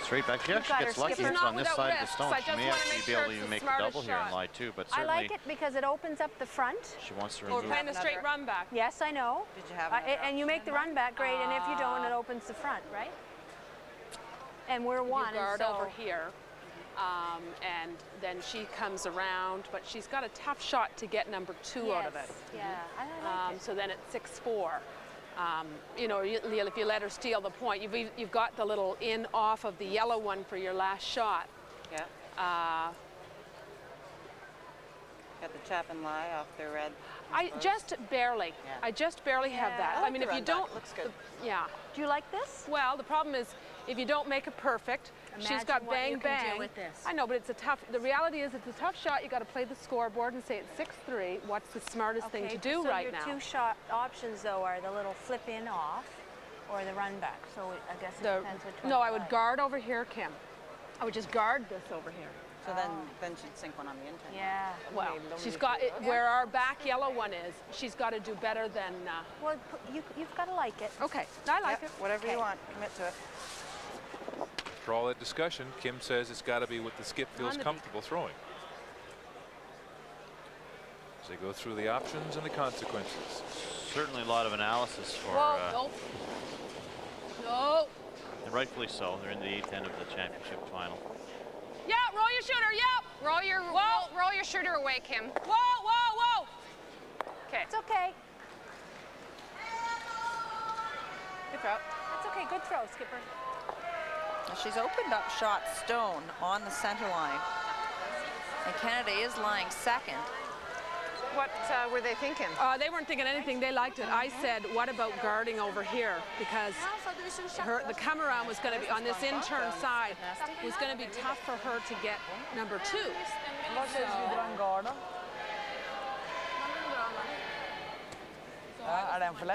Straight back. She actually gets lucky hits on this side of the stone. She may actually be able to even make the double here and lie too, but I certainly like it because it opens up the front. she wants to We're remove. playing a straight run back. Yes, I know. Did you have And you make the run back great, and if you don't, it opens the front, right? And we're one, You guard and so over here, and then she comes around, but she's got a tough shot to get number 2 out of it. Yeah, I like it. So then it's 6-4. If you let her steal the point, you've got the little in off of the yellow one for your last shot. Yeah. Got the chap and lie off the red. I just barely have that. I I like mean, the if you run don't, back. Looks good. Yeah. Do you like this? Well, the problem is if you don't make it perfect, she's Imagine got what bang you can do bang. with this. I know, but it's a tough. The reality is, it's a tough shot. You got to play the scoreboard and say it's 6-3. What's the smartest thing to do so right your now? 2 shot options though are the little flip in off or the run back. So I guess it depends which one. No, you I would like. guard over here, Kim. I would just guard this over here. So then she'd sink one on the intent. Yeah. Well, she's got it where our back yellow one is. She's got to do better than. Well, you've got to like it. Okay, I like it. Whatever you want, commit to it. For all that discussion, Kim says it's got to be what the skip feels comfortable throwing. As they go through the options and the consequences. Certainly a lot of analysis for. No. And rightfully so. They're in the 8th end of the championship final. Yeah, roll your shooter. Yep. Roll your shooter away, Kim. Whoa. Okay. It's okay. Good throw. It's okay. Good throw, Skipper. She's opened up shot stone on the center line. And Canada is lying second. What were they thinking? They weren't thinking anything. They liked it. I said, what about guarding over here? Because the come around was going to be on this in-turn side. Was going to be tough for her to get number 2.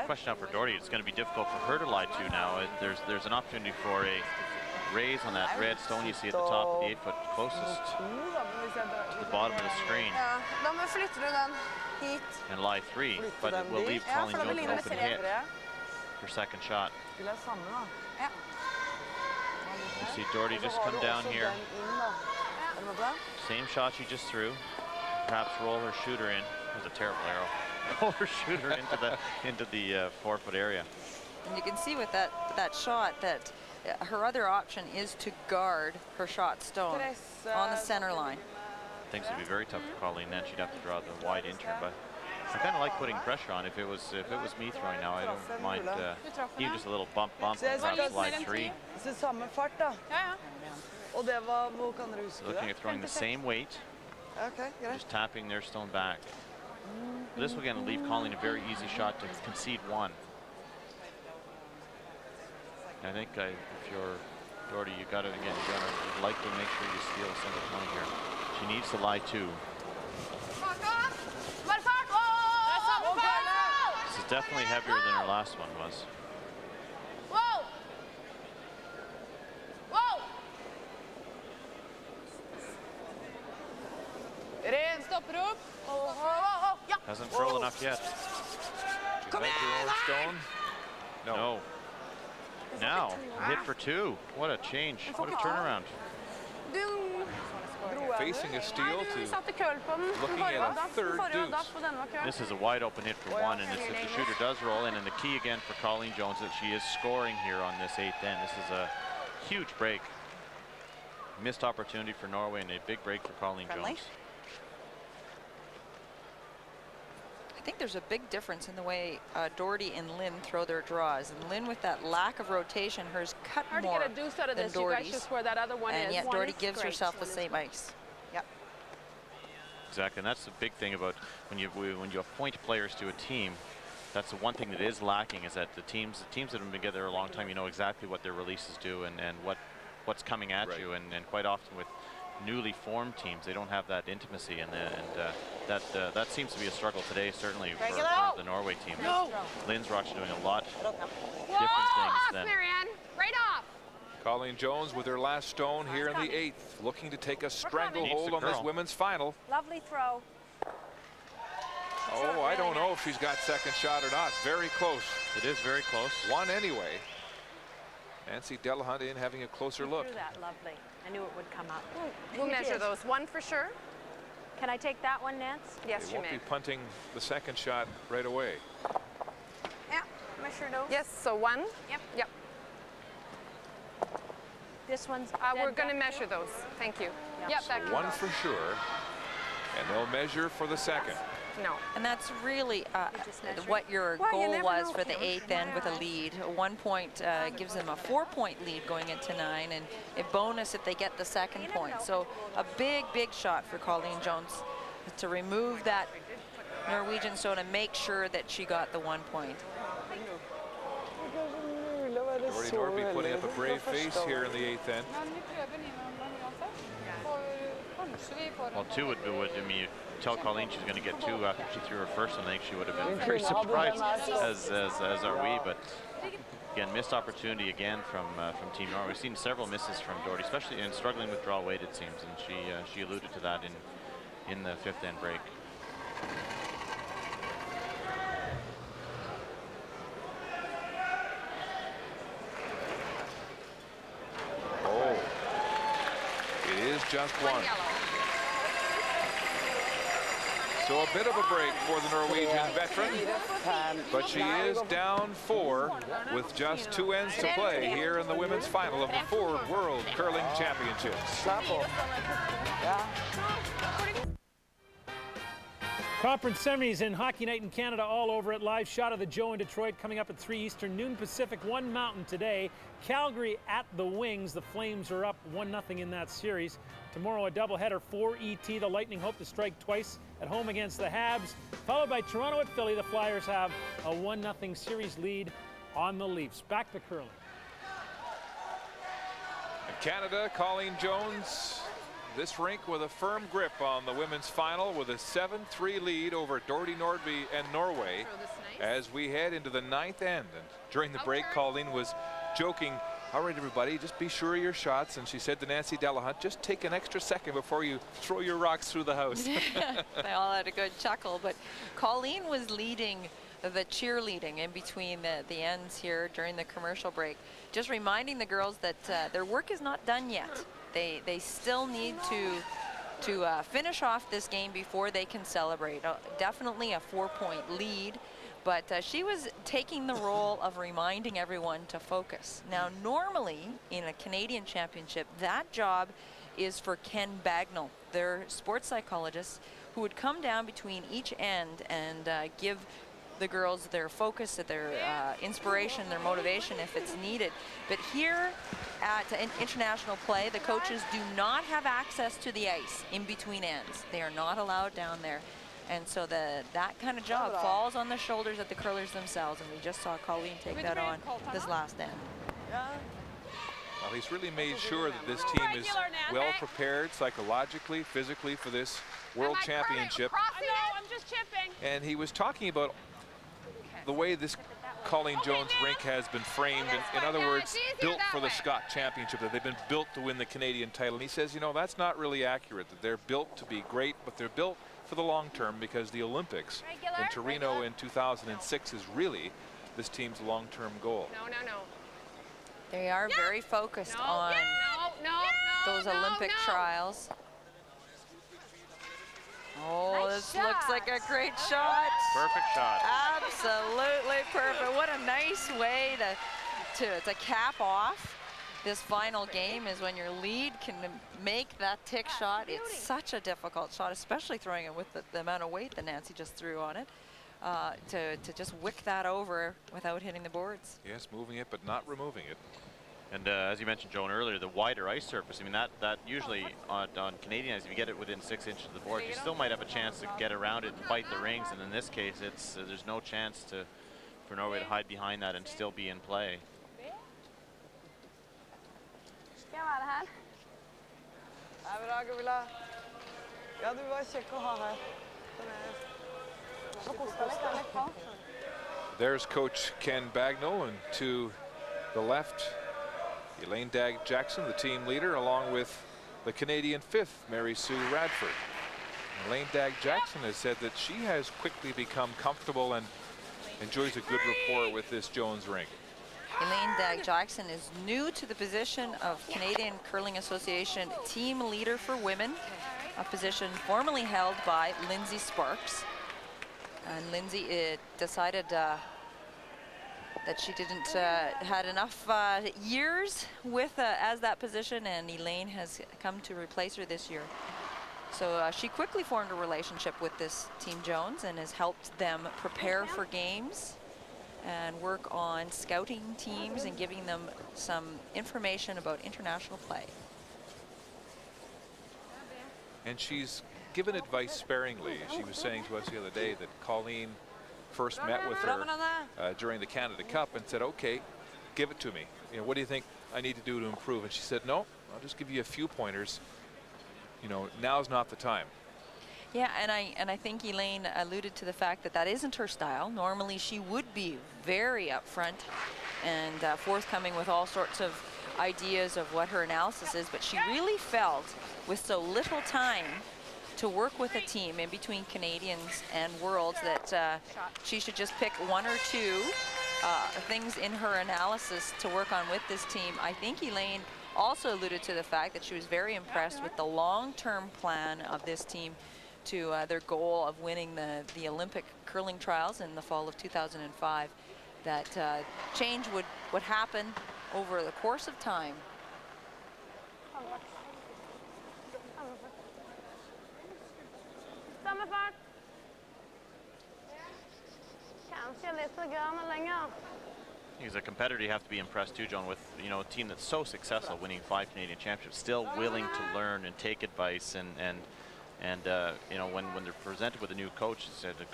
Question out for Doherty. It's going to be difficult for her to lie to now. There's an opportunity for a raise on that red stone you see at the top of the 8-foot closest to the bottom of the screen. And lie 3, but it will leave Colleen Jones an open hit for second shot. You see Doherty just come down here. Same shot she just threw. Perhaps roll her shooter in. That was a terrible arrow. Roll her shooter into the 4-foot area. And you can see with that shot that her other option is to guard her shot stone on the center line. Things would be very tough for Colleen. Then she'd have to draw the wide in-turn, but I kind of like putting pressure on. If it was me throwing now, I don't mind even just a little bump and perhaps slide 3. Looking at throwing the same weight, just tapping their stone back. This will again leave Colleen a very easy shot to concede 1. I think if you're Doherty, you got it again. You'd like to make sure you steal a single point here. She needs to lie 2. This is definitely heavier than her last one was. Whoa! Whoa! It is. Stopper upp. Hasn't frozen enough yet. Come your own stone? No. Now, a hit for 2. What a change. What a turnaround. Facing a steal to looking at a third deuce. This is a wide open hit for 1, and if the shooter does roll in, and the key again for Colleen Jones that she is scoring here on this 8th end. This is a huge break. Missed opportunity for Norway and a big break for Colleen Jones. I think there's a big difference in the way Doherty and Lynn throw their draws. And Lynn, with that lack of rotation, hers cut more to get a deuce out of than this. Doherty's. You guys just where that other one and is. yet Doherty gives herself the same ice. Yep. Exactly, and that's the big thing about when you appoint players to a team. That's the one thing that is lacking, is that the teams that have been together a long time, you know exactly what their releases do and what's coming at you, and quite often with newly formed teams, they don't have that intimacy, and that seems to be a struggle today, certainly for the Norway team. No. Lynn's Rocks doing a lot different things than Marianne, right off. Colleen Jones with her last stone here in the 8th, looking to take a stranglehold on this women's final. Lovely throw. Oh, I don't know if she's got second shot or not. Very close. It is very close. 1 anyway. Nancy Delahunt in having a closer look. Threw that lovely. I knew it would come up. We'll measure those. 1 for sure. Can I take that one, Nance? Yes, you may. Won't be punting the second shot right away. Yeah, measure those. Yes, so 1. Yep. This one's. We're going to measure those. Thank you. Yep, so 1 for sure, and they'll measure for the second. No. And that's really what your goal was for the 8th end with a lead. 1 point gives them a 4-point lead going into 9, and a bonus if they get the second point. So a big, big shot for Colleen Jones to remove that Norwegian stone and make sure that she got the 1 point. Doherty Nordby putting up a brave face here in the 8th end. Well, 2 would I mean, you tell Colleen she's going to get 2 after she threw her first, and I think she would have been very surprised, as are we. But again, missed opportunity again from Team Norway. We've seen several misses from Doherty, especially in struggling with draw weight, it seems, and she alluded to that in the 5th end break. Oh, it is just 1. So a bit of a break for the Norwegian veteran, but she is down 4 with just 2 ends to play here in the women's final of the Ford World Curling Championships. Conference semis in Hockey Night in Canada all over it. Live shot of the Joe in Detroit coming up at 3 Eastern, noon Pacific, 1 Mountain today. Calgary at the Wings. The Flames are up 1-0 in that series. Tomorrow a doubleheader for ET. The Lightning hope to strike twice at home against the Habs. Followed by Toronto at Philly. The Flyers have a 1-0 series lead on the Leafs. Back to curling. In Canada, Colleen Jones. This rink with a firm grip on the women's final with a 7-3 lead over Nordby and Norway as we head into the 9th end. And during the break, Colleen was joking, all right, everybody, just be sure of your shots. And she said to Nancy Delahunt, just take an extra second before you throw your rocks through the house. They all had a good chuckle, but Colleen was leading the cheerleading in between the ends here during the commercial break, just reminding the girls that their work is not done yet. They still need to finish off this game before they can celebrate. Definitely a 4-point lead, but she was taking the role of reminding everyone to focus. Now, normally in a Canadian championship, that job is for Ken Bagnall, their sports psychologist, who would come down between each end and give the girls their focus, their inspiration, their motivation if it's needed. But here at international play, the coaches do not have access to the ice in between ends. They are not allowed down there. And so that kind of job falls on the shoulders of the curlers themselves, and we just saw Colleen take that on this last end. Well, he's really made sure that this team is well prepared psychologically, physically for this World Championship. I'm just chipping. And he was talking about the way this Colleen Jones rink has been framed, in other words, built for the Scott Championship, that they've been built to win the Canadian title. And he says, you know, that's not really accurate, that they're built to be great, but they're built for the long term because the Olympics in Torino in 2006 is really this team's long-term goal. No. They are very focused on those Olympic trials. Oh, this looks like a great shot. Perfect shot. Absolutely perfect. What a nice way to cap off this final game, is when your lead can make that tick shot. It's such a difficult shot, especially throwing it with the amount of weight that Nancy just threw on it, to just wick that over without hitting the boards. Yes, moving it but not removing it. And as you mentioned, Joan, earlier, the wider ice surface, I mean, that usually on Canadian ice, if you get it within 6 inches of the board, you still might have a chance to get around it and fight the rings. And in this case, it's there's no chance for Norway to hide behind that and still be in play. There's Coach Ken Bagnall, and to the left, Elaine Jackson, the team leader, along with the Canadian 5th, Mary Sue Radford. Elaine Jackson has said that she has quickly become comfortable and enjoys a good rapport with this Jones rink. Elaine Jackson is new to the position of Canadian Curling Association Team Leader for Women, a position formerly held by Lindsay Sparks. And Lindsay decided that she didn't had enough years with as that position, and Elaine has come to replace her this year. So she quickly formed a relationship with this Team Jones and has helped them prepare for games and work on scouting teams and giving them some information about international play. And she's given advice sparingly. She was saying to us the other day that Colleen first met with her during the Canada Cup and said, okay, give it to me. You know, what do you think I need to do to improve? And she said, no, I'll just give you a few pointers. You know, now's not the time. Yeah, and I think Elaine alluded to the fact that that isn't her style. Normally she would be very upfront and forthcoming with all sorts of ideas of what her analysis is, but she really felt with so little time to work with a team in between Canadians and Worlds that she should just pick 1 or 2 things in her analysis to work on with this team. I think Elaine also alluded to the fact that she was very impressed with the long-term plan of this team to their goal of winning the Olympic curling trials in the fall of 2005. That change would happen over the course of time. As a competitor, you have to be impressed too, Joan, with a team that's so successful, winning 5 Canadian championships, still willing to learn and take advice, and when they're presented with a new coach,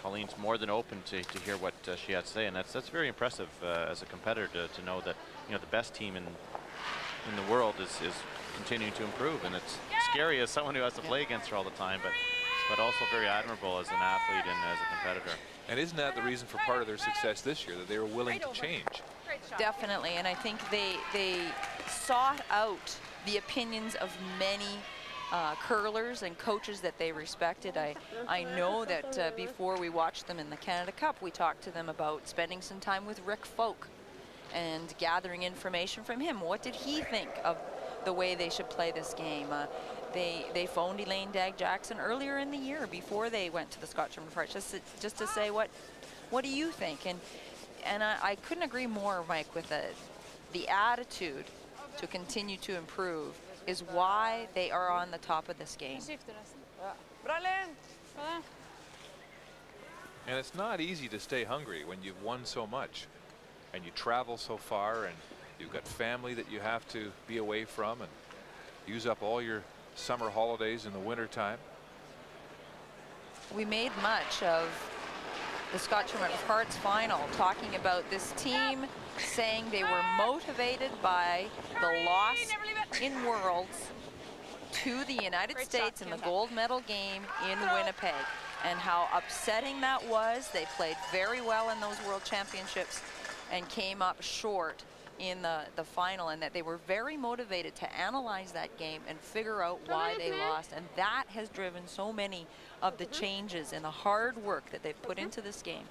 Colleen's more than open to hear what she has to say, and that's very impressive as a competitor to know that the best team in the world is continuing to improve, and it's scary as someone who has to play against her all the time, but also very admirable as an athlete and as a competitor. And isn't that the reason for part of their success this year, that they were willing to change? Definitely, and I think they sought out the opinions of many curlers and coaches that they respected. I know that before we watched them in the Canada Cup, we talked to them about spending some time with Rick Folk and gathering information from him. What did he think of the way they should play this game? They phoned Elaine Dag-Jackson earlier in the year before they went to the Scotch-German Parts just to say, what do you think? And I couldn't agree more, Mike, with the attitude to continue to improve is why they are on the top of this game. And it's not easy to stay hungry when you've won so much and you travel so far and you've got family that you have to be away from and use up all your summer holidays in the winter time. We made much of the Scotch-German Parts final, talking about this team, saying they were motivated by the loss in Worlds to the United States in the gold medal game in Winnipeg, and how upsetting that was. They played very well in those World Championships and came up short in the final, and that they were very motivated to analyze that game and figure out why they lost, and that has driven so many of the changes and the hard work that they've put into this game.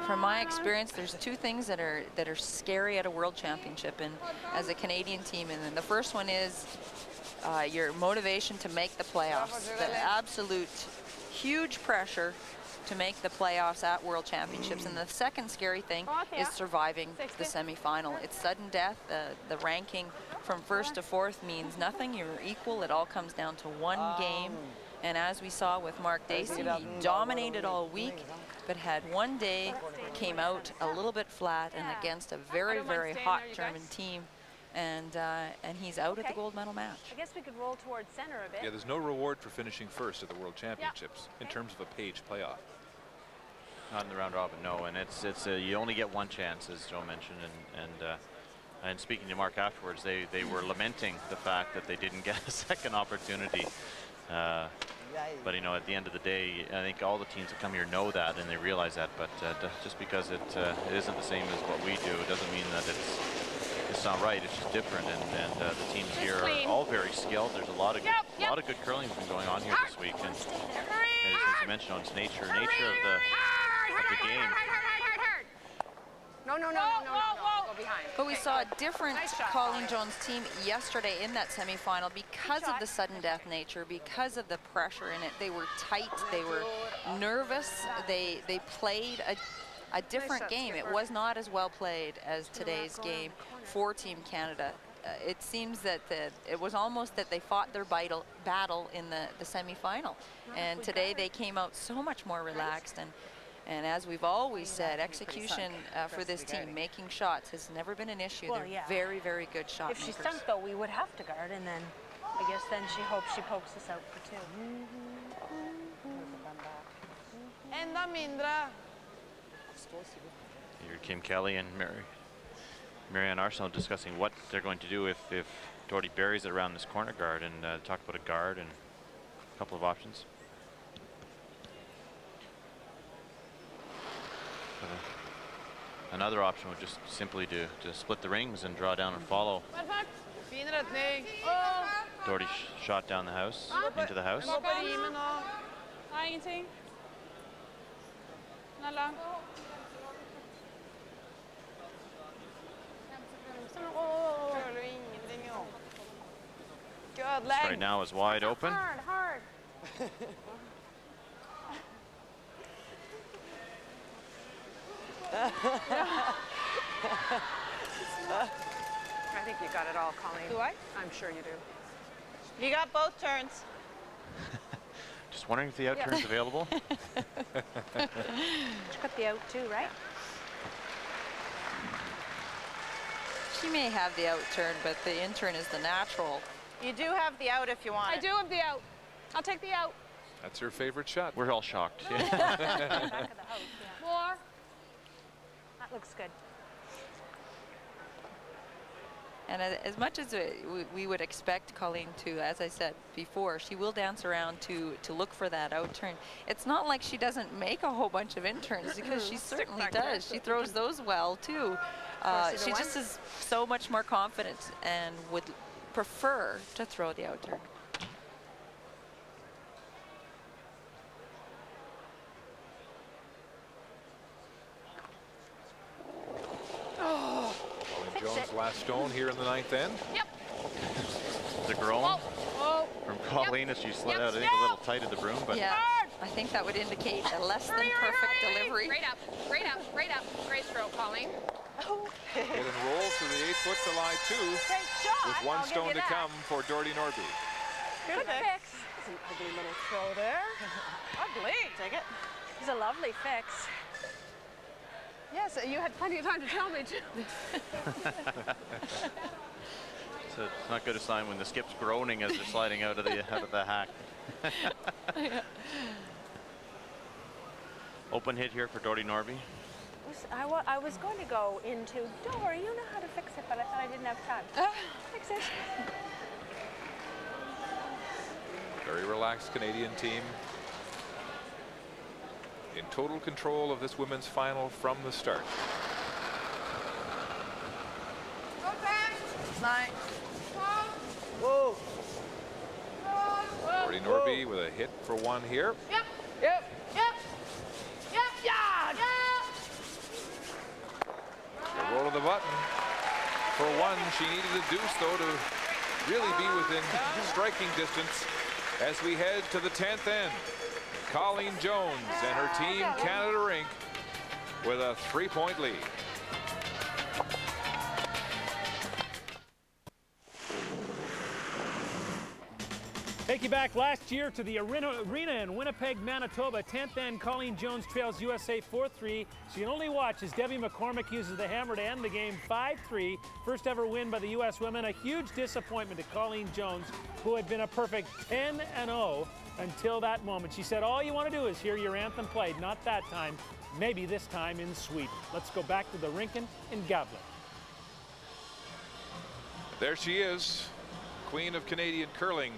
From my experience, there's two things that are scary at a World Championship and as a Canadian team, and then the first one is your motivation to make the playoffs. The absolute huge pressure to make the playoffs at World Championships, and the second scary thing is surviving the semifinal. It's sudden death. The ranking from first to fourth means nothing. You're equal. It all comes down to one game, and as we saw with Mark Dacey, he dominated all week, but had one day, came out a little bit flat and against a very, very hot German team, and he's out at the gold medal match. I guess we could roll towards center a bit. Yeah, there's no reward for finishing first at the World Championships in terms of a page playoff. Not in the round robin, no, and it's you only get one chance, as Joe mentioned, and speaking to Mark afterwards, they were lamenting the fact that they didn't get a second opportunity. But at the end of the day, I think all the teams that come here know that and they realize that. But just because it isn't the same as what we do, it doesn't mean that it's not right. It's just different, and the teams here are all very skilled. There's a lot of good curling has been going on here this week, and as you mentioned, it's nature of the game. No, go behind. But we saw a different Colleen Jones team yesterday in that semifinal because of the sudden death nature, because of the pressure in it. They were tight, they were nervous, they played a different game. It was not as well played as today's game for Team Canada. It seems that it was almost that they fought their battle in the semifinal. And today they came out so much more relaxed, and as we've always said, execution for this team, making shots, has never been an issue. Well, They're very, very good shot If makers. she stunk, though, we would have to guard, and then I guess then she hopes she pokes us out for two. Enda mindre. Here Kim Kelly and Marianne Haslam discussing what they're going to do if Doherty buries it around this corner guard, and talk about a guard and a couple of options. Another option would just simply to split the rings and draw down and follow. Doherty shot down the house, into the house. Ingenting. Den lang. Good This right now is wide open. Hard. I think you got it all, Colleen. Do I? I'm sure you do. You got both turns. Just wondering if the out turn's available. You got the out too, right? She may have the out turn, but the in turn is the natural. You do have the out if you want I do have the out. I'll take the out. That's her favorite shot. We're all shocked. Back of the house, yeah. More. That looks good. And as much as we would expect Colleen to, as I said before, she will dance around to look for that out turn. It's not like she doesn't make a whole bunch of in turns, because she certainly does. She throws those well too. She just is so much more confident and would prefer to throw the out turn. Jones last stone here in the 9th end. Yep. The groan Whoa. from Colleen as she slid out, I think, a little tight of the broom. But yeah, I think that would indicate a less than perfect delivery. Great up, great up, great up. Great stroke, Colleen. Hit and roll to the 8-foot to lie 2. Great shot. With one stone to come for Doherty Nordby. Good fix. That's an ugly little throw there. Ugly. Take it. It's a lovely fix. Yes, you had plenty of time to tell me too. So it's not good a sign when the skip's groaning as they're sliding out of the hack. Open hit here for Doherty Nordby. I was going to go into, don't worry, you know how to fix it, but I thought I didn't have time. Fix it. Very relaxed Canadian team. In total control of this women's final from the start. Whoa. Doherty Nordby with a hit for one here. Yep. Yep. Yep. Yep. Yeah. The roll of the button. For one, she needed a deuce, though, to really be within striking distance as we head to the 10th end. Colleen Jones and her team, Canada Rink, with a 3-point lead. Take you back last year to the arena in Winnipeg, Manitoba. 10th end, Colleen Jones trails USA 4-3. So you can only watch as Debbie McCormick uses the hammer to end the game 5-3. First ever win by the U.S. women. A huge disappointment to Colleen Jones, who had been a perfect 10-0 until that moment. She said, all you want to do is hear your anthem played. Not that time. Maybe this time in Sweden. Let's go back to the Rinken in Gävle. There she is, Queen of Canadian curling,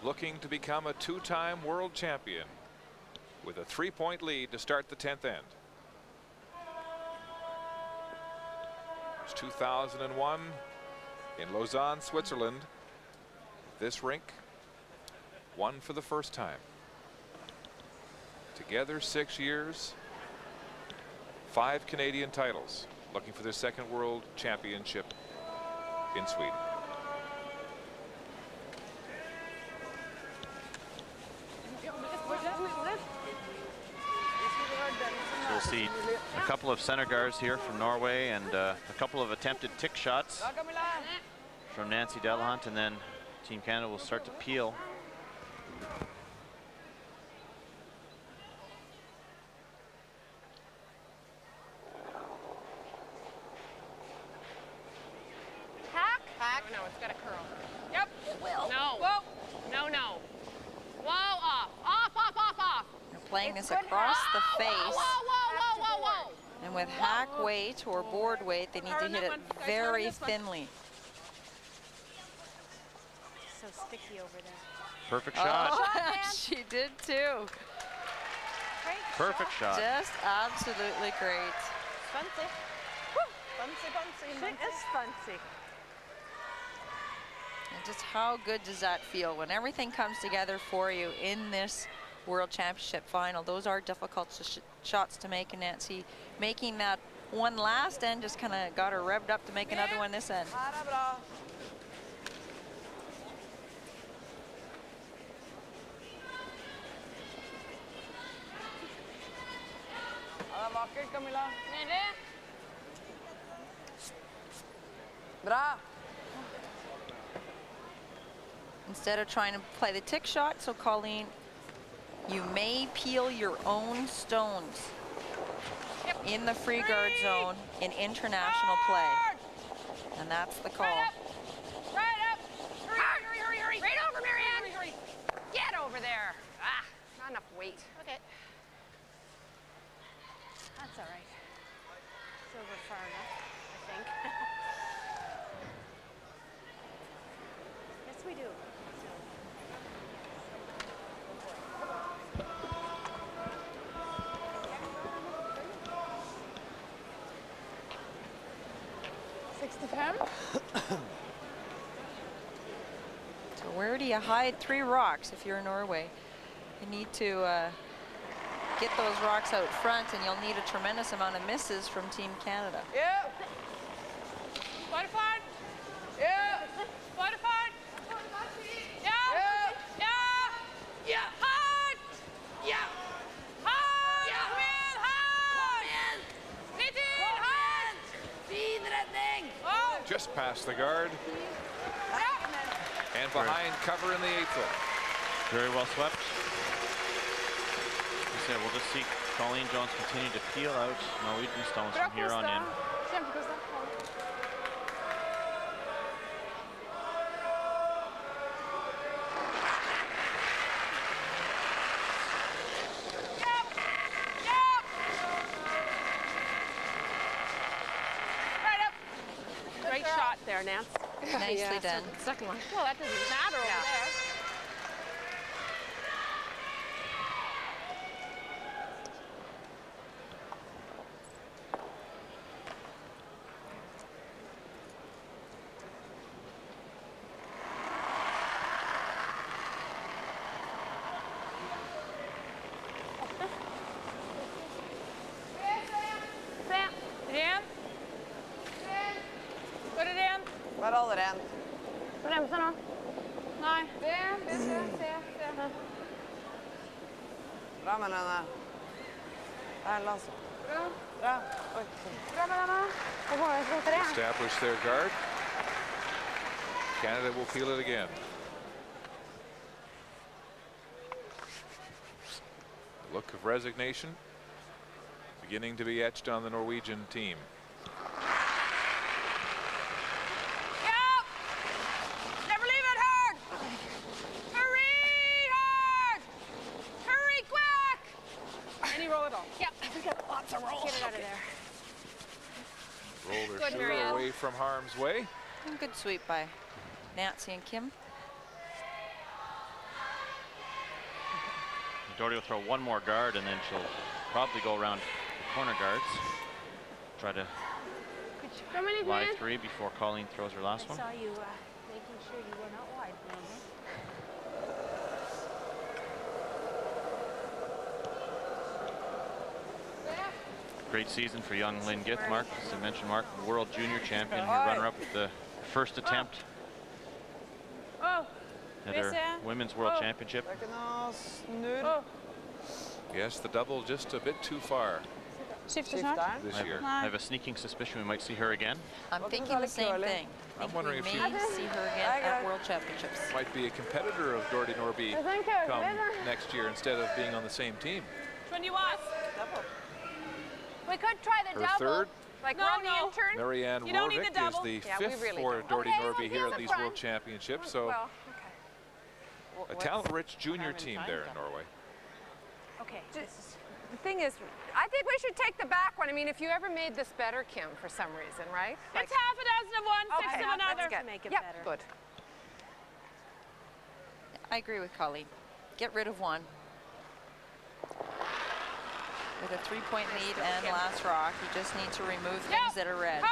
looking to become a 2-time world champion with a 3-point lead to start the 10th end. It's 2001 in Lausanne, Switzerland. This rink won for the first time. Together 6 years, 5 Canadian titles, looking for their second world championship in Sweden. We'll see a couple of center guards here from Norway and a couple of attempted tick shots from Nancy Delahunt, and then Team Canada will start to peel. Hack? Hack. Oh, no, it's got a curl. Yep. It will. No. Whoa. No, no. Whoa, off. Off, off, off, off. They're playing this across the face. Whoa, whoa, whoa, whoa, whoa. And with hack weight or board weight, they need to hit it very thinly. So sticky over there. Perfect shot. Oh, she did too. Great Perfect shot. Just absolutely great. Fancy. Fancy, fancy. She is fancy. And just how good does that feel when everything comes together for you in this World Championship final? Those are difficult shots to make, and Nancy making that one last end just kind of got her revved up to make another one this end. Instead of trying to play the tick shot, so Colleen, you may peel your own stones in the free guard zone in international play. And that's the call. Right up. Hurry, hurry, hurry. Right over, Marianne. Hurry. Get over there. Ah, not enough weight. Okay. That's all right. It's over far enough, I think. Yes, we do. So where do you hide 3 rocks if you're in Norway? You need to get those rocks out front, and you'll need a tremendous amount of misses from Team Canada. Yeah. Butterfly. Yeah. Butterfly. Yeah. Yeah. Yeah. Yeah. Hard. Yeah. Hard. Yeah. Kom igen. Hard. Kom igen. Lite in. Hard. Fin räddning. Oh. Just past the guard. And behind cover in the 8th hole. Very well swept. Like I said, we'll just see Colleen Jones continue to peel out Norwegian stones from here on in. Great shot there, Nance. Nicely done. Second one. Well, that doesn't matter over there. Establish their guard. Canada will peel it again. The look of resignation beginning to be etched on the Norwegian team. Never leave it hard. Hurry hard. Hurry quick. Any roll at all? Yep. We got lots of rolls. Get it out of there. Roll their shooter away from harm's way. And good sweep by Nancy and Kim. Doherty will throw one more guard, and then she'll probably go around the corner guards. Try to lie 3 before Colleen throws her last one. I saw you making sure you were not wide. Great season for young Lynn Githmark. As I mentioned, Mark, world junior champion, her runner-up with the first attempt at her women's world championship. Yes, the double just a bit too far this year. I have a sneaking suspicion we might see her again. I'm thinking the same thing. I'm wondering if she may see her again at World Championships. might be a competitor of Doherty Nordby come next year instead of being on the same team. We could try the Her double. third. Like run the intern. Marianne Haslam is the 5th for Doherty Nordby here at these World Championships. So a talent-rich junior team there in Norway. Okay. The thing is, I think we should take the back one. I mean, if you ever made this better, Kim, for some reason, right? Like, it's half a dozen of one, 6 of another. Let's make it better. Good. I agree with Colleen. Get rid of one. With a 3-point lead and last rock, you just need to remove things that are red.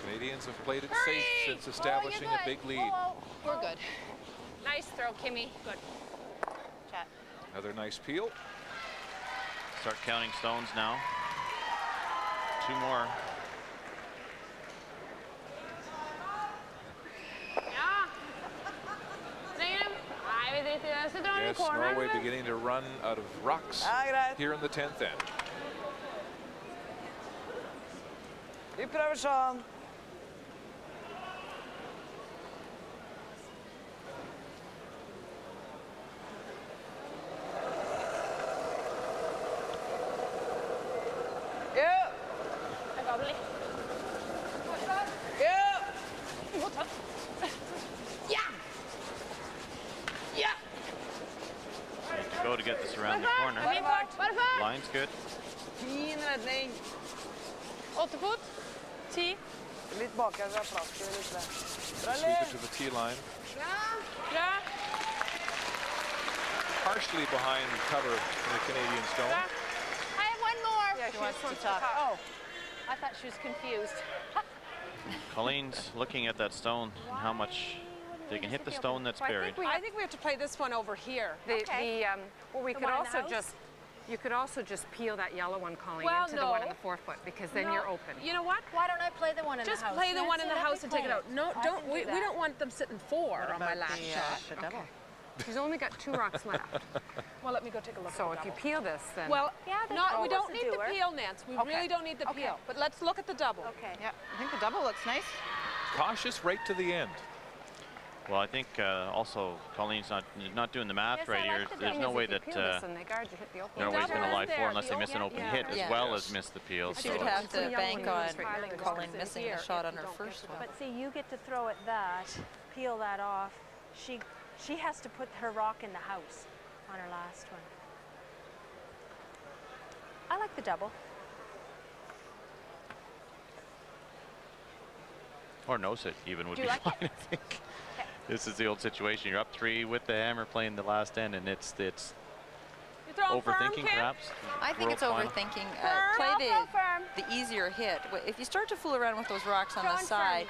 Canadians have played it safe since establishing a big lead. We're good. Nice throw, Kimmy. Good. Chat. Another nice peel. Start counting stones now. 2 more. Yes, Norway beginning to run out of rocks here in the 10th end. line's good. Fin räddning. Återfot. T. Lite bakare så plats. Det är lite där. Sweep it to the tee line. Yeah. Partially behind cover in the Canadian stone. I have one more. Yeah, she wants to talk. Oh, I thought she was confused. Colleen's looking at that stone and how much they can hit the stone that's buried. I think we have to play this one over here. Well, we could one in also the house? just, you could also just peel that yellow one, Colleen, Well, into the one in no. the 4-foot, because then you're open. You know what? Why don't I play the one in Just the house? play the one in the Nancy, house and take it out. No, I don't. can We do that. don't want them sitting 4 on my last shot. The double. She's only got 2 rocks left. Well, let me go take a look. So at if the you double. peel this, then... Well, Yeah, the no, double we was don't the need the doer. peel, Nance. We really don't need the peel. But let's look at the double. Okay. Yeah, I think the double looks nice. Cautious right to the end. Well, I think also Colleen's not doing the math Yes, right I here. like the There's double. no way If you that peel this and they guard, you hit the open. Norway's going to double lie is 4 there. unless they miss an open hit as well as miss the peel. She would So have to It's a bank yellow on one. Colleen missing a shot on her first one. But see, you get to throw at that, peel that off. She has to put her rock in the house on her last one. I like the double. or nose it even would Do be you like fine, I think. This is the old situation. You're up 3 with the hammer playing the last end, and it's overthinking perhaps. I think it's overthinking. Play the easier hit. If you start to fool around with those rocks on the side,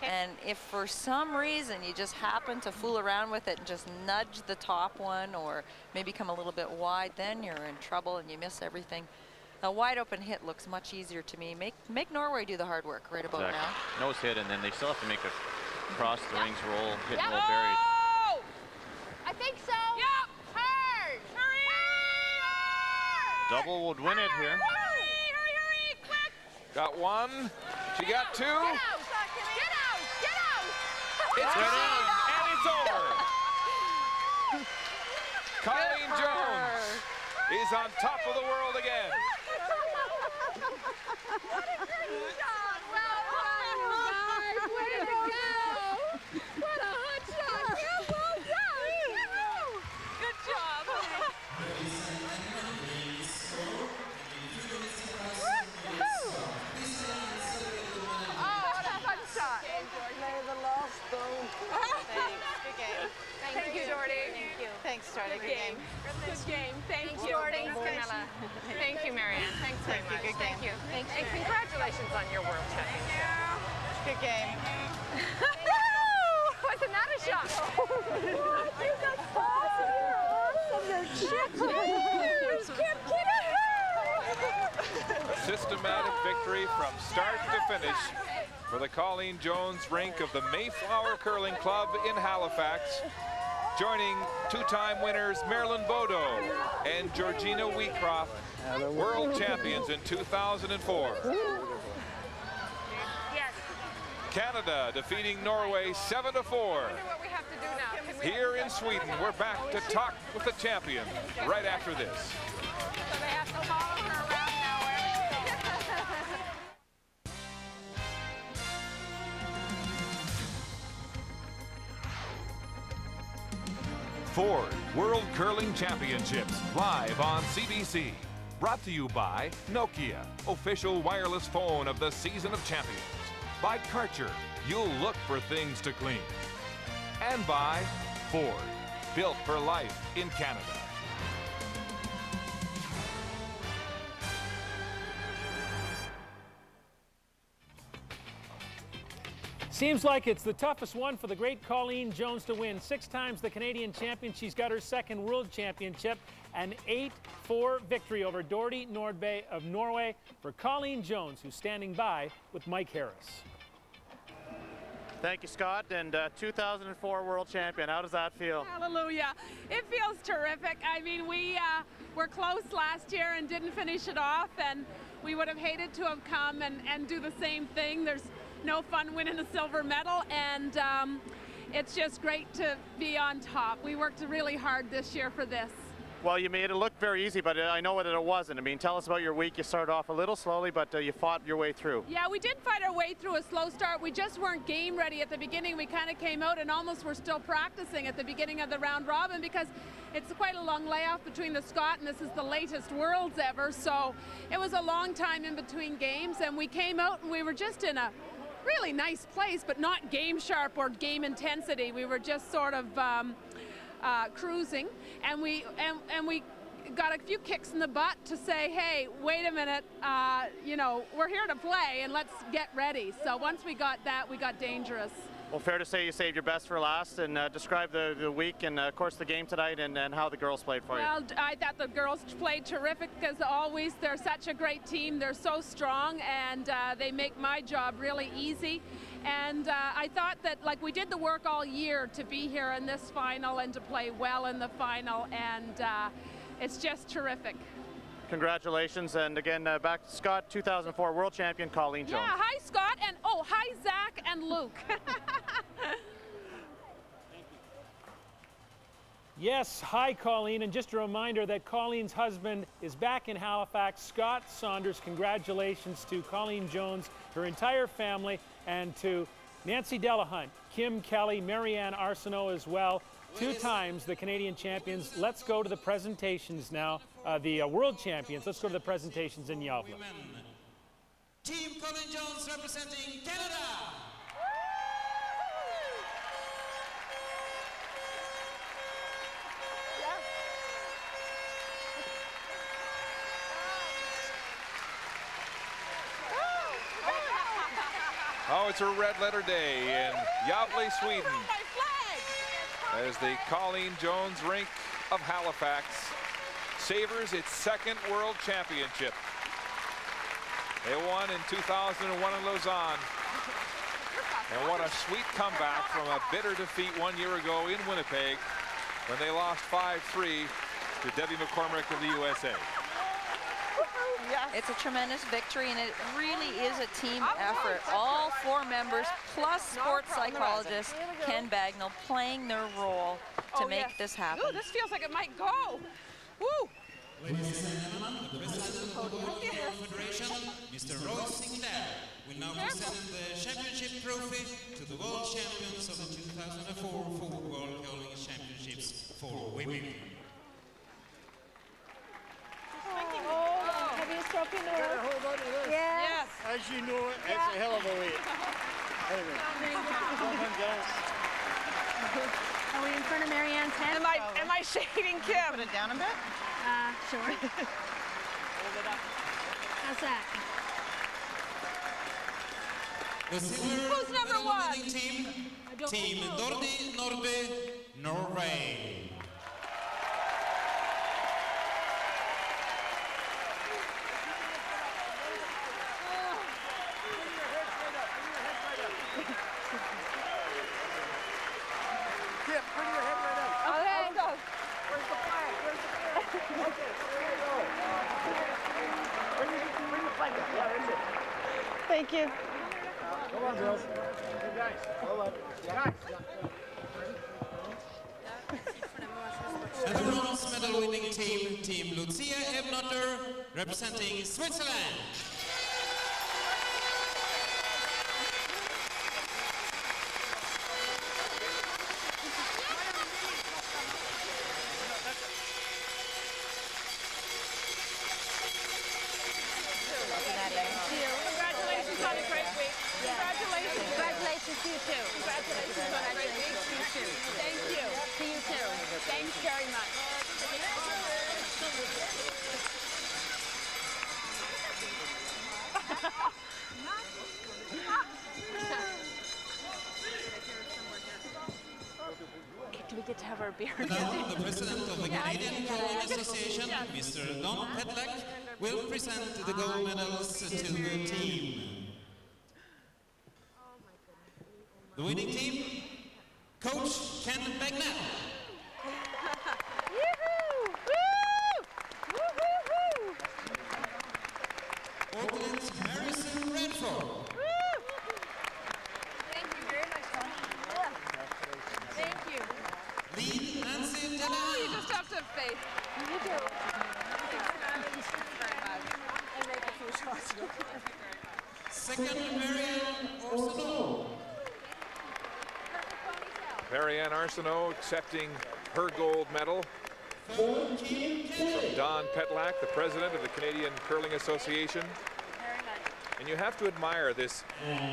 and if for some reason you just happen to fool around with it and just nudge the top one or maybe come a little bit wide, then you're in trouble and you miss everything. A wide open hit looks much easier to me. Make Norway do the hard work right about now. Nose hit, and then they still have to make a cross the rings roll, hit and roll buried. I think so. Yep. Hard. Double would win it here. Hurry, quick. Got one. She got 2. Get out. It's gone, and it's over. Colleen Jones is on top of the world again. What a great shot. Well done, you guys. Way to go. What a hot shot. Yeah, well done. Good job. Oh, what a hot shot. Play the last stone. Thanks. Good game. Thank you, Doherty. Thank you. Thanks, Charlie. Good game. Good game. Thank you. Thanks, Camilla. Thank you, Marianne. Thanks very much. Good game. Thank you. And congratulations on your world championship. Good game. Wasn't that a shot? You got awesome. You're A systematic victory from start to finish for the Colleen Jones rink of the Mayflower Curling Club in Halifax. Joining two-time winners Marilyn Bodo and Georgina Wheatcroft, world champions in 2004. Canada defeating Norway 7-4. Here in Sweden, we're back to talk with the champion right after this. So they have to follow her around now Ford World Curling Championships, live on CBC. Brought to you by Nokia, official wireless phone of the Season of Champions. By Karcher, you'll look for things to clean. And by Ford, built for life in Canada. Seems like it's the toughest one for the great Colleen Jones to win. 6 times the Canadian champion. She's got her second world championship. An 8-4 victory over Dorte Nordby of Norway for Colleen Jones, who's standing by with Mike Harris. Thank you, Scott, and 2004 world champion. How does that feel? Hallelujah. It feels terrific. I mean, we were close last year and didn't finish it off, and we would have hated to have come and do the same thing. There's no fun winning a silver medal, and it's just great to be on top. We worked really hard this year for this. Well, you made it look very easy, but I know what it wasn't. I mean, tell us about your week. You started off a little slowly, but you fought your way through. Yeah, we did fight our way through a slow start. We just weren't game ready at the beginning. We kind of came out and almost were still practicing at the beginning of the round robin because it's quite a long layoff between the Scott, and this is the latest Worlds ever. So it was a long time in between games, and we came out and we were just in a really nice place, but not game sharp or game intensity. We were just sort of cruising, and we got a few kicks in the butt to say, hey, wait a minute, you know, we're here to play and let's get ready. So once we got that, we got dangerous. Well, fair to say you saved your best for last, and describe the week and, of course, the game tonight and how the girls played for you. Well, I thought the girls played terrific because always they're such a great team. They're so strong, and they make my job really easy. And I thought that, like, we did the work all year to be here in this final and to play well in the final, and it's just terrific. Congratulations, and again, back to Scott, 2004 World Champion Colleen Jones. Yeah, hi Scott, and oh, hi Zach and Luke. Yes, hi Colleen, and just a reminder that Colleen's husband is back in Halifax, Scott Saunders. Congratulations to Colleen Jones, her entire family, and to Nancy Delahunt, Kim Kelly, Marianne Arsenault as well. 2 times the Canadian champions. Let's go to the presentations now. The world champions. Let's go to the presentations in Gävle. Team Colleen Jones representing Canada. Oh, it's a red-letter day in Gävle, Sweden, as the Colleen Jones rink of Halifax savors its 2nd World Championship. They won in 2001 in Lausanne. And what a sweet comeback from a bitter defeat 1 year ago in Winnipeg when they lost 5-3 to Debbie McCormick of the USA. It's a tremendous victory, and it really is a team effort. All 4 members, plus sports psychologist Ken Bagnall, playing their role to make this happen. Ooh, this feels like it might go. Woo! Ladies and gentlemen, the president of the World World Federation, Mr. Roy Sinclair, will now present the championship trophy to the world champions of the 2004 World Curling Championships for women. Have you trophy in the world? Yes. As you know, it's a hell of a weight. Anyway, well done, guys. Are we in front of Marianne's head? Am I shading Kim? Put it down a bit? Sure. Hold it up. How's that? The silver Who's number 1? team, Team Nordby, Norway. Thank you. Come on, girls. Hey, guys. Hold on. Guys. And the bronze medal winning team, Team Lucia Ebnotter, representing Switzerland. Congratulations on a great week. Congratulations. Congratulations to you too. Congratulations on a great week. You too. Thank you. To you too. Thanks very much. Do we get to have our beer? Now, the president of the Canadian Curling Association, Mr. Don Pedlack, will present the gold medals to the team. The winning team, Coach Ken Bagnall. Portland's Harrison Redford. Thank you very much, Tom. Thank you. Lead Nancy Delahunt. Oh, you just have to have faith. Marianne Haslam accepting her gold medal from Don Petlak, the president of the Canadian Curling Association. And you have to admire this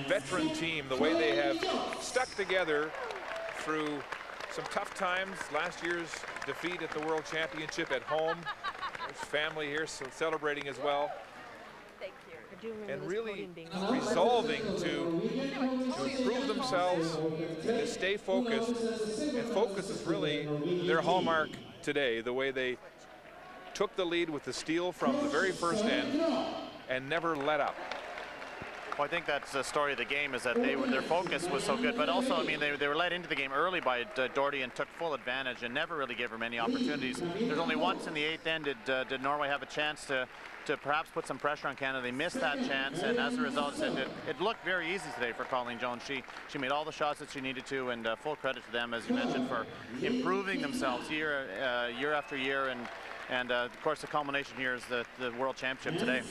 veteran team, the way they have stuck together through some tough times. Last year's defeat at the World Championship at home. There's family here celebrating as well. And really resolving to improve themselves and to stay focused. And focus is really their hallmark today, the way they took the lead with the steal from the very first end and never let up. Well, I think that's the story of the game, is that their focus was so good, but also, I mean, they were led into the game early by Doherty and took full advantage and never really gave her many opportunities. There's only once in the 8th end did Norway have a chance to perhaps put some pressure on Canada. They missed that chance, and as a result, it looked very easy today for Colleen Jones. She made all the shots that she needed to, and full credit to them, as you mentioned, for improving themselves year after year. And of course, the culmination here is the World Championship today.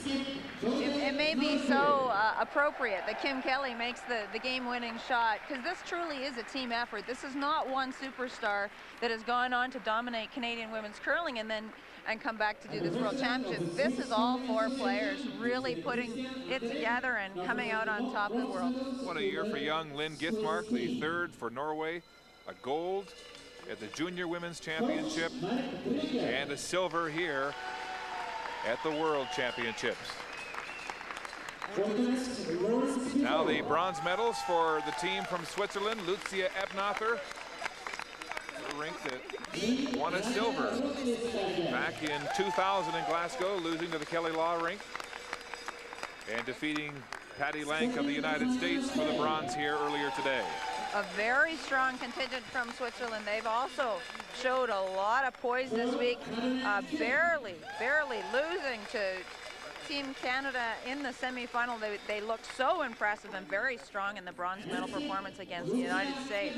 It may be so appropriate that Kim Kelly makes the game-winning shot, because this truly is a team effort. This is not one superstar that has gone on to dominate Canadian women's curling and come back to do this World Championship. This is all 4 players really putting it together and coming out on top of the world. What a year for young Lynn Githmark, the 3rd for Norway, a gold at the Junior Women's Championship, and a silver here at the World Championships. Now the bronze medals for the team from Switzerland, Lucia Ebnather, the rink that won a silver back in 2000 in Glasgow, losing to the Kelly Law rink, and defeating Patty Lank of the United States for the bronze here earlier today. A very strong contingent from Switzerland. They've also showed a lot of poise this week, barely losing to Team Canada in the semifinal. They looked so impressive and very strong in the bronze medal performance against the United States.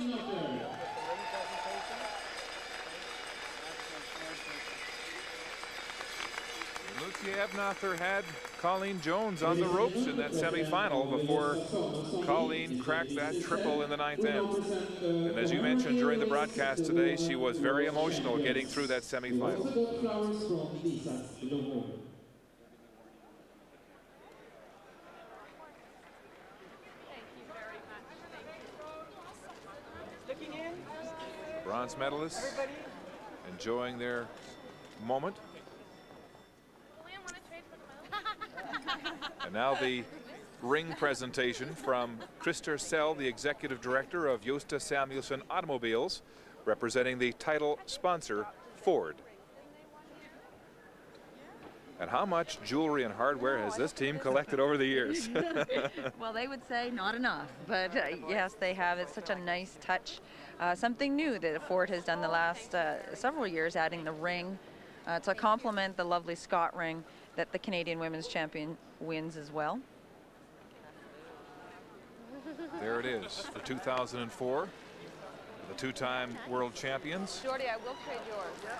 Lucia Ebnather had Colleen Jones on the ropes in that semifinal before Colleen cracked that triple in the 9th end. And as you mentioned during the broadcast today, she was very emotional getting through that semifinal. Bronze medalists enjoying their moment. And now the ring presentation from Christer Sell, the executive director of Josta Samuelson Automobiles, representing the title sponsor, Ford. And how much jewelry and hardware has this team collected over the years? Well, they would say not enough, but yes, they have. It's such a nice touch. Something new that Ford has done the last several years, adding the ring to complement the lovely Scott ring that the Canadian Women's Champion wins as well. There it is, the 2004, the 2-time world champions. Jordy, I will trade yours.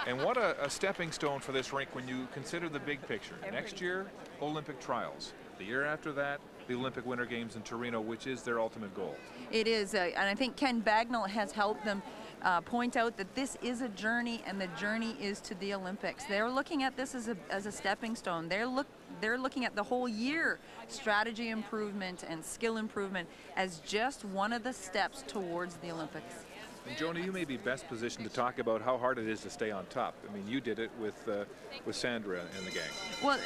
And what a stepping stone for this rink when you consider the big picture. Next year, Olympic trials. The year after that, the Olympic Winter Games in Torino, which is their ultimate goal. It is, and I think Ken Bagnall has helped them point out that this is a journey, and the journey is to the Olympics. They're looking at this as a stepping stone. They're looking at the whole year strategy improvement and skill improvement as just one of the steps towards the Olympics. And Joni, you may be best positioned to talk about how hard it is to stay on top. I mean, you did it with Sandra and the gang. Well,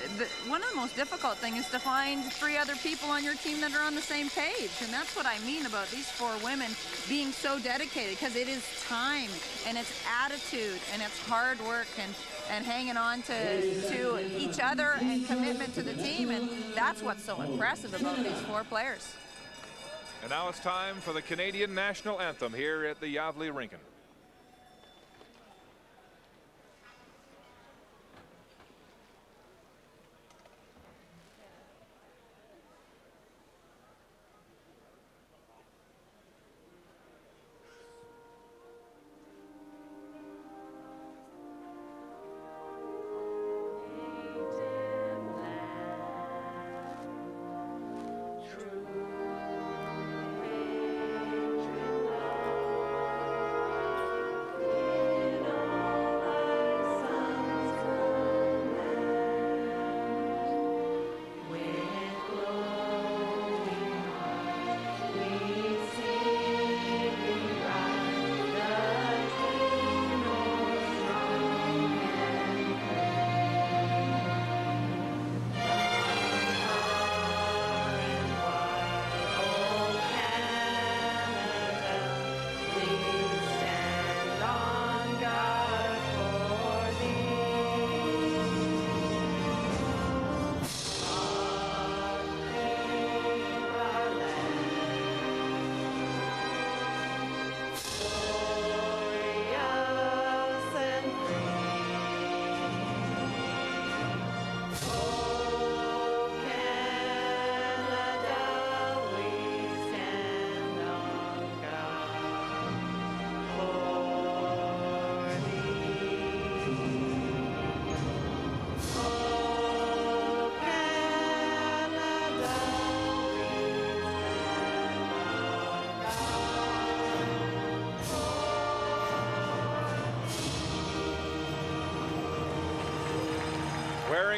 one of the most difficult things is to find 3 other people on your team that are on the same page. And that's what I mean about these 4 women being so dedicated, because it is time and it's attitude and it's hard work and hanging on to each other and commitment to the team. And that's what's so impressive about these 4 players. And now it's time for the Canadian National Anthem here at the Gävle Rinken.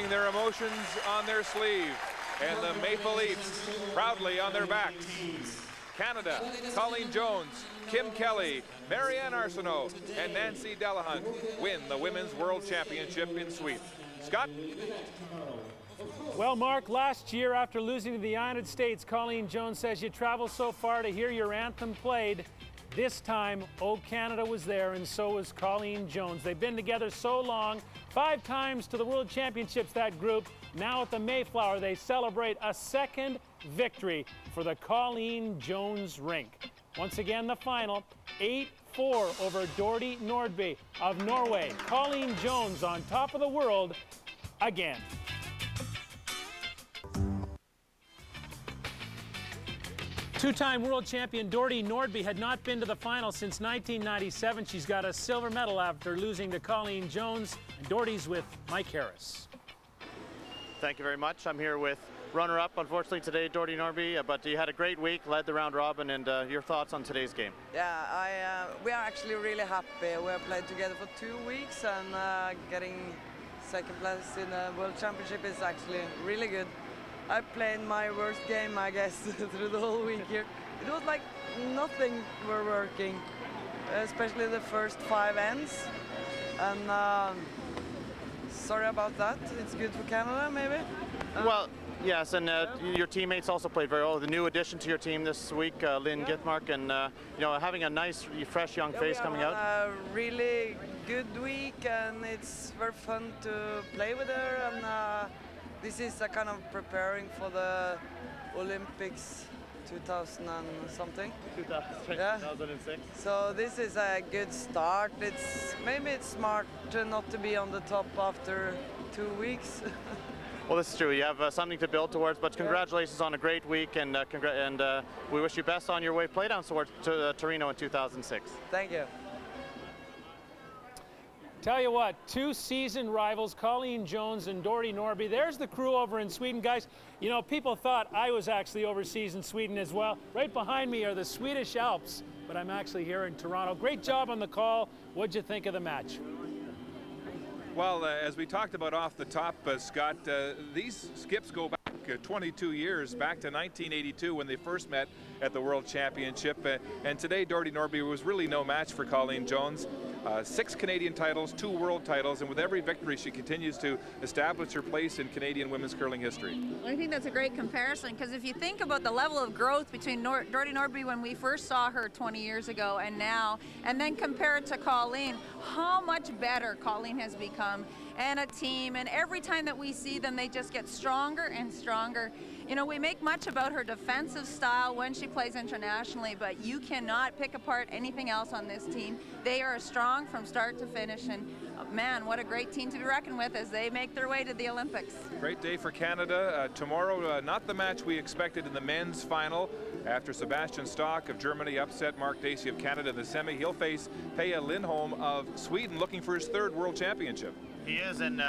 wearing their emotions on their sleeve and the Maple Leafs proudly on their backs. Canada, Colleen Jones, Kim Kelly, Marianne Haslam, and Nancy Delahunt win the Women's World Championship in Sweden. Scott? Well, Mark, last year after losing to the United States, Colleen Jones says you traveled so far to hear your anthem played. This time, Oh Canada was there, and so was Colleen Jones. They've been together so long, 5 times to the World Championships, that group. Now at the Mayflower, they celebrate a second victory for the Colleen Jones rink. Once again, the final, 8-4 over Dorte Nordby of Norway. Colleen Jones on top of the world again. Two-time world champion Dorte Nordby had not been to the final since 1997. She's got a silver medal after losing to Colleen Jones. And Dorte's with Mike Harris. Thank you very much. I'm here with runner-up, unfortunately, today, Dorte Nordby. But you had a great week, led the round robin, and your thoughts on today's game? Yeah, we are actually really happy. We have played together for 2 weeks, and getting second place in the World Championship is actually really good. I played my worst game, I guess, through the whole week here. It was like nothing were working, especially the first 5 ends. And sorry about that. It's good for Canada, maybe. Well, yes, and your teammates also played very well. The new addition to your team this week, Lynn Gitmark, and you know, having a nice, fresh young face coming out. A really good week, and it's very fun to play with her. And this is a kind of preparing for the Olympics 2000 and something. 2006. So this is a good start. Maybe it's smart not to be on the top after 2 weeks. Well, this is true. You have something to build towards, but congratulations on a great week, and we wish you best on your way play down towards Torino in 2006. Thank you. Tell you what, 2 seasoned rivals, Colleen Jones and Dorte Nordby. There's the crew over in Sweden, guys. You know, people thought I was actually overseas in Sweden as well. Right behind me are the Swedish Alps, but I'm actually here in Toronto. Great job on the call. What'd you think of the match? Well, as we talked about off the top, Scott, these skips go back 22 years, back to 1982 when they first met at the World Championship. And today, Dorte Nordby was really no match for Colleen Jones. 6 Canadian titles, 2 world titles, and with every victory she continues to establish her place in Canadian women's curling history. I think that's a great comparison, because if you think about the level of growth between Dorte Nordby when we first saw her 20 years ago and now, and then compare it to Colleen, how much better Colleen has become, and a team, and every time that we see them, they just get stronger and stronger. You know, we make much about her defensive style when she plays internationally, but you cannot pick apart anything else on this team. They are strong from start to finish, and man, what a great team to be reckoned with as they make their way to the Olympics. Great day for Canada. Tomorrow, not the match we expected in the men's final. After Sebastian Stock of Germany upset Mark Dacey of Canada in the semi, he'll face Peja Lindholm of Sweden, looking for his 3rd world championship. He is, and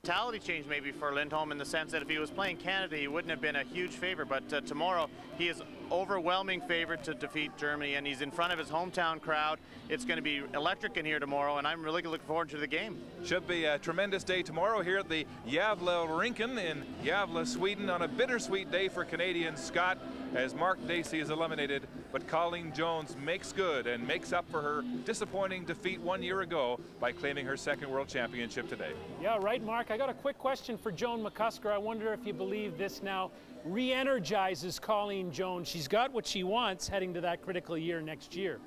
mentality change maybe for Lindholm, in the sense that if he was playing Canada, he wouldn't have been a huge favorite, but tomorrow he is overwhelming favorite to defeat Germany, and he's in front of his hometown crowd. It's going to be electric in here tomorrow, and I'm really looking forward to the game. Should be a tremendous day tomorrow here at the Gävle Rinken in Gävle, Sweden, on a bittersweet day for Canadians, Scott, as Mark Dacey is eliminated, but Colleen Jones makes good and makes up for her disappointing defeat 1 year ago by claiming her 2nd world championship today. Yeah, right, Mark. I got a quick question for Joan McCusker. I wonder if you believe this now re-energizes Colleen Jones. She's got what she wants heading to that critical year next year.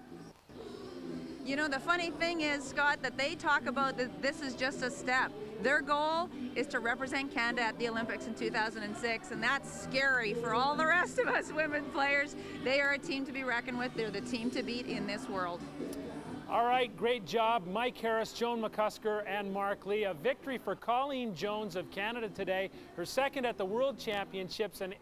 You know, the funny thing is, Scott, that they talk about that this is just a step. Their goal is to represent Canada at the Olympics in 2006, and that's scary for all the rest of us women players. They are a team to be reckoned with. They're the team to beat in this world. All right, great job, Mike Harris, Joan McCusker, and Mark Lee. A victory for Colleen Jones of Canada today, her 2nd at the World Championships, an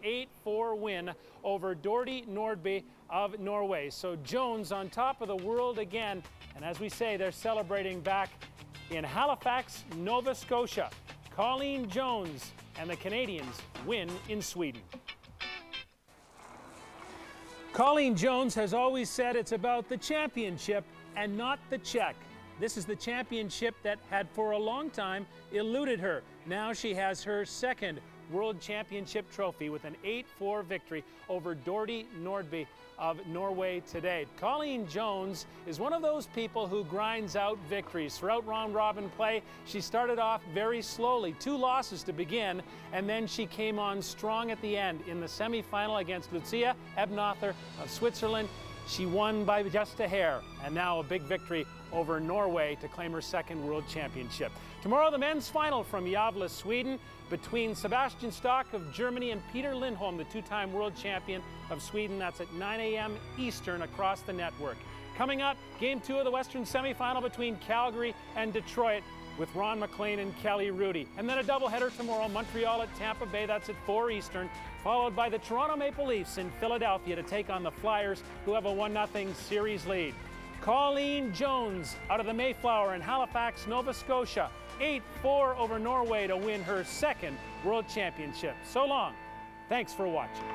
8-4 win over Dorte Nordby of Norway. So Jones on top of the world again, and as we say, they're celebrating back in Halifax, Nova Scotia. Colleen Jones and the Canadians win in Sweden. Colleen Jones has always said it's about the championship and not the check. This is the championship that had for a long time eluded her. Now she has her second World Championship trophy with an 8-4 victory over Dorte Nordby of Norway today. Colleen Jones is one of those people who grinds out victories. Throughout round-robin play, she started off very slowly, 2 losses to begin, and then she came on strong at the end. In the semifinal against Lucia Ebnother of Switzerland, she won by just a hair, and now a big victory over Norway to claim her second World Championship. Tomorrow, the men's final from Gävle, Sweden, between Sebastian Stock of Germany and Peter Lindholm, the 2-time world champion of Sweden. That's at 9 a.m. Eastern across the network. Coming up, Game 2 of the Western semifinal between Calgary and Detroit with Ron McLean and Kelly Rudy. And then a doubleheader tomorrow, Montreal at Tampa Bay, that's at 4 Eastern, followed by the Toronto Maple Leafs in Philadelphia to take on the Flyers, who have a 1-0 series lead. Colleen Jones out of the Mayflower in Halifax, Nova Scotia, 8-4 over Norway to win her second World Championship. So long. Thanks for watching.